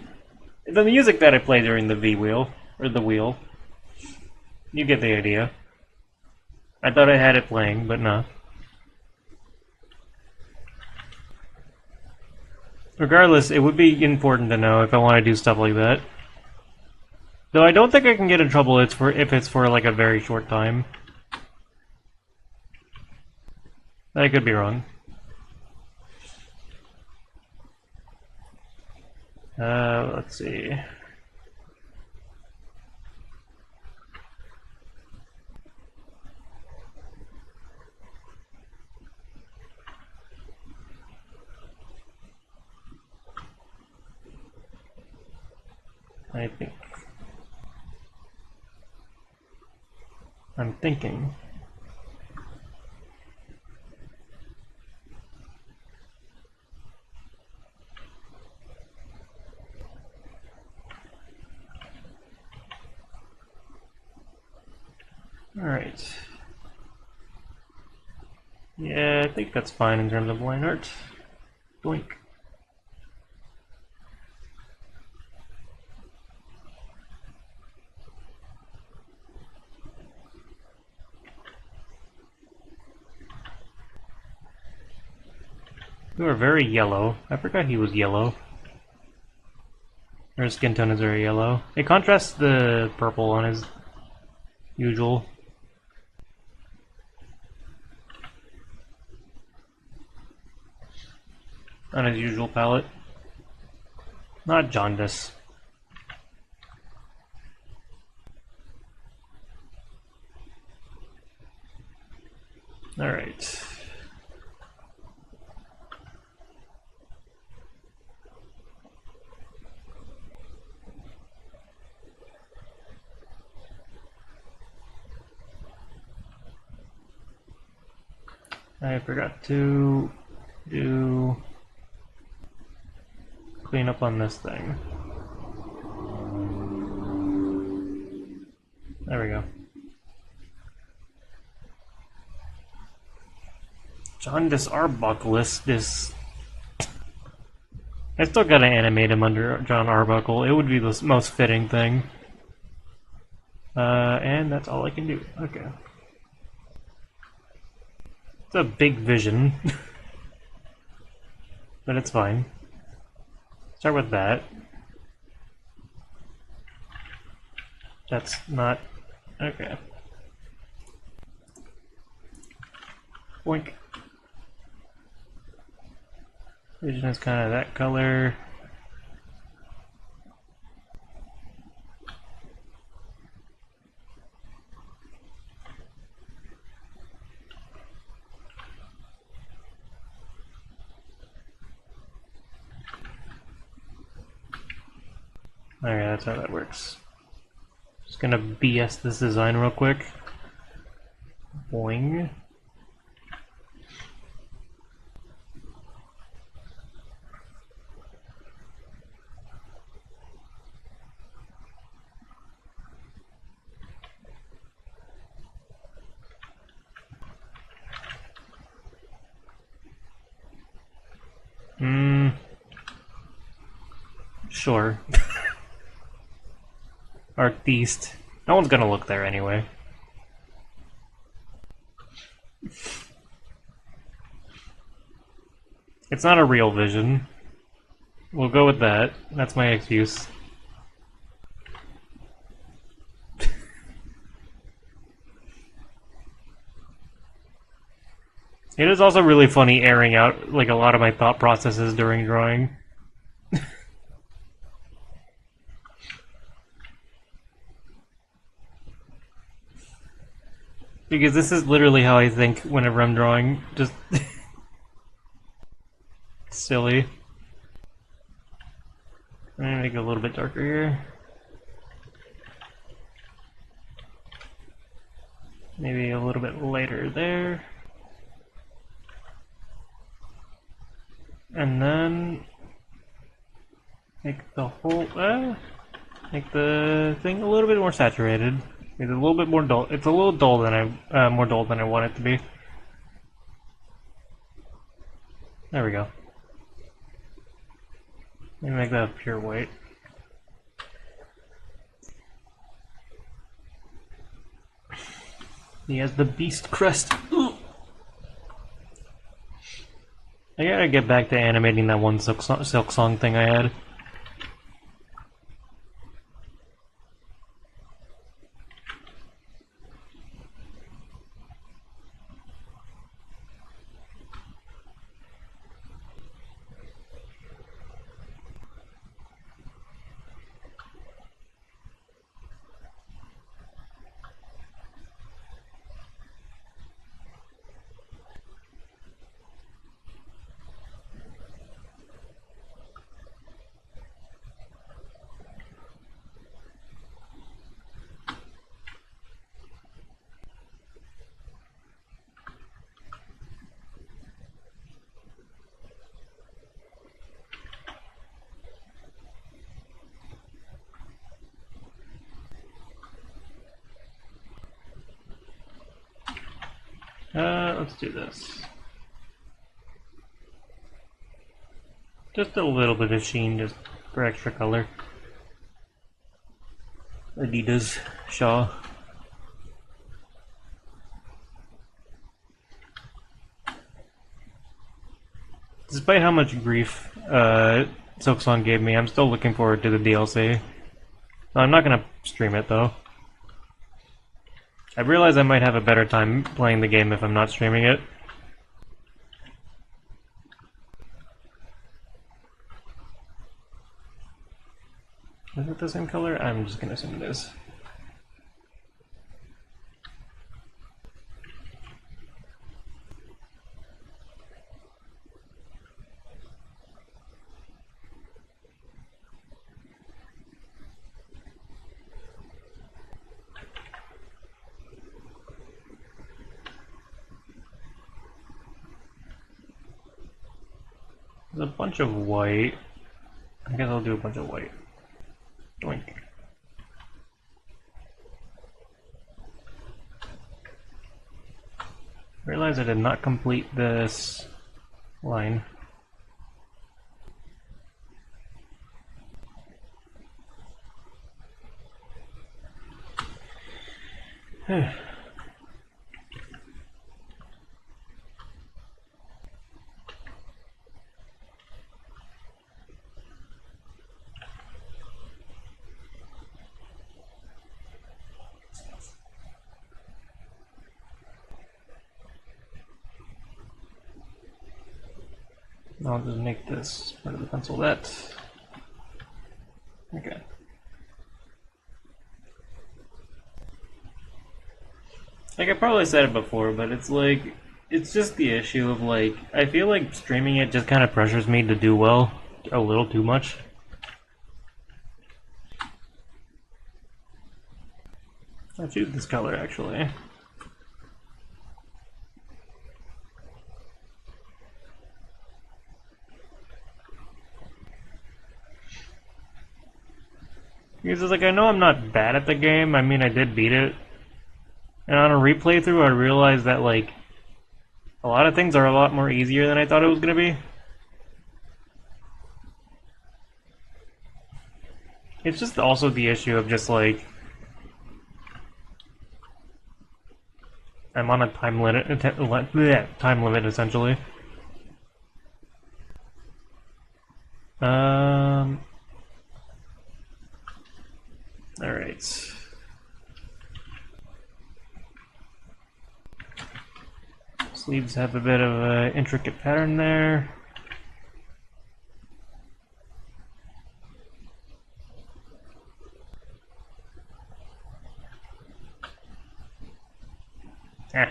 music that I play during the V wheel, or the wheel. You get the idea. I thought I had it playing, but no. Regardless, it would be important to know if I want to do stuff like that. Though I don't think I can get in trouble if it's for like a very short time. I could be wrong. Let's see. I think. I'm thinking. Alright. Yeah, I think that's fine in terms of line art. Blink. You are very yellow. I forgot he was yellow. Her skin tone is very yellow. It contrasts the purple on his usual. On his usual palette. Not jaundice. Alright. I forgot to do clean up on this thing. There we go. Jaundice Arbuckle is... I still gotta animate him under John Arbuckle. It would be the most fitting thing. And that's all I can do. Okay. It's a big vision. But it's fine. Start with that. That's not... Okay. Boink. Vision is kind of that color. Alright, that's how that works. Just gonna BS this design real quick. Boing. Sure. Artiste. No one's gonna look there anyway. It's not a real vision. We'll go with that. That's my excuse. It is also really funny airing out like a lot of my thought processes during drawing. Because this is literally how I think whenever I'm drawing. Just silly. I'm gonna make it a little bit darker here. Maybe a little bit lighter there. And then make the whole make the thing a little bit more saturated. It's a little bit more dull. It's a little dull than more dull than I want it to be. There we go. Let me make that pure white. He has the beast crest. Ooh. I gotta get back to animating that one Silk Song thing I had. Let's do this. Just a little bit of sheen, just for extra color. Adidas, Shaw. Despite how much grief Silksong gave me, I'm still looking forward to the DLC. I'm not gonna stream it though. I realize I might have a better time playing the game if I'm not streaming it. Is it the same color? I'm just gonna assume it is. There's a bunch of white. I guess I'll do a bunch of white. Doink. Realize I did not complete this line. I'll just make this part of the pencil that. Okay. Like I probably said it before, but it's like, it's just the issue of like, I feel like streaming it just kind of pressures me to do well a little too much. I'll choose this color actually. Because it's like, I know I'm not bad at the game, I mean I did beat it. And on a replay through I realized that like, a lot of things are a lot more easier than I thought it was gonna be. It's just also the issue of just like, I'm on a time limit essentially. Alright. Sleeves have a bit of an intricate pattern there. Eh.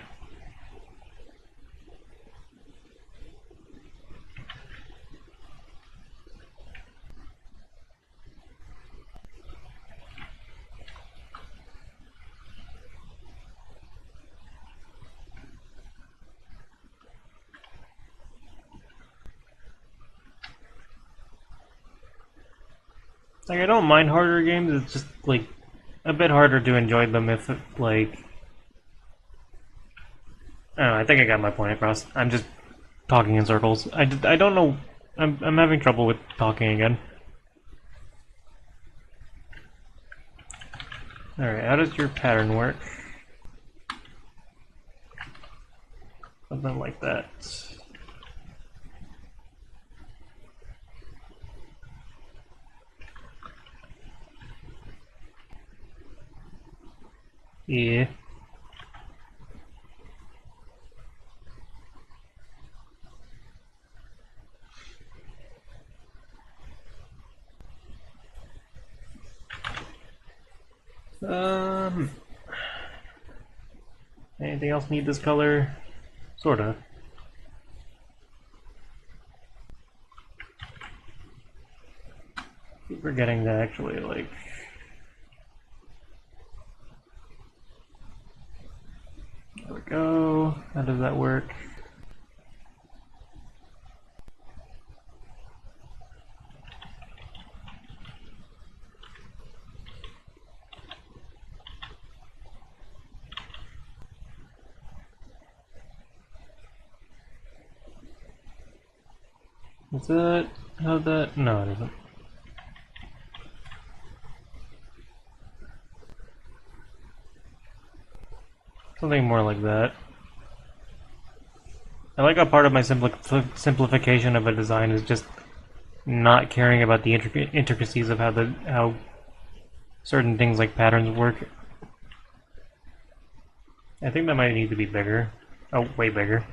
Like, I don't mind harder games, it's just, like, a bit harder to enjoy them if, like... I don't know, I think I got my point across. I'm just talking in circles. I don't know... I'm having trouble with talking again. Alright, how does your pattern work? Something like that. Yeah. Anything else need this color? Sorta. Keep forgetting to actually, like... There we go. How does that work? Is that how that? No, it isn't. Something more like that. I like how part of my simplification of a design is just not caring about the intricacies of how certain things like patterns work. I think that might need to be bigger. Oh, way bigger.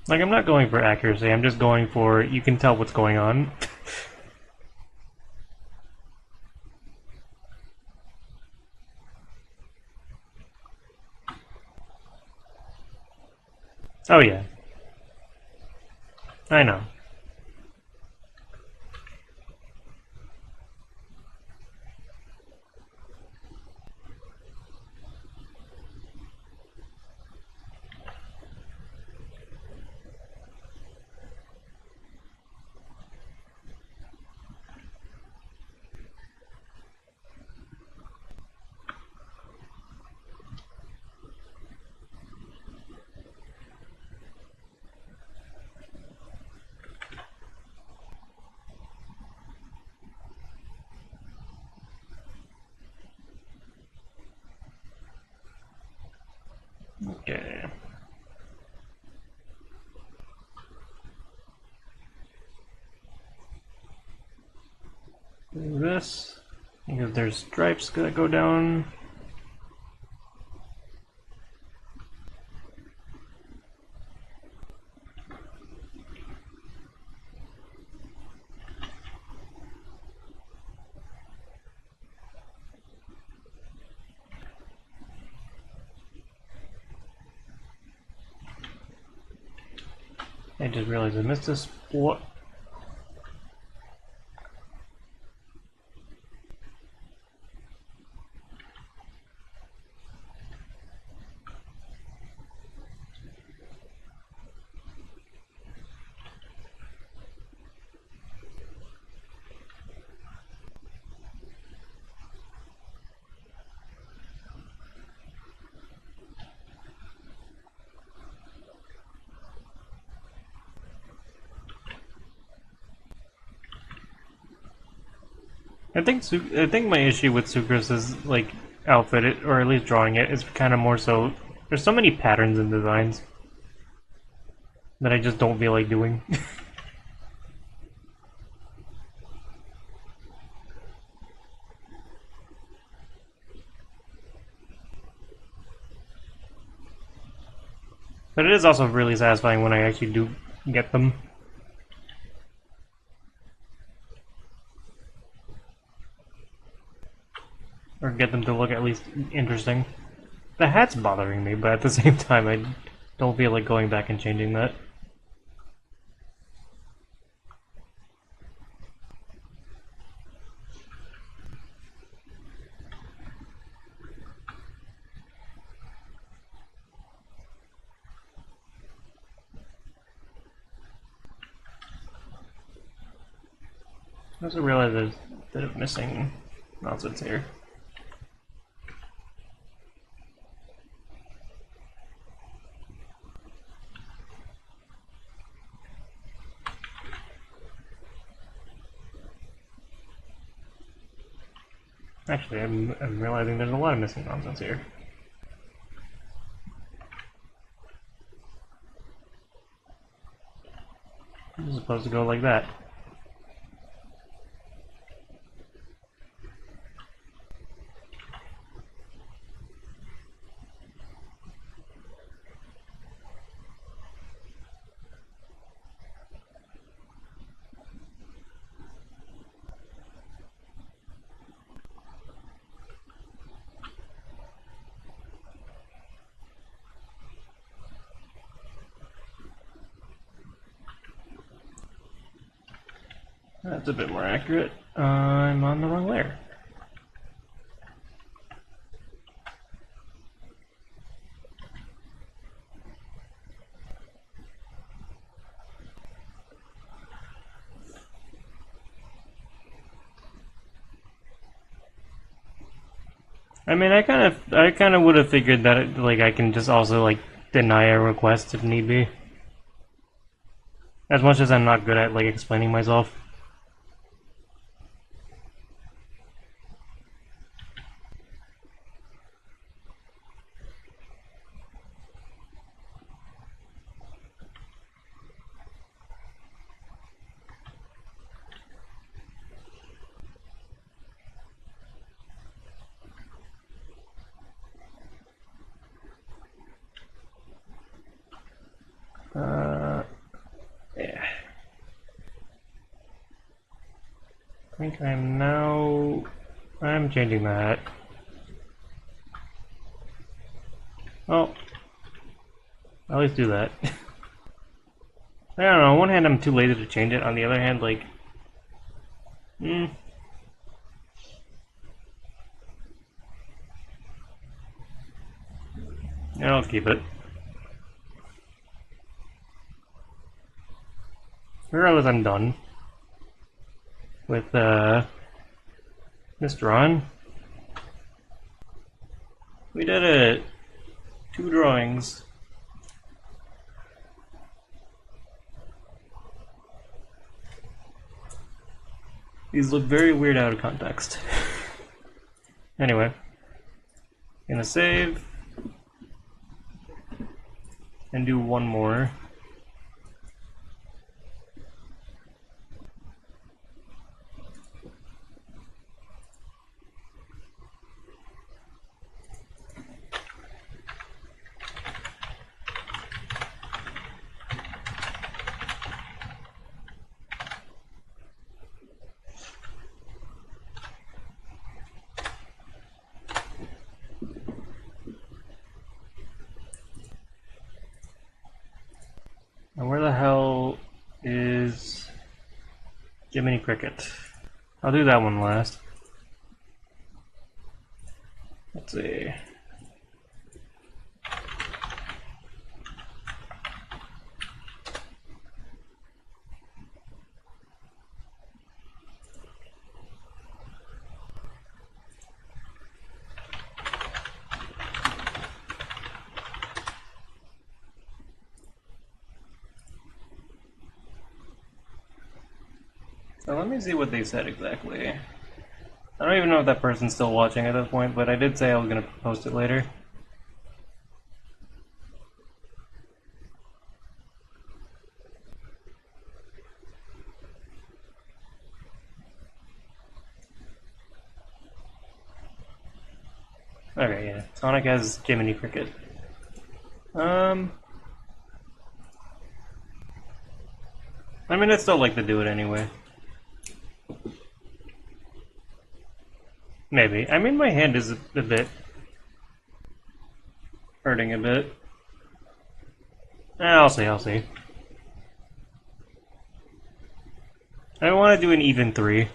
Like, I'm not going for accuracy, I'm just going for, you can tell what's going on. Oh yeah. I know. Okay. Do this, because there's stripes that go down. I just realized I missed this. What? I think my issue with Sucros's like outfit, or at least drawing it, is kind of more so. There's so many patterns and designs that I just don't feel like doing. But it is also really satisfying when I actually do get them. Or get them to look at least interesting. The hat's bothering me, but at the same time I don't feel like going back and changing that. I also realize there's a bit of missing nonsense here. Actually, I'm realizing there's a lot of missing nonsense here. This is supposed to go like that. That's a bit more accurate. I'm on the wrong layer. I mean, I kind of would have figured that like I can just also like deny a request if need be. As much as I'm not good at, like, explaining myself. Yeah. I think I'm changing that. Well, at least do that. I don't know, on one hand I'm too lazy to change it, on the other hand, like, yeah, I'll keep it. Regardless, I'm done with, this drawing. We did it! 2 drawings. These look very weird out of context. Anyway, gonna save and do one more. And where the hell is Jiminy Cricket? I'll do that one last. Let's see. So let me see what they said exactly. I don't even know if that person's still watching at this point, but I did say I was gonna post it later. Okay, yeah. Sonic has Jiminy Cricket. I mean, I'd still like to do it anyway. Maybe. I mean, my hand is a bit hurting a bit. I'll see, I'll see. I want to do an even 3,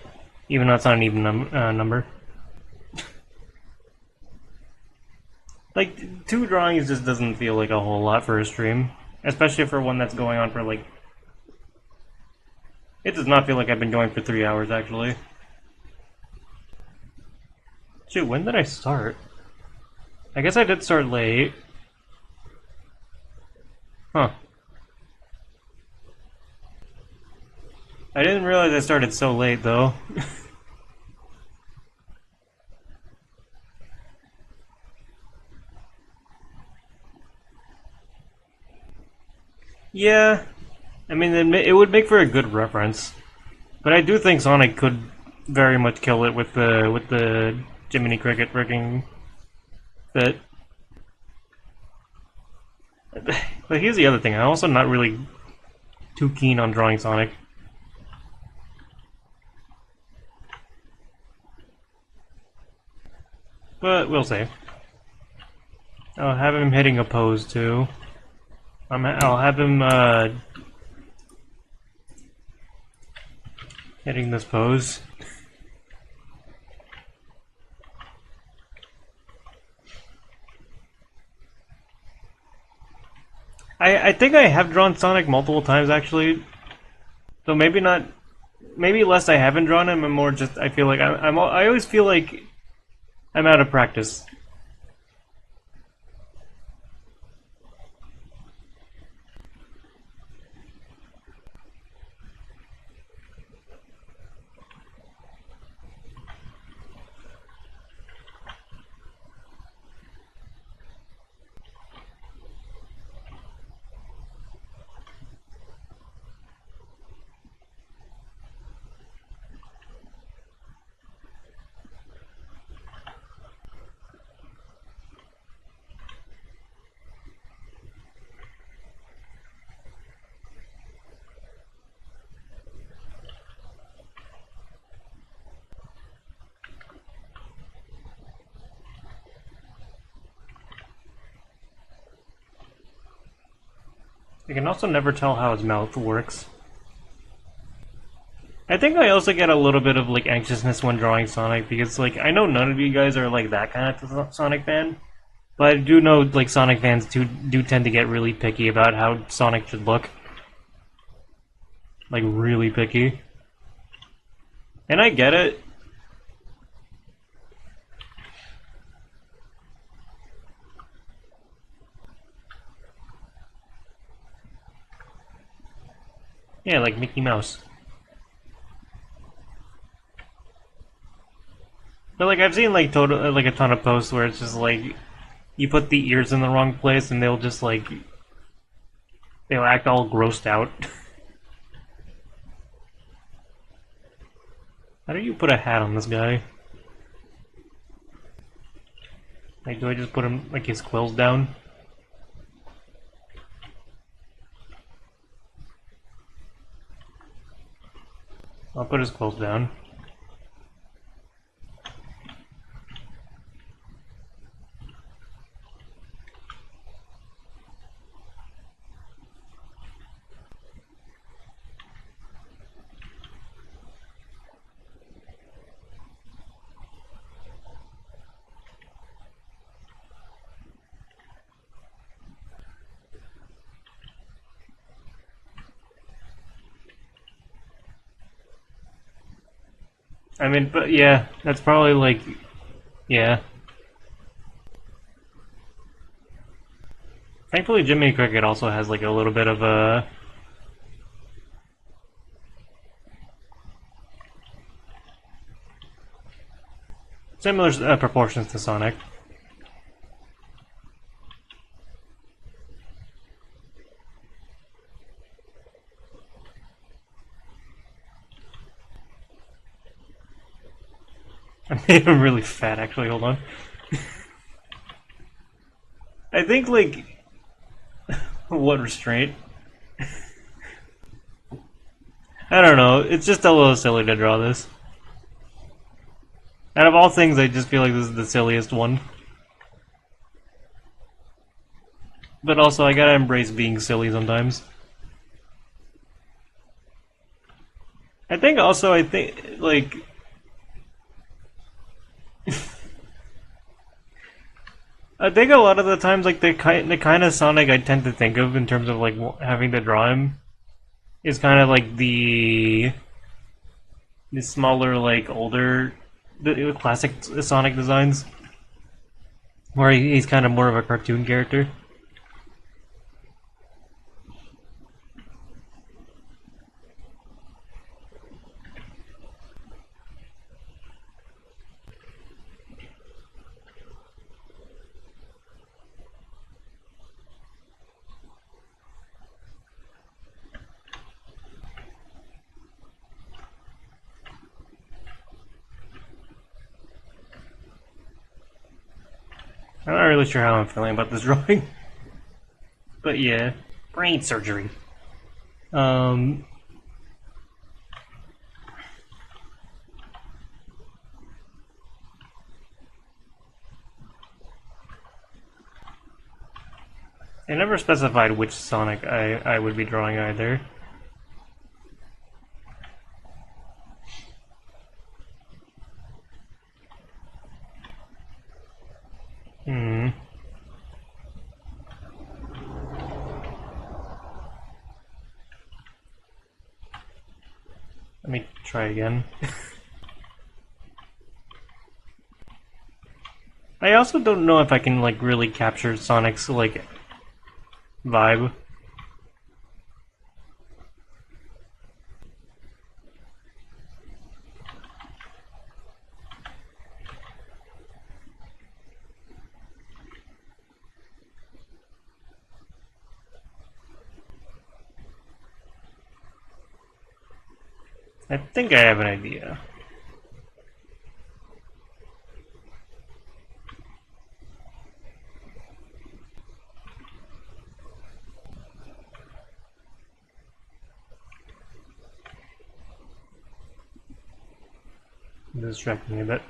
even though it's not an even number. Like, 2 drawings just doesn't feel like a whole lot for a stream. Especially for one that's going on for, like... It does not feel like I've been going for 3 hours, actually. Shoot, when did I start? I guess I did start late. Huh. I didn't realize I started so late, though. Yeah. I mean, it would make for a good reference. But I do think Sonic could very much kill it with the Jiminy Cricket freaking fit. But here's the other thing, I'm also not really too keen on drawing Sonic. But we'll see. I'll have him hitting a pose too. I'll have him hitting this pose. I think I have drawn Sonic multiple times actually, so maybe not, maybe less I haven't drawn him and more just I feel like I always feel like I'm out of practice. I can also never tell how his mouth works. I think I also get a little bit of like anxiousness when drawing Sonic because like I know none of you guys are like that kind of Sonic fan, but I do know like Sonic fans do tend to get really picky about how Sonic should look. Like really picky. And I get it. Yeah, like Mickey Mouse. But like I've seen like like a ton of posts where it's just like you put the ears in the wrong place and they'll just like they'll act all grossed out. How do you put a hat on this guy? Like do I just put him like his quills down? I'll put his quills down. I mean, but yeah, that's probably like, yeah. Thankfully, Jimmy Cricket also has like a little bit of a similar proportions to Sonic. I made him really fat, actually. Hold on. I think like what restraint? I don't know. It's just a little silly to draw this. Out of all things, I just feel like this is the silliest one. But also, I gotta embrace being silly sometimes. I think also, I think, like... I think a lot of the times, like, the kind of Sonic I tend to think of in terms of, like, having to draw him is kind of like the smaller, like, older, the classic Sonic designs. Where he's kind of more of a cartoon character. I'm not really sure how I'm feeling about this drawing. But yeah, brain surgery. Um, I never specified which Sonic I would be drawing either. Hmm. Let me try again. I also don't know if I can like really capture Sonic's like vibe. I think I have an idea. It's distracting me a bit.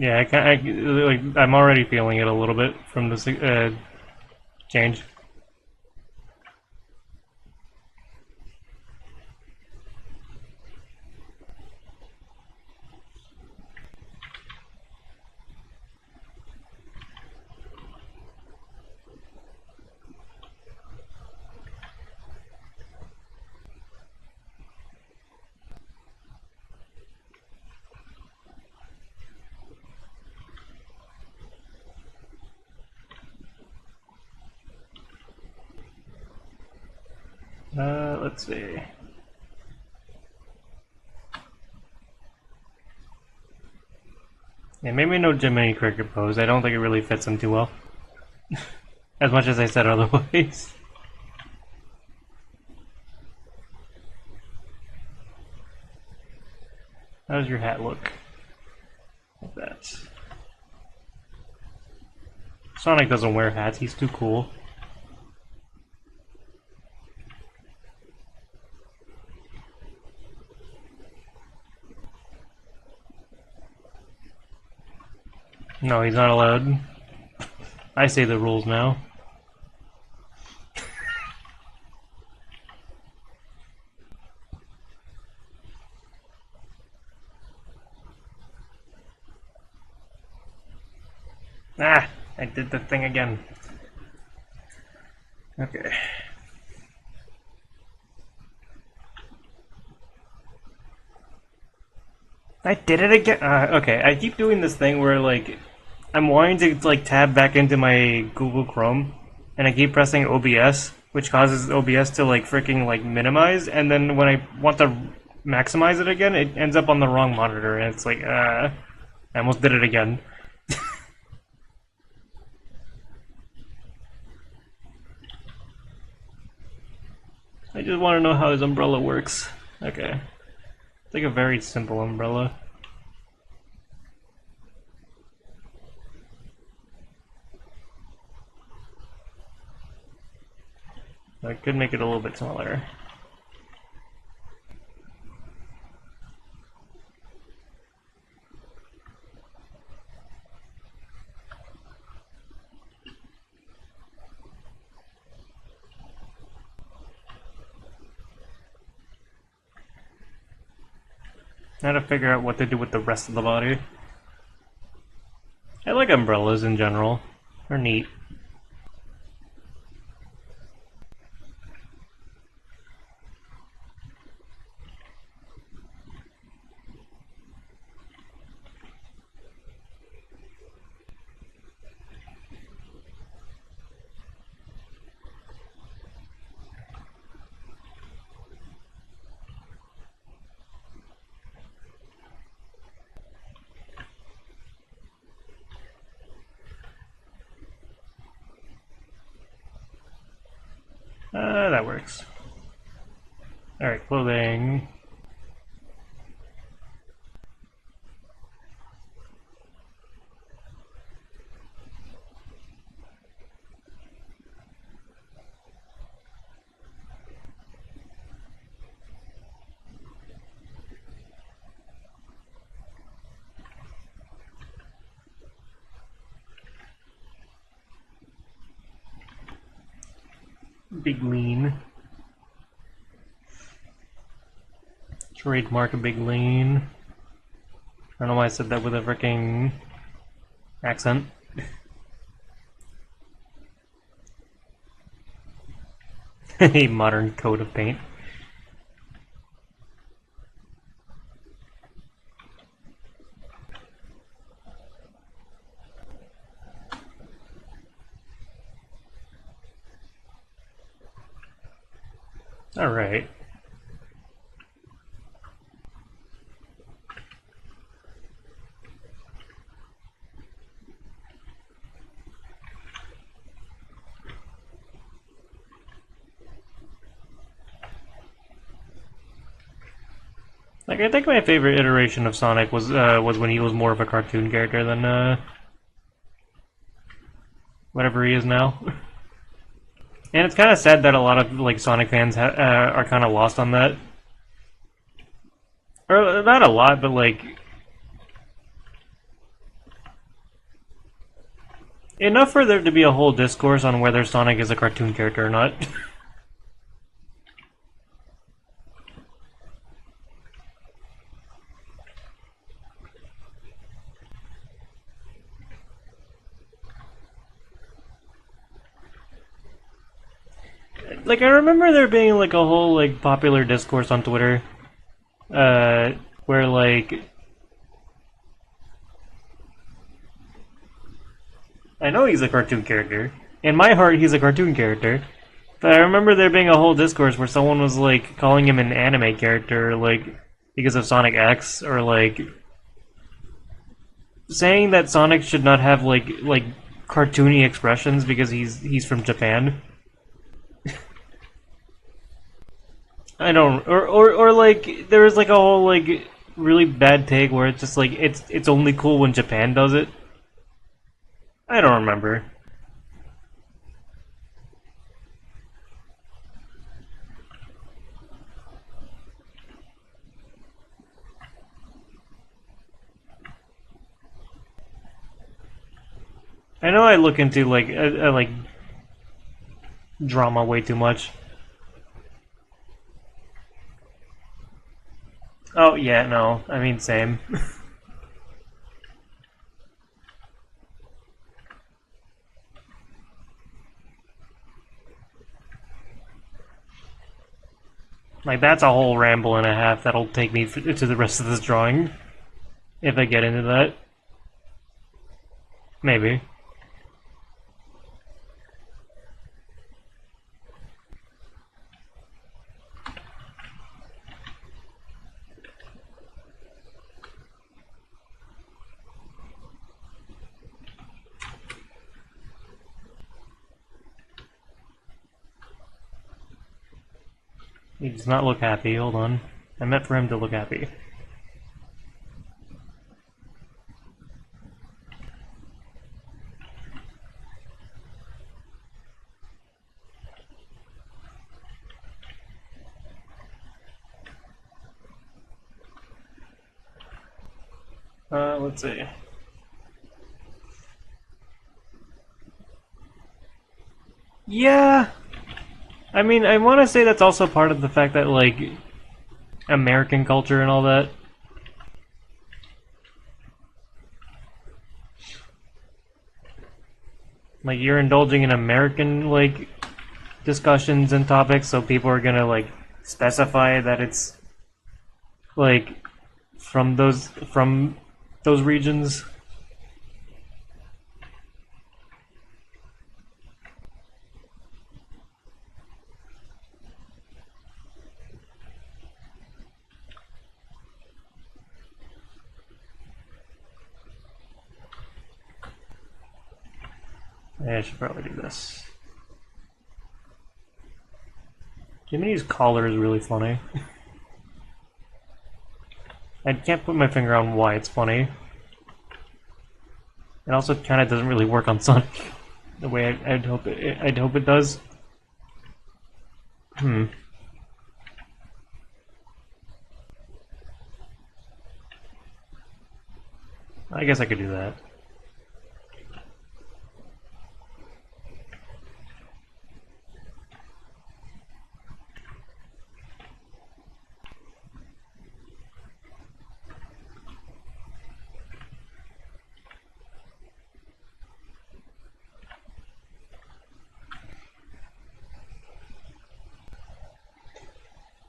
Yeah, like I'm already feeling it a little bit from this change. Let's see. Yeah, maybe no Jiminy Cricket pose. I don't think it really fits him too well. As much as I said otherwise. How does your hat look? Like that. Sonic doesn't wear hats, he's too cool. No, he's not allowed. I say the rules now. Ah! I did the thing again. Okay. I did it again! Okay, I keep doing this thing where, like, I'm wanting to, like, tab back into my Google Chrome, and I keep pressing OBS, which causes OBS to, like, freaking, like, minimize, and then when I want to maximize it again, it ends up on the wrong monitor, and it's like, I almost did it again. I just want to know how his umbrella works. Okay. It's like a very simple umbrella. I could make it a little bit smaller. Now to figure out what to do with the rest of the body. I like umbrellas in general. They're neat. That works. Alright, clothing. Big lean. Trademark a big lean. I don't know why I said that with a freaking accent. A modern coat of paint. Alright. Like, I think my favorite iteration of Sonic was when he was more of a cartoon character than whatever he is now. And it's kind of sad that a lot of like Sonic fans are kind of lost on that, or not a lot, but like enough for there to be a whole discourse on whether Sonic is a cartoon character or not. Like, I remember there being like a whole like popular discourse on Twitter, where like I know he's a cartoon character. In my heart, he's a cartoon character. But I remember there being a whole discourse where someone was like calling him an anime character, like because of Sonic X, or like saying that Sonic should not have like cartoony expressions because he's from Japan. I don't, or like there was like a whole like really bad take where it's just like it's only cool when Japan does it. I don't remember. I know I look into like drama way too much. Oh yeah, no, I mean same. Like that's a whole ramble and a half that'll take me to the rest of this drawing if I get into that. Maybe. He does not look happy. Hold on. I meant for him to look happy. Let's see. Yeah. I mean, I want to say that's also part of the fact that, like, American culture and all that. Like, you're indulging in American, like, discussions and topics, so people are gonna, like, specify that it's, like, from those regions. Yeah, I should probably do this. Jiminy's collar is really funny. I can't put my finger on why it's funny. It also kind of doesn't really work on Sonic the way I'd hope it does. Hmm. I guess I could do that.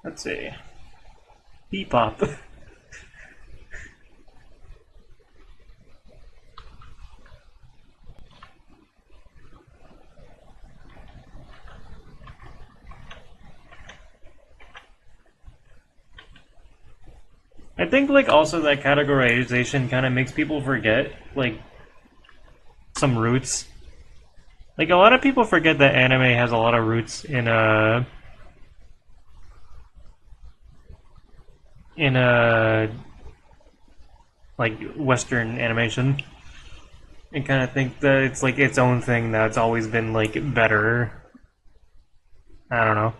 Let's see. Bebop. I think like also that categorization kind of makes people forget like some roots. Like a lot of people forget that anime has a lot of roots in like Western animation, and kind of think that it's like its own thing that's always been like better. I don't know.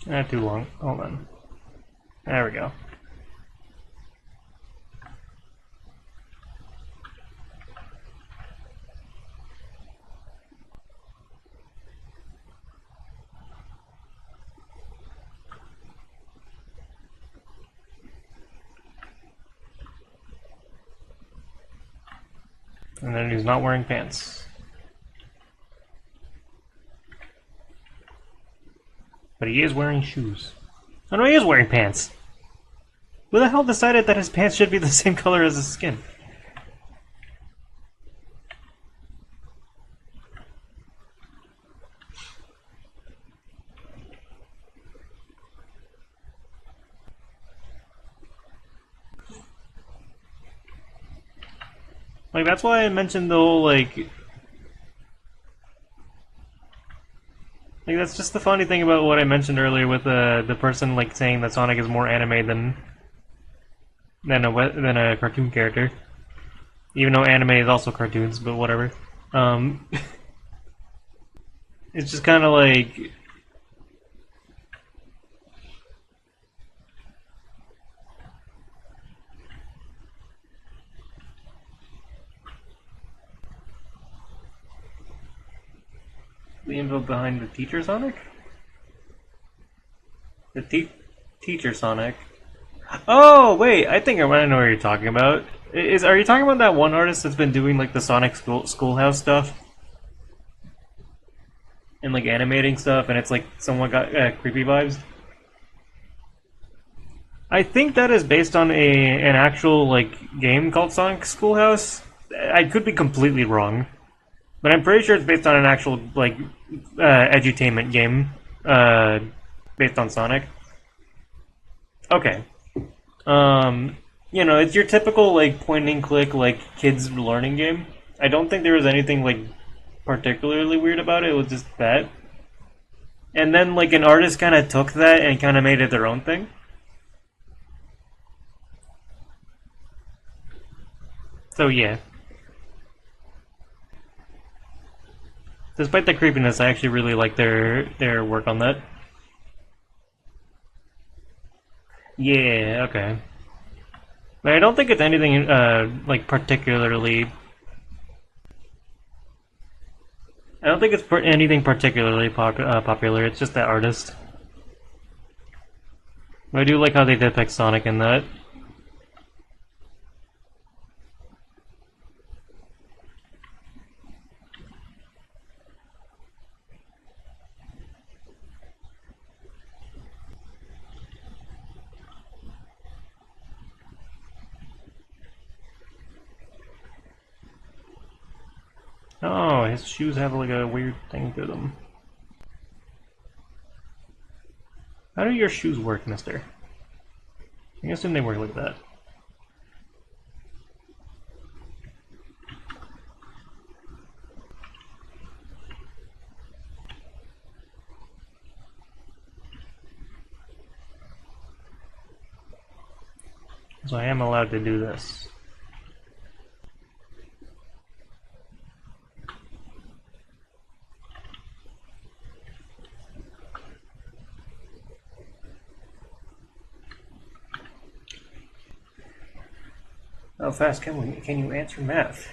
Not too long. Hold on. There we go. And then he's not wearing pants. But he is wearing shoes. Oh no, he is wearing pants! Who the hell decided that his pants should be the same color as his skin? Like, that's why I mentioned the whole, like, that's just the funny thing about what I mentioned earlier with the person like saying that Sonic is more anime than a cartoon character, even though anime is also cartoons. But whatever. It's just kind of like the info behind the Teacher Sonic. The Teacher Sonic. Oh wait, I think I might know what you're talking about. Are you talking about that one artist that's been doing like the Sonic Schoolhouse stuff and like animating stuff, and it's like somewhat got creepy vibes? I think that is based on an actual like game called Sonic Schoolhouse. I could be completely wrong, but I'm pretty sure it's based on an actual like edutainment game based on Sonic. Okay. You know, it's your typical like point and click like kids learning game. I don't think there was anything like particularly weird about it. It was just that. And then like an artist kind of took that and kind of made it their own thing. So yeah. Despite the creepiness, I actually really like their work on that. Yeah, okay. But I don't think it's anything like particularly. I don't think it's anything particularly popular. It's just that artist. But I do like how they depict Sonic in that. Oh, his shoes have like a weird thing to them. How do your shoes work, mister? I assume they work like that. So I am allowed to do this. How fast can you answer math?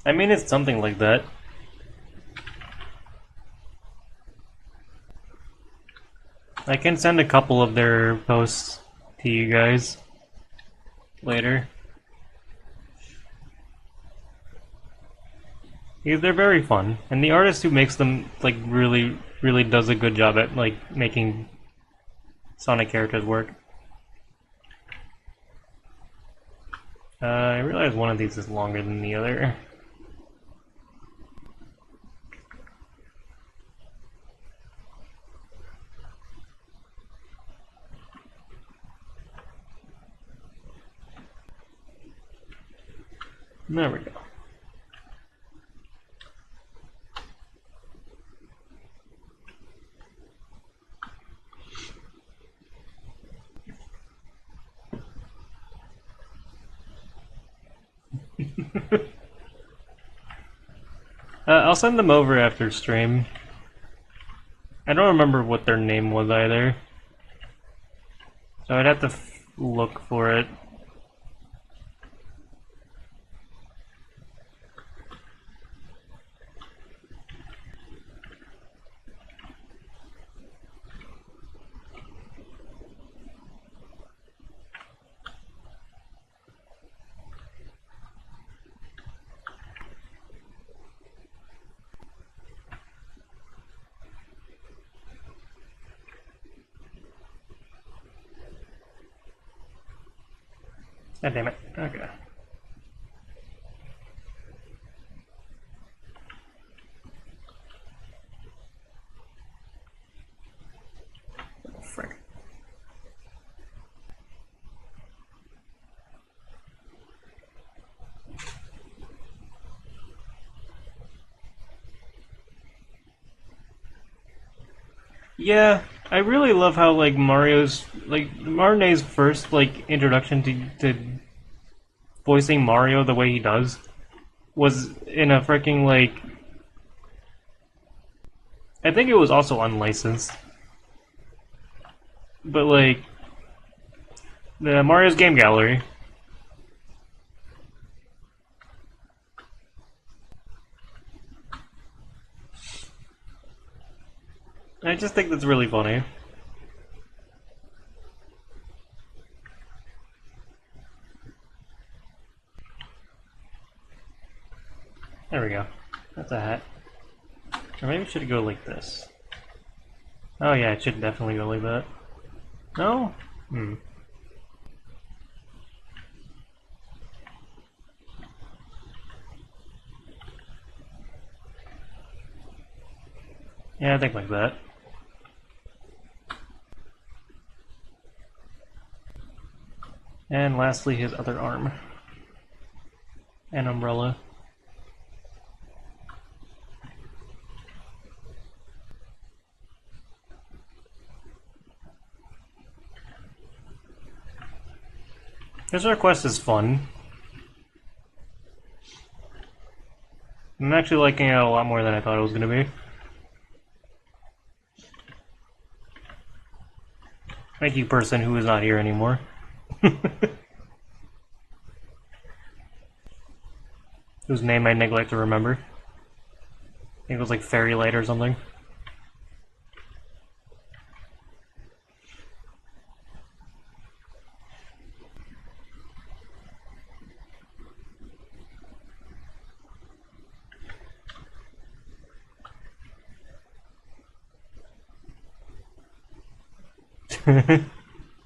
I mean, it's something like that. I can send a couple of their posts to you guys later. Yeah, they're very fun, and the artist who makes them like really does a good job at like making Sonic characters work. I realize one of these is longer than the other. There we go. I'll send them over after stream. I don't remember what their name was either. So I'd have to look for it. God damn it. Okay. Oh, frick. Yeah, I really love how like Martinet's first like introduction to voicing Mario the way he does was in a freaking like I think it was also unlicensed. But like the Mario's Game Gallery. I just think that's really funny. There we go. That's a hat. Or maybe it should go like this. Oh yeah, it should definitely go like that. No? Hmm. Yeah, I think like that. And lastly, his other arm. An umbrella. This request is fun. I'm actually liking it a lot more than I thought it was going to be. Thank you, person who is not here anymore. Whose name I neglect to remember. I think it was like Fairy Light or something.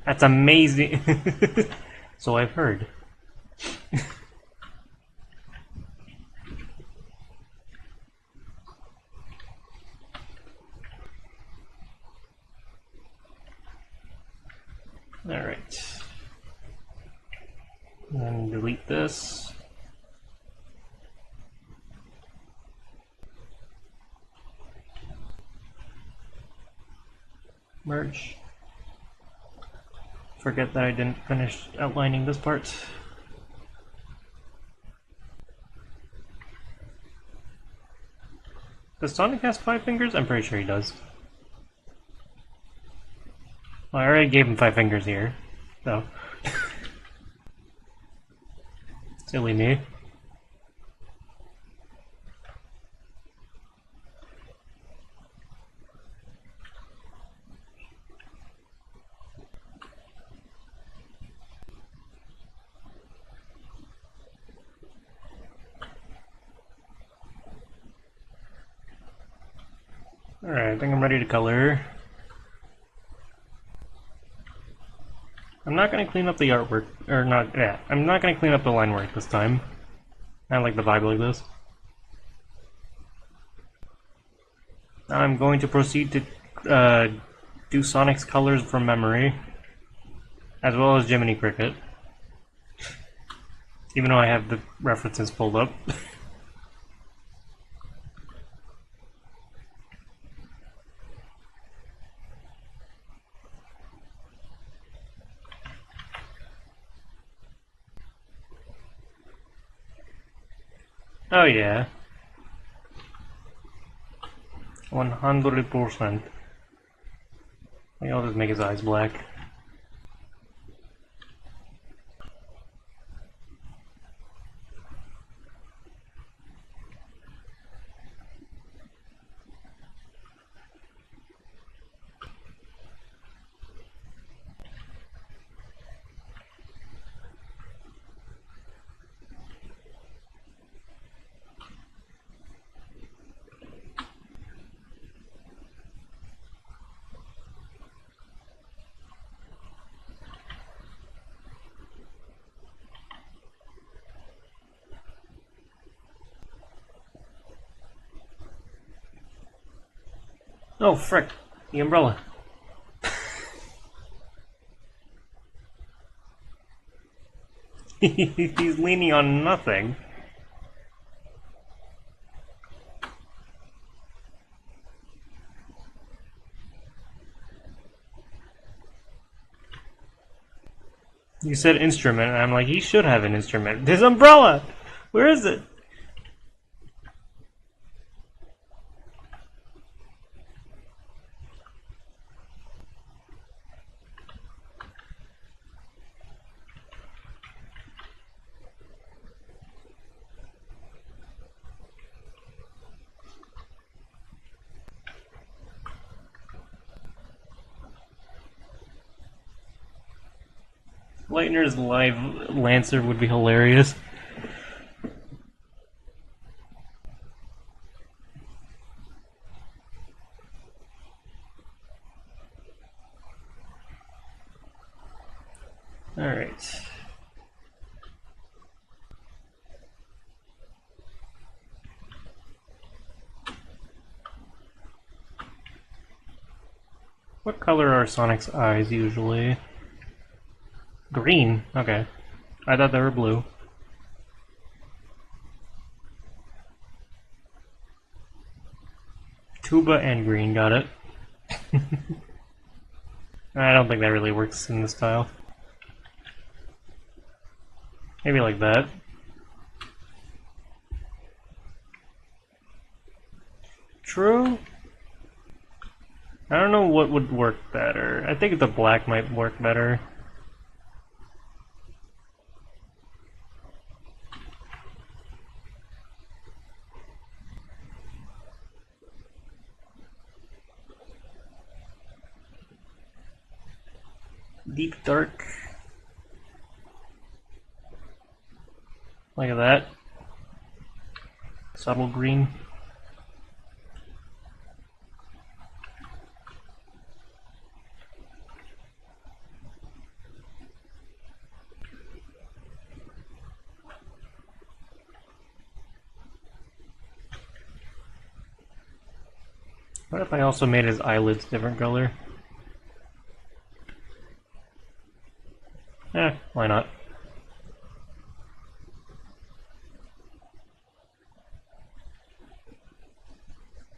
That's amazing. So I've heard. Alright. And delete this. Merge. Forget that I didn't finish outlining this part. Does Sonic has 5 fingers? I'm pretty sure he does. Well, I already gave him 5 fingers here, so. Silly me. Alright, I think I'm ready to color. I'm not going to clean up the artwork, or not, yeah, I'm not going to clean up the line work this time. I like the vibe like this. Now I'm going to proceed to do Sonic's colors from memory, as well as Jiminy Cricket. Even though I have the references pulled up. Oh yeah. 100%. Maybe I'll just make his eyes black. Oh, frick. The umbrella. He's leaning on nothing. You said instrument, and I'm like, he should have an instrument. His umbrella! Where is it? Lightner's live Lancer would be hilarious. Alright. What color are Sonic's eyes usually? Green? Okay. I thought they were blue. Tuba and green, got it. I don't think that really works in this style. Maybe like that. True. I don't know what would work better. I think the black might work better. Deep dark. Look at that. Subtle green. What if I also made his eyelids different color? Why not?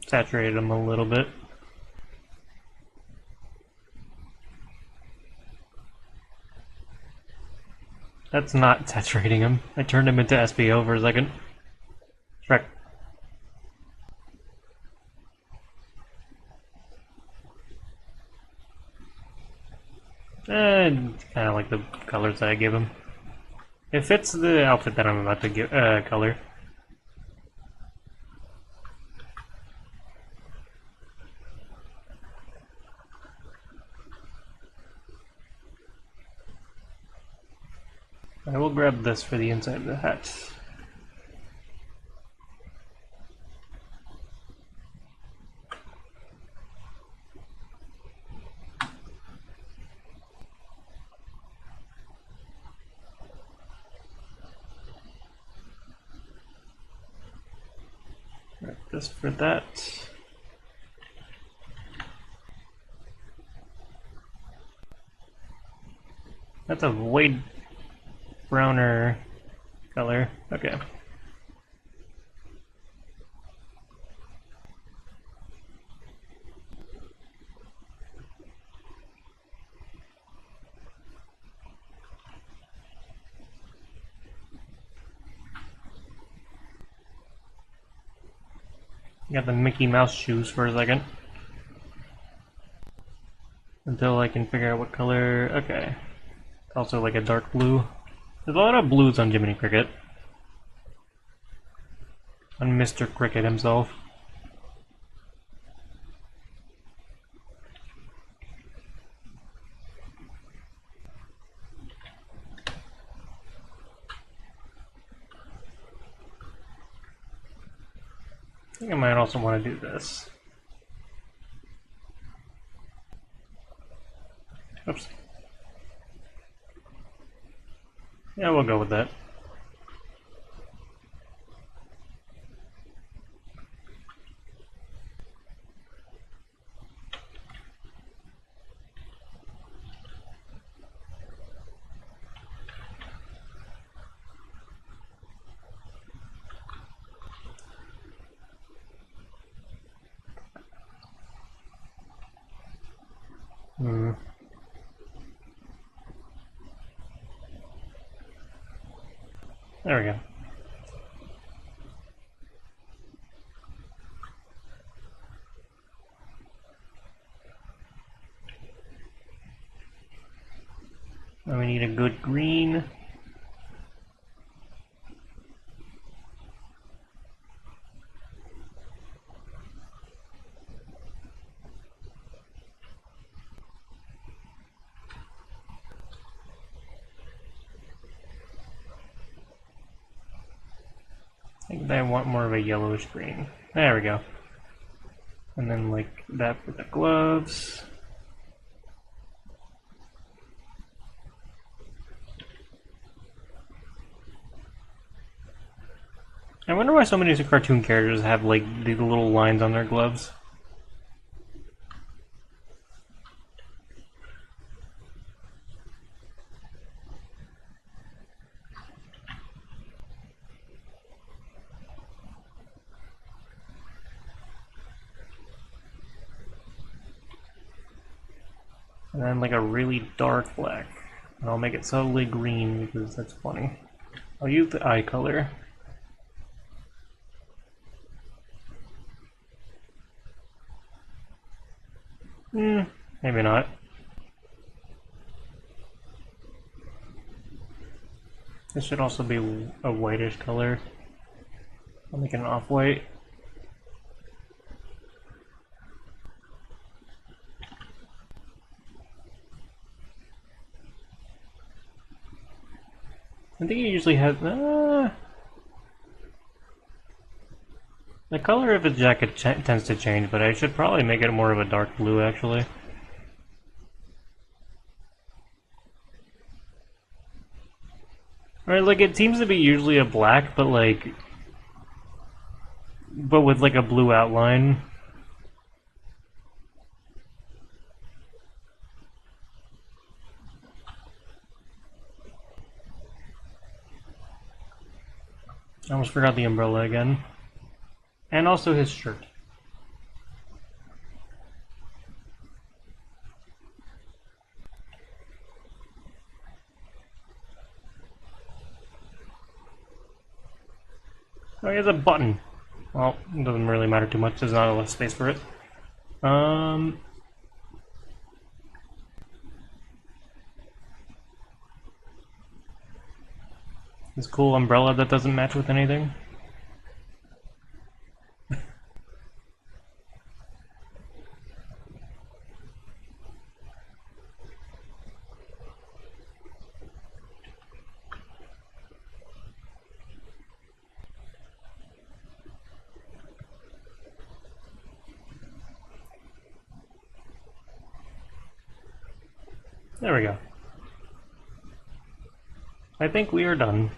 Saturate them a little bit. That's not saturating him. I turned him into SPO for a second. Shrek. Kind of like the colors that I give him. It fits the outfit that I'm about to give color. I will grab this for the inside of the hat. Grab this for that. That's a way browner color. Okay. Got the Mickey Mouse shoes for a second. Until I can figure out what color. Okay. Also like a dark blue. There's a lot of blues on Jiminy Cricket. On Mr. Cricket himself. I think I might also want to do this. Oops. Yeah, we'll go with that. Hmm. There we go. Now we need a good green. I think I want more of a yellowish green. There we go. And then like that for the gloves. I wonder why so many cartoon characters have like these little lines on their gloves. And then like a really dark black. And I'll make it subtly green because that's funny. I'll use the eye color. Maybe not. This should also be a whitish color. I'll make it an off-white. I think it usually has... the color of his jacket tends to change, but I should probably make it more of a dark blue, actually. Right, like, it seems to be usually a black, but like... but with like a blue outline. I almost forgot the umbrella again. And also his shirt. Oh, he has a button. Well, it doesn't really matter too much. There's not a lot of space for it. This cool umbrella that doesn't match with anything. There we go. I think we are done.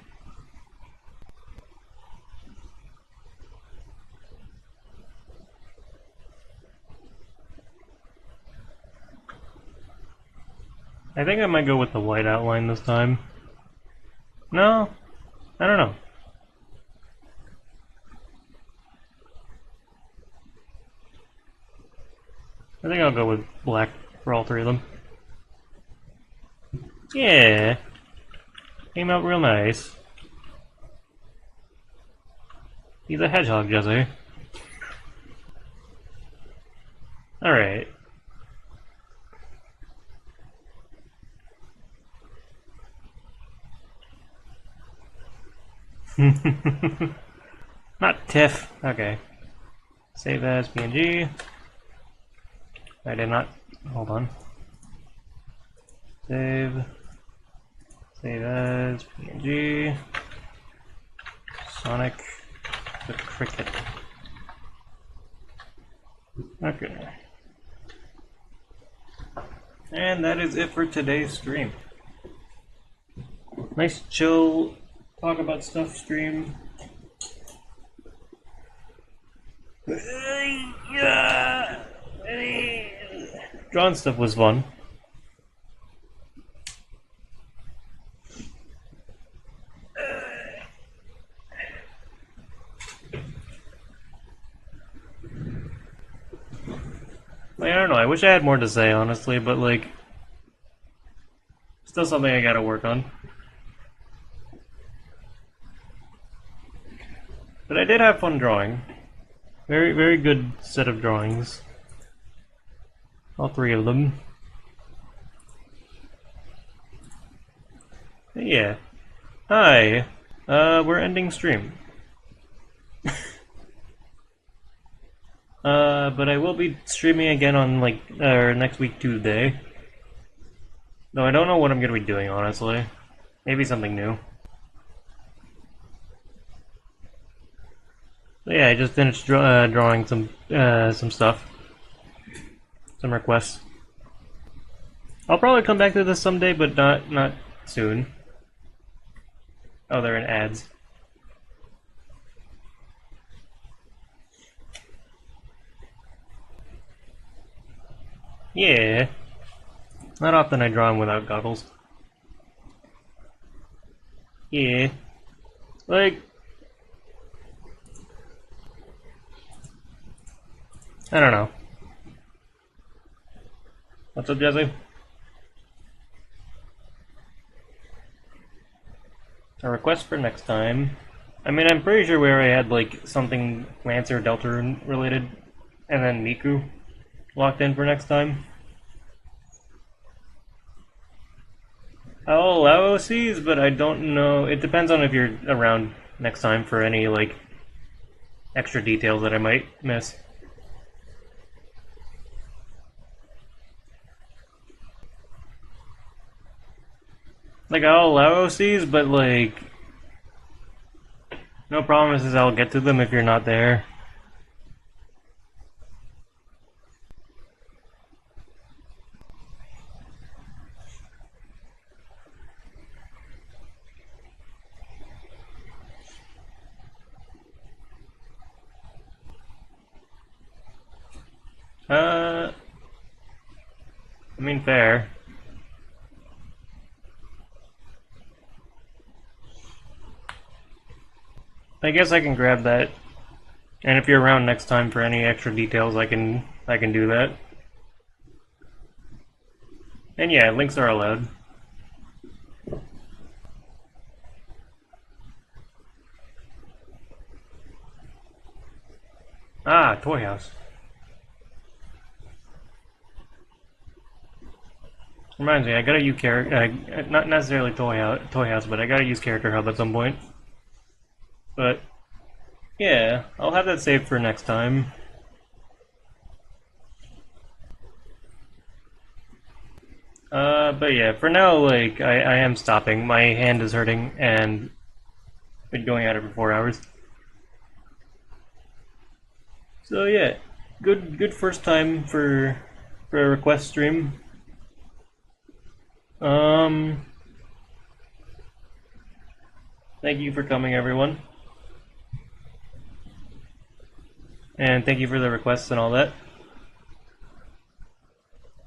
I think I might go with the white outline this time. No? I don't know. I think I'll go with black for all three of them. Yeah. Came out real nice. He's a hedgehog, Jesse. Alright. Not TIFF. Okay. Save as PNG. I did not. Hold on. Save. Save as PNG. Sonic the Cricket. Okay. And that is it for today's stream. Nice chill, talk about stuff stream. Drawing stuff was fun. Like, I don't know, I wish I had more to say, honestly, but like, still something I gotta work on. But I did have fun drawing. Very, very good set of drawings. All three of them. Yeah. Hi. We're ending stream. But I will be streaming again on, like, next week Tuesday. Though I don't know what I'm gonna be doing, honestly. Maybe something new. So yeah, I just finished drawing some stuff. Some requests. I'll probably come back to this someday, but not soon. Oh, they're in ads. Yeah. Not often I draw them without goggles. Yeah. Like, I don't know. What's up, Jesse? A request for next time. I mean, I'm pretty sure we already had, like, something Lancer Deltarune related, and then Miku locked in for next time. I'll allow OCs, but I don't know. It depends on if you're around next time for any, like, extra details that I might miss. Like, I'll allow OCs, but, like, no promises I'll get to them if you're not there. I mean, fair. I guess I can grab that. And if you're around next time for any extra details, I can do that. And yeah, links are allowed. Ah, Toy House. Reminds me, I gotta use character, not necessarily Toy House, but I gotta use Character Hub at some point. But yeah, I'll have that saved for next time. But yeah, for now, like, I am stopping. My hand is hurting, and been going at it for 4 hours. So yeah, good first time for a request stream. Thank you for coming, everyone. And thank you for the requests and all that.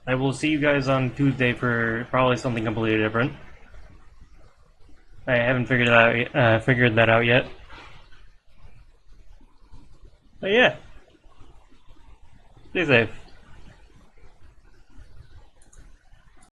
I will see you guys on Tuesday for probably something completely different. I haven't figured that out yet. But yeah. Stay safe.